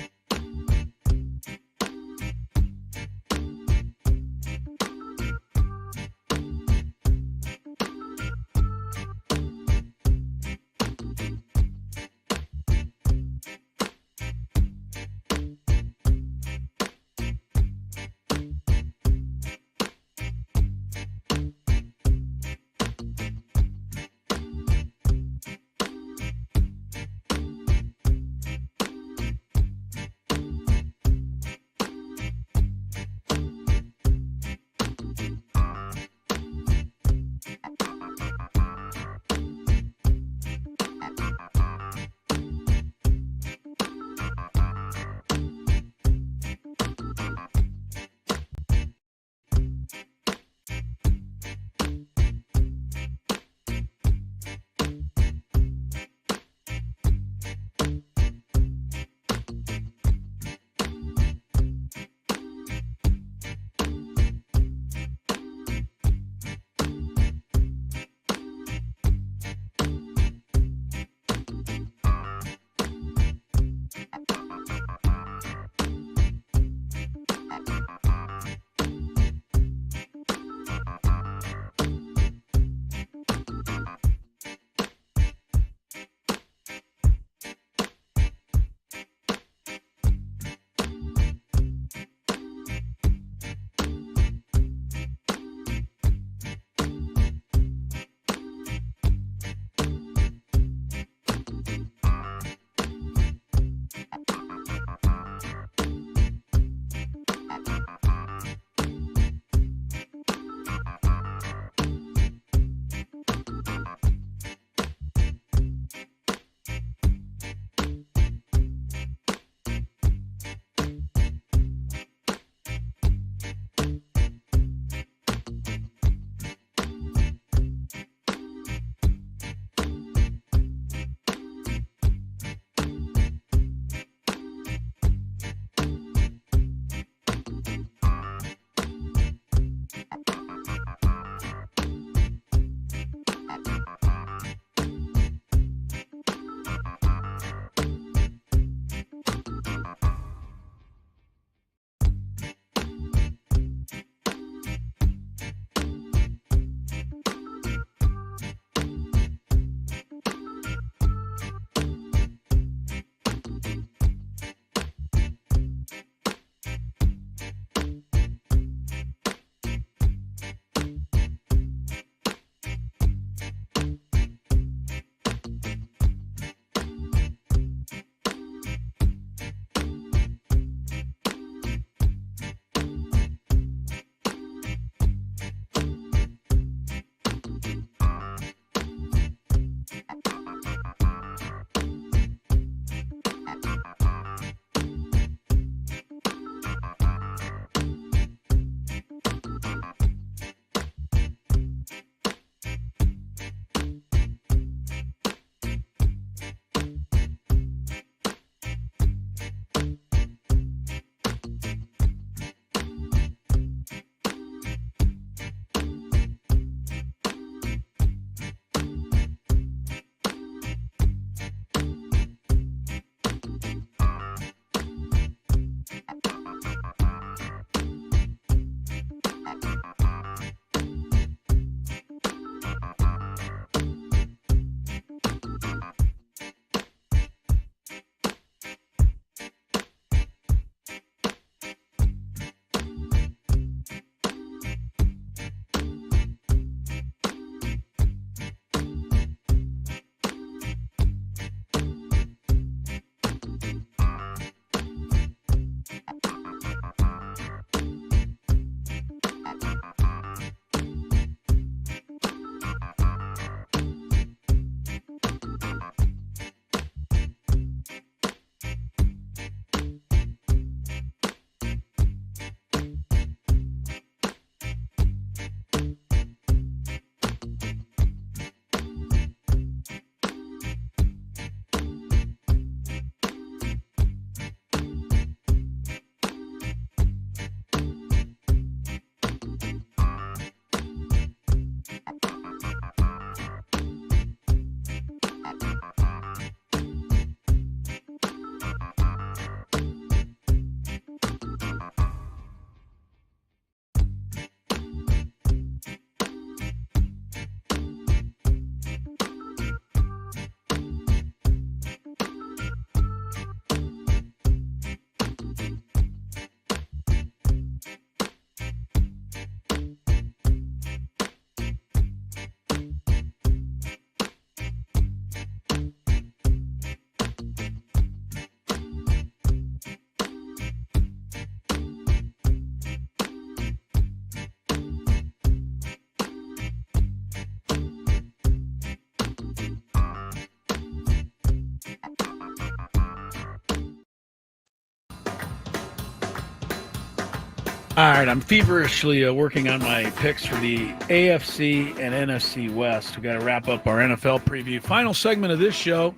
All right, I'm feverishly working on my picks for the AFC and NFC West. We got to wrap up our NFL preview. Final segment of this show.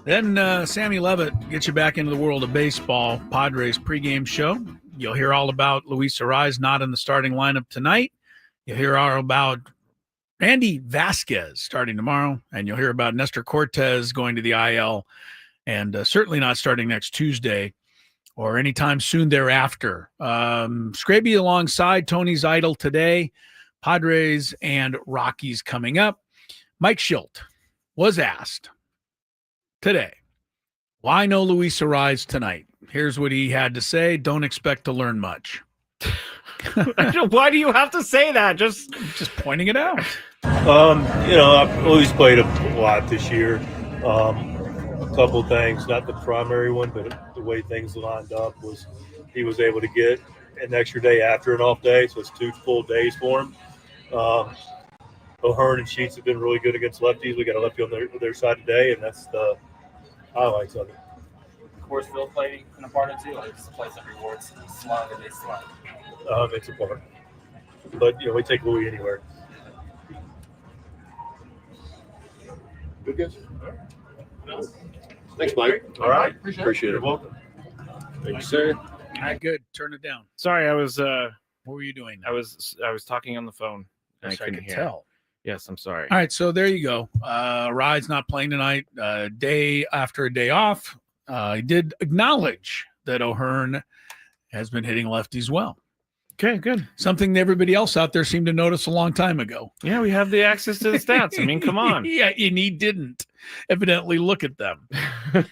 Then Sammy Levitt gets you back into the world of baseball. Padres pregame show. You'll hear all about Luis Arraez not in the starting lineup tonight. You'll hear all about Randy Vasquez starting tomorrow, and you'll hear about Nestor Cortez going to the IL and certainly not starting next Tuesday or anytime soon thereafter. Skraby alongside Tony's idol today, Padres and Rockies coming up. Mike Schilt was asked today, why no Luis Arraez tonight? Here's what he had to say. Don't expect to learn much. Why do you have to say that? Just pointing it out. I've always played a lot this year. A couple things, not the primary one, but the way things lined up was he was able to get an extra day after an off day, so it's 2 full days for him. O'Hearn and Sheets have been really good against lefties. We got a lefty on their side today, and that's the highlights of it. Course field play in a part of too, like just plays that rewards slug and they slug. It's a part, but we take Louis anywhere. Good guys. Thanks, Mike. All right, appreciate it. You're welcome. Thank you, sir. All right, good. Turn it down. Sorry, I was. What were you doing? I was talking on the phone. And Yes, I couldn't could hear. tell. Yes, I'm sorry. All right, so there you go. Rye's not playing tonight. Day after a day off. I did acknowledge that O'Hearn has been hitting lefties well. Okay, good. Something that everybody else out there seemed to notice a long time ago. Yeah, we have the access to the stats. I mean, come on. Yeah, and he didn't evidently look at them.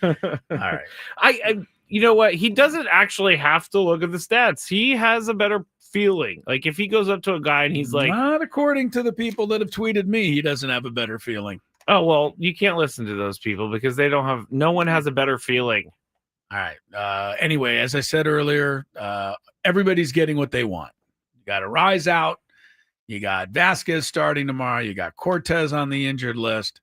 All right. I you know what? He doesn't actually have to look at the stats. He has a better feeling. Like if he goes up to a guy and he's like, not according to the people that have tweeted me, he doesn't have a better feeling. oh, well, you can't listen to those people because no one has a better feeling. All right. Anyway, as I said earlier, everybody's getting what they want. You got Arraez out. You got Vasquez starting tomorrow. You got Cortez on the injured list.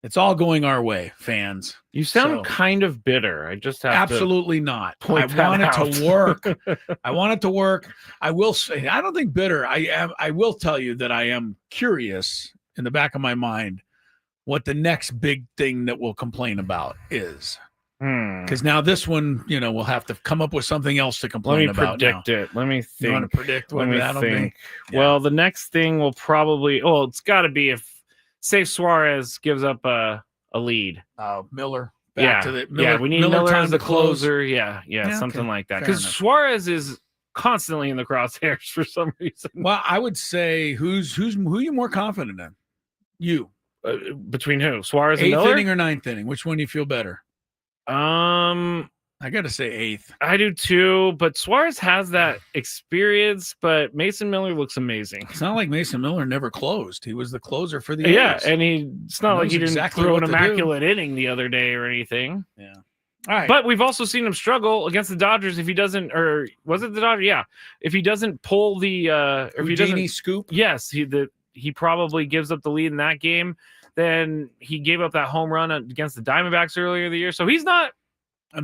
It's all going our way, fans. You sound kind of bitter. I just have absolutely not. I that want it out. to work. I want it to work. I will say, I don't think bitter. I will tell you that I am curious in the back of my mind what the next big thing that we'll complain about is. Because now this one, we'll have to come up with something else to complain about. Let me predict it. Let me think. You want to predict what that'll be? Yeah. Well, the next thing will probably, it's got to be if, say, Suarez gives up a lead. Miller. We need Miller as the closer. Yeah, Yeah, something okay. like that. Fair Because enough. Suarez is constantly in the crosshairs for some reason. Well, I would say who you more confident in? You. Between who? Suarez and Eighth Miller? inning or ninth inning? Which one do you feel better? I got to say eighth. I do too, but Suarez has that experience, but Mason Miller looks amazing. It's not like Mason Miller never closed. He was the closer for the Yeah, A's. and it's not like he didn't throw an what to do. immaculate inning the other day or anything. Yeah. All right. But we've also seen him struggle against the Dodgers if he doesn't, or was it the Dodgers? Yeah. If he doesn't pull the if he doesn't scoop. Yes, he probably gives up the lead in that game. Then he gave up that home run against the Diamondbacks earlier in the year. So he's not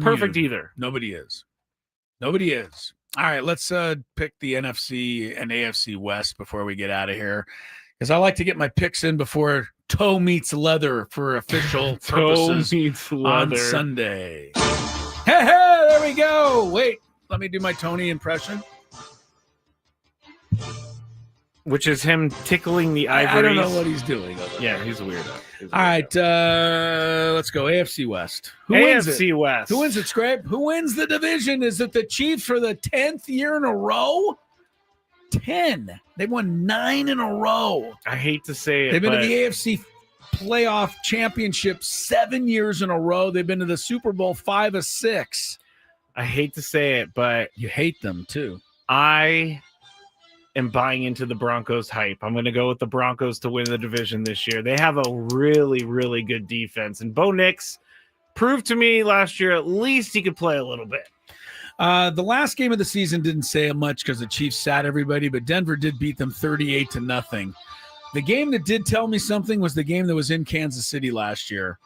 perfect either. Nobody is. All right, let's pick the NFC and AFC West before we get out of here. Because I like to get my picks in before toe meets leather for official purposes on Sunday. Hey, there we go. Wait, let me do my Tony impression. Which is him tickling the ivories. I don't know what he's doing. Yeah, he's a weirdo. All right, let's go. AFC West. Who wins it? AFC West. Who wins it, Scrape? Who wins the division? Is it the Chiefs for the 10th year in a row? 10. They've won 9 in a row. I hate to say it. They've been to the AFC playoff championship 7 years in a row. They've been to the Super Bowl 5 of 6. I hate to say it, but you hate them too. I am buying into the Broncos hype. I'm going to go with the Broncos to win the division this year. They have a really, really good defense. And Bo Nix proved to me last year at least he could play a little bit. The last game of the season didn't say much because the Chiefs sat everybody, but Denver did beat them 38-0. The game that did tell me something was the game that was in Kansas City last year.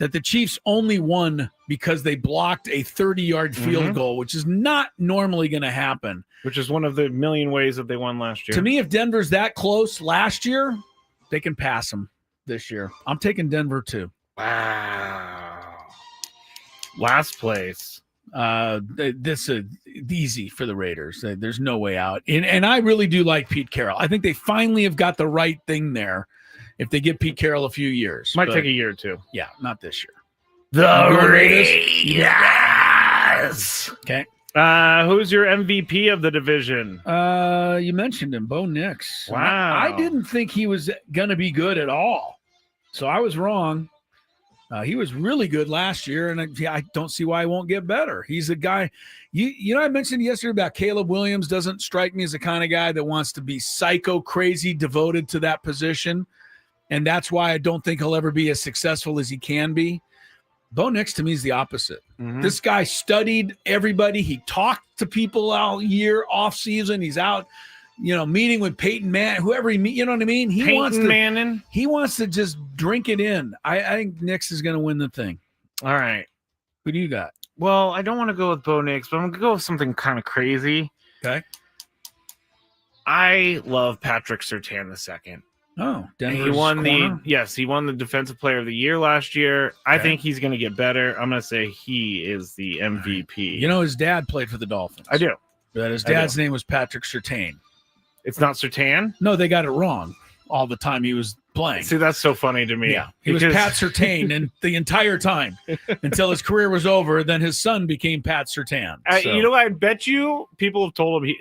that the Chiefs only won because they blocked a 30-yard field goal, which is not normally going to happen. Which is one of the million ways that they won last year. To me, if Denver's that close last year, they can pass them this year. I'm taking Denver too. Wow. Last place. This is easy for the Raiders. There's no way out. And I really do like Pete Carroll. I think they finally have got the right thing there. If they give Pete Carroll a few years, might take a year or two. Yeah, not this year. The Raiders. Okay. Who's your MVP of the division? You mentioned him, Bo Nix. Wow. I didn't think he was going to be good at all, so I was wrong. He was really good last year, and I don't see why he won't get better. He's a guy. You know, I mentioned yesterday about Caleb Williams. Doesn't strike me as the kind of guy that wants to be psycho crazy devoted to that position, and that's why I don't think he'll ever be as successful as he can be. Bo Nix to me is the opposite. This guy studied everybody. He talked to people all year off season. He's out, meeting with Peyton Manning, whoever he meet. You know what I mean? He wants to just drink it in. I think Nix is going to win the thing. All right. Who do you got? Well, I don't want to go with Bo Nix, but I'm going to go with something kind of crazy. Okay. I love Patrick Surtain II. Oh, Denver's he won corner? he won the Defensive Player of the Year last year. I think he's going to get better. I'm going to say he is the MVP. You know, his dad played for the Dolphins. I do. But his dad's name was Patrick Surtain. It's not Surtain? No, they got it wrong all the time he was playing. See, that's so funny to me. Yeah, he was Pat Surtain and the entire time until his career was over. Then his son became Pat Surtain. You know, I bet you people have told him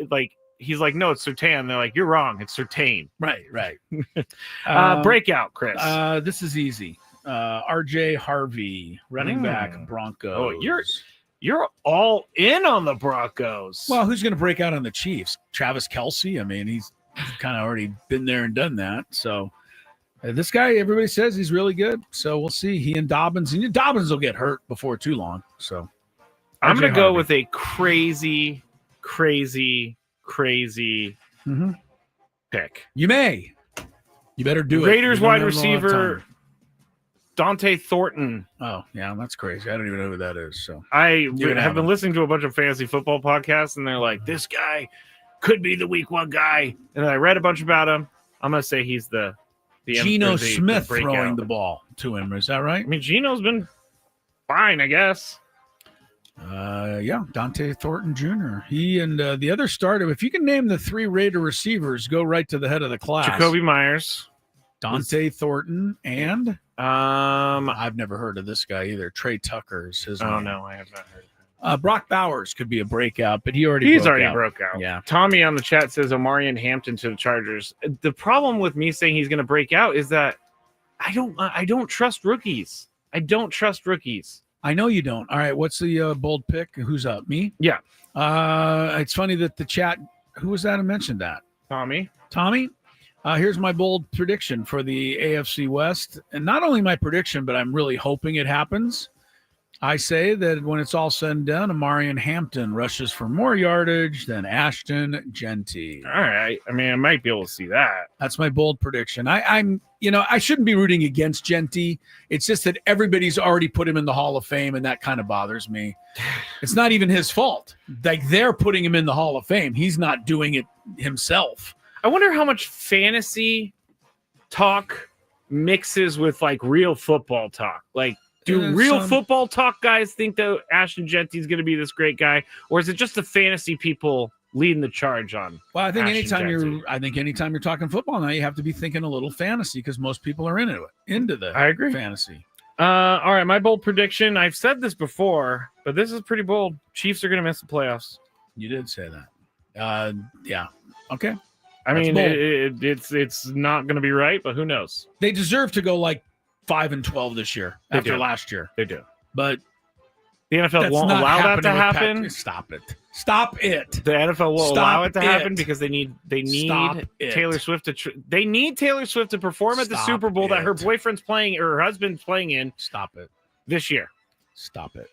he's like, no, it's Surtain. They're like, you're wrong. It's Surtain. Right. Breakout, Chris. This is easy. RJ Harvey, running back, Broncos. Oh, you're all in on the Broncos. Well, who's going to break out on the Chiefs? Travis Kelce. I mean, he's kind of already been there and done that. So this guy, everybody says he's really good. So we'll see. He and Dobbins will get hurt before too long. So I'm going to go with a crazy pick. You may. You better do Raiders it. wide receiver Dante Thornton. Oh, yeah, that's crazy. I don't even know who that is. So I have been listening to a bunch of fantasy football podcasts, and they're like, this guy could be the week one guy. And I read a bunch about him. I'm going to say he's the Geno Smith throwing the ball to him. Is that right? I mean, Geno's been fine, I guess. Yeah, Dante Thornton Jr. He and the other starter, if you can name the three Raider receivers, go right to the head of the class. Jacoby Myers, Dante Thornton, and I've never heard of this guy either. Trey Tucker's his name. No, I have not heard of him. Brock Bowers could be a breakout, but he's already broke out. Yeah. Tommy on the chat says Omarion Hampton to the Chargers. The problem with me saying he's going to break out is that I don't trust rookies. I know you don't. All right, what's the bold pick? Who's up? Me? Yeah. It's funny that the chat, who was that who mentioned that? Tommy? Here's my bold prediction for the AFC West. And not only my prediction, but I'm really hoping it happens. I say that when it's all said and done, Omarion Hampton rushes for more yardage than Ashton Genty. All right. I mean, I might be able to see that. That's my bold prediction. I shouldn't be rooting against Genty. It's just that everybody's already put him in the Hall of Fame, and that kind of bothers me. It's not even his fault. Like, they're putting him in the Hall of Fame. He's not doing it himself. I wonder how much fantasy talk mixes with like real football talk. Like, do real football talk guys think that Ashton Genty is going to be this great guy, or is it just the fantasy people leading the charge on? Well, I think anytime you're talking football now, you have to be thinking a little fantasy because most people are into the I agree. Fantasy. All right, my bold prediction. I've said this before, but this is pretty bold. Chiefs are going to miss the playoffs. You did say that. Yeah. Okay. I mean, it's not going to be right, but who knows? They deserve to go like 5-12 this year after last year. They do. But the NFL won't allow that to happen. Stop it. The NFL will allow it to happen because they need Taylor Swift they need Taylor Swift to perform at the Super Bowl that her boyfriend's playing or her husband's playing in. Stop it. This year. Stop it.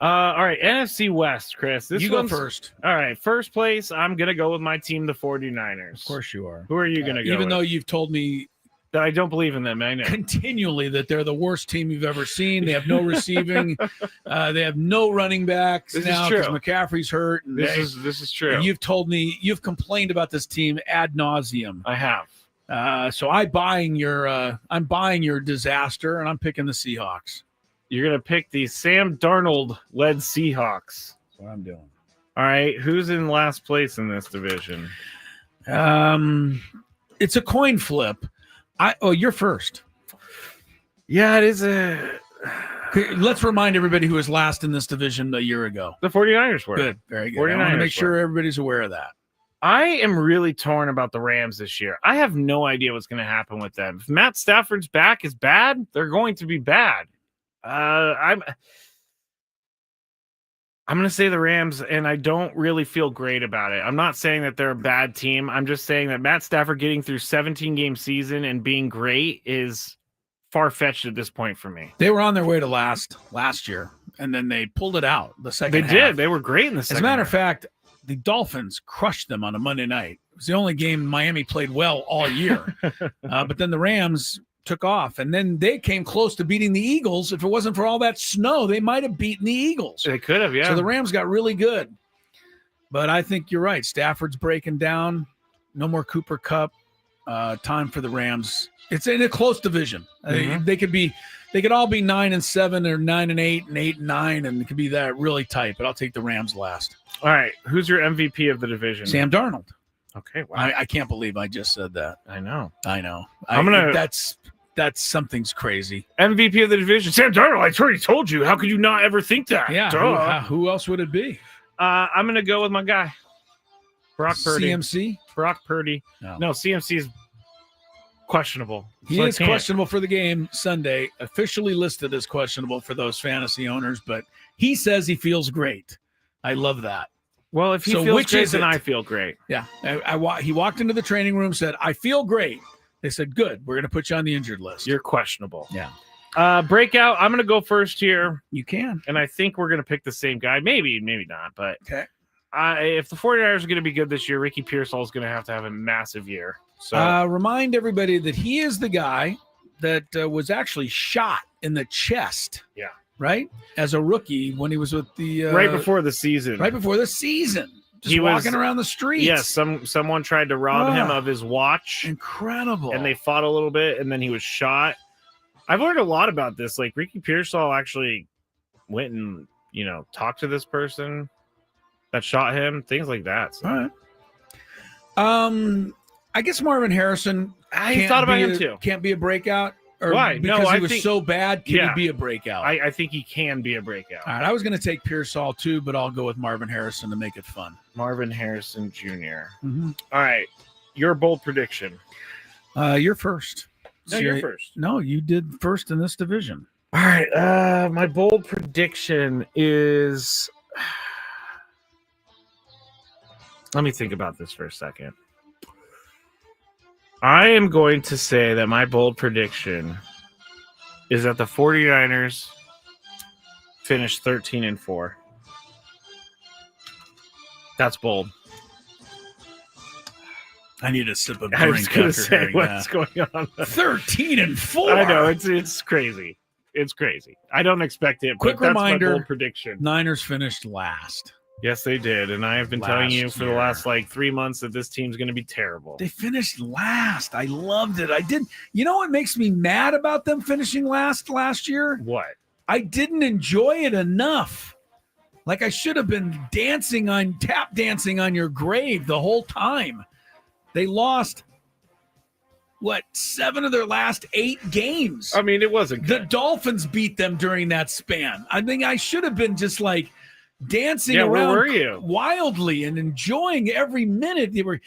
All right, NFC West, Chris. You go first. All right, first place, I'm going to go with my team, the 49ers. Of course you are. Who are you going to go Even with? though you've told me that I don't believe in them. I know continually that they're the worst team you've ever seen. They have no receiving. They have no running backs This now is true. because McCaffrey's hurt. And This is true. You've told me you've complained about this team ad nauseum. I have. So I'm buying your disaster, and I'm picking the Seahawks. You're gonna pick the Sam Darnold-led Seahawks. That's what I'm doing. All right, who's in last place in this division? It's a coin flip. You're first. Yeah, it is a. Let's remind everybody who was last in this division a year ago. The 49ers were. Good, very good. 49ers I want to make sure everybody's aware of that. I am really torn about the Rams this year. I have no idea what's going to happen with them. If Matt Stafford's back is bad, they're going to be bad. I'm going to say the Rams, and I don't really feel great about it. I'm not saying that they're a bad team. I'm just saying that Matt Stafford getting through 17-game season and being great is far-fetched at this point for me. They were on their way to last year, and then they pulled it out the second They half. did. They were great in the second As a matter half. of fact, the Dolphins crushed them on a Monday night. It was the only game Miami played well all year. But then the Rams took off, and then they came close to beating the Eagles. If it wasn't for all that snow, they might have beaten the Eagles. They could have, yeah. So the Rams got really good. But I think you're right. Stafford's breaking down. No more Cooper Kupp. Time for the Rams. It's in a close division. They could all be 9-7 or 9-8 and 8-9, and it could be that really tight. But I'll take the Rams last. All right, who's your MVP of the division? Sam Darnold. Okay, wow. I can't believe I just said that. I know. That's something's crazy. MVP of the division, Sam Darnold. I already told you. How could you not ever think that? Yeah. Who else would it be? I'm gonna go with my guy, Brock Purdy. CMC. Brock Purdy. No, CMC is questionable. He is questionable for the game Sunday. Officially listed as questionable for those fantasy owners, but he says he feels great. I love that. Well, if he feels great, then I feel great. Yeah. He walked into the training room, said, I feel great. They said, good. We're going to put you on the injured list. You're questionable. Yeah. Breakout. I'm going to go first here. You can. And I think we're going to pick the same guy. Maybe not. But okay. If the 49ers are going to be good this year, Ricky Pearsall is going to have a massive year. So remind everybody that he is the guy that was actually shot in the chest. Yeah. Right? As a rookie when he was with the right before the season. Just walking around the streets. Yes, someone tried to rob him of his watch. Incredible. And they fought a little bit, and then he was shot. I've learned a lot about this. Like, Ricky Pearsall actually went and, talked to this person that shot him, things like that. So. All right. I guess Marvin Harrison. I thought about him too. Can't be a breakout. Or why? Because I he was think, so bad, can he be a breakout? I think he can be a breakout. All right, I was going to take Pearsall too, but I'll go with Marvin Harrison to make it fun. Marvin Harrison Jr. Mm-hmm. All right, your bold prediction. You're first. No, you're first. No, you did first in this division. All right, my bold prediction is. Let me think about this for a second. I am going to say that my bold prediction is that the 49ers finish 13-4. That's bold. I need a sip of drink. I was going to after say hearing what's that. going on. 13-4. I know it's crazy. It's crazy. I don't expect it. Quick but reminder: that's my bold prediction. Niners finished last. Yes, they did, and I have been telling you for the last 3 months that this team's going to be terrible. They finished last. I loved it. I did. You know what makes me mad about them finishing last year? What? I didn't enjoy it enough. Like I should have been tap dancing on your grave the whole time. They lost 7 of their last 8 games. I mean, it wasn't good. The Dolphins beat them during that span. I think I should have been just dancing around wildly and enjoying every minute. They were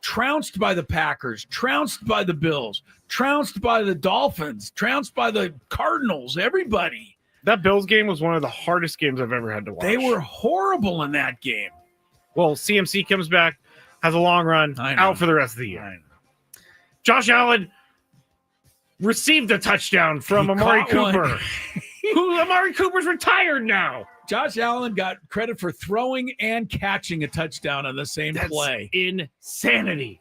trounced by the Packers, trounced by the Bills, trounced by the Dolphins, trounced by the Cardinals, everybody. That Bills game was one of the hardest games I've ever had to watch. They were horrible in that game. Well, CMC comes back, has a long run, out for the rest of the year. Josh Allen received a touchdown from Amari Cooper. Amari Cooper's retired now. Josh Allen got credit for throwing and catching a touchdown on the same play. Insanity.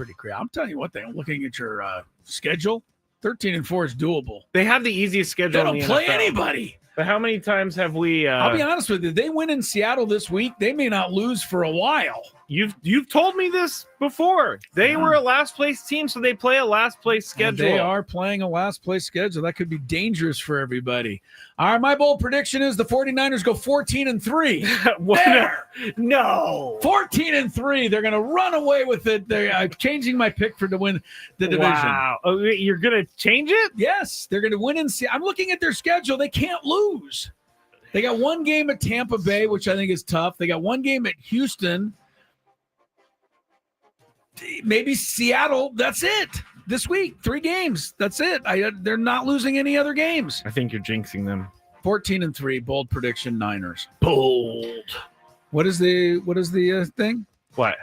pretty crazy. I'm telling you what, I'm looking at your schedule. 13-4 is doable. They have the easiest schedule. They don't in the play NFL. anybody. But how many times have we? I'll be honest with you. They win in Seattle this week. They may not lose for a while. You've told me this before. They were a last place team, so they play a last place schedule. And they are playing a last place schedule. That could be dangerous for everybody. All right, my bold prediction is the 49ers go 14-3. There. No. 14-3. They're going to run away with it. They're changing my pick to win the division. Wow. Oh, you're going to change it? Yes, they're going to win. I'm looking at their schedule. They can't lose. They got one game at Tampa Bay, which I think is tough. They got one game at Houston. Maybe Seattle. That's it. This week, 3 games. That's it. They're not losing any other games. I think you're jinxing them. 14-3. Bold prediction. Niners. Bold. What is the thing? What?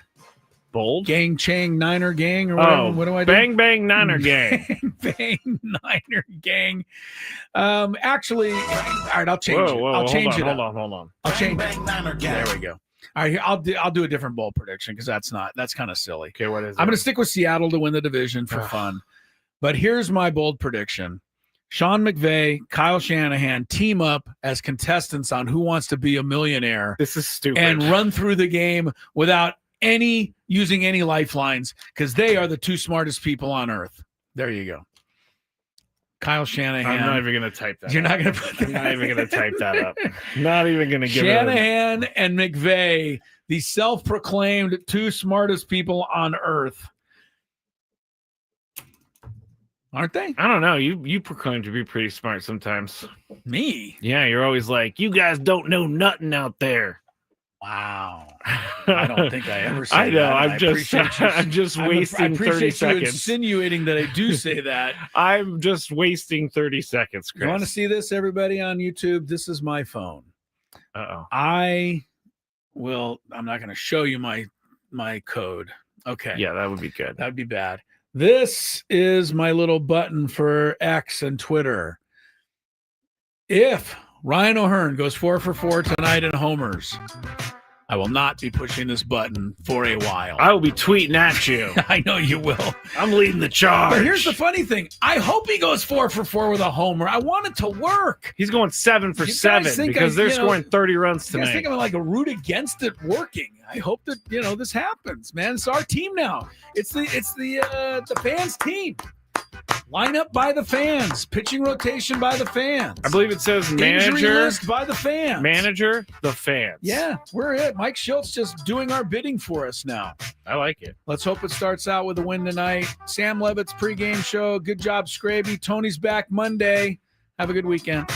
Bold? Gang Chang Niner Gang or whatever. Oh, what do I do? Bang Bang Niner Gang. Bang Niner Gang. Actually, all right. I'll change it. I'll change it. Hold on. I'll change it. There we go. All right, I'll do a different bold prediction because that's kind of silly. Okay, what is it? I'm going to stick with Seattle to win the division for fun. But here's my bold prediction. Sean McVay, Kyle Shanahan team up as contestants on Who Wants to Be a Millionaire. This is stupid. And run through the game without using any lifelines because they are the 2 smartest people on earth. There you go. Kyle Shanahan. I'm not even going to type that. You're not going to put that. I'm not even going to type that up. Not even going to give Shanahan and McVay, the self-proclaimed 2 smartest people on earth. Aren't they? I don't know. You proclaim to be pretty smart sometimes. Me? Yeah, you're always like, you guys don't know nothing out there. Wow. I don't think I ever said I know. that. I'm just wasting 30 seconds. You insinuating that I do say that. I'm just wasting 30 seconds, Chris. You want to see this, everybody on YouTube? This is my phone. Uh-oh. I'm not going to show you my code. Okay. Yeah, that would be good. That would be bad. This is my little button for X and Twitter. If Ryan O'Hearn goes 4 for 4 tonight in homers, I will not be pushing this button for a while. I will be tweeting at you. I know you will. I'm leading the charge. But here's the funny thing. I hope he goes 4 for 4 with a homer. I want it to work. He's going 7 for 7 because they're scoring 30 runs tonight. I think I'm like a root against it working. I hope that this happens, man. It's our team now. It's the fans' team. Lineup by the fans. Pitching rotation by the fans. I believe it says manager. Injury list by the fans. Manager, the fans. Yeah, we're it. Mike Schultz just doing our bidding for us now. I like it. Let's hope it starts out with a win tonight. Sam Levitt's pregame show. Good job, Skraby. Tony's back Monday. Have a good weekend.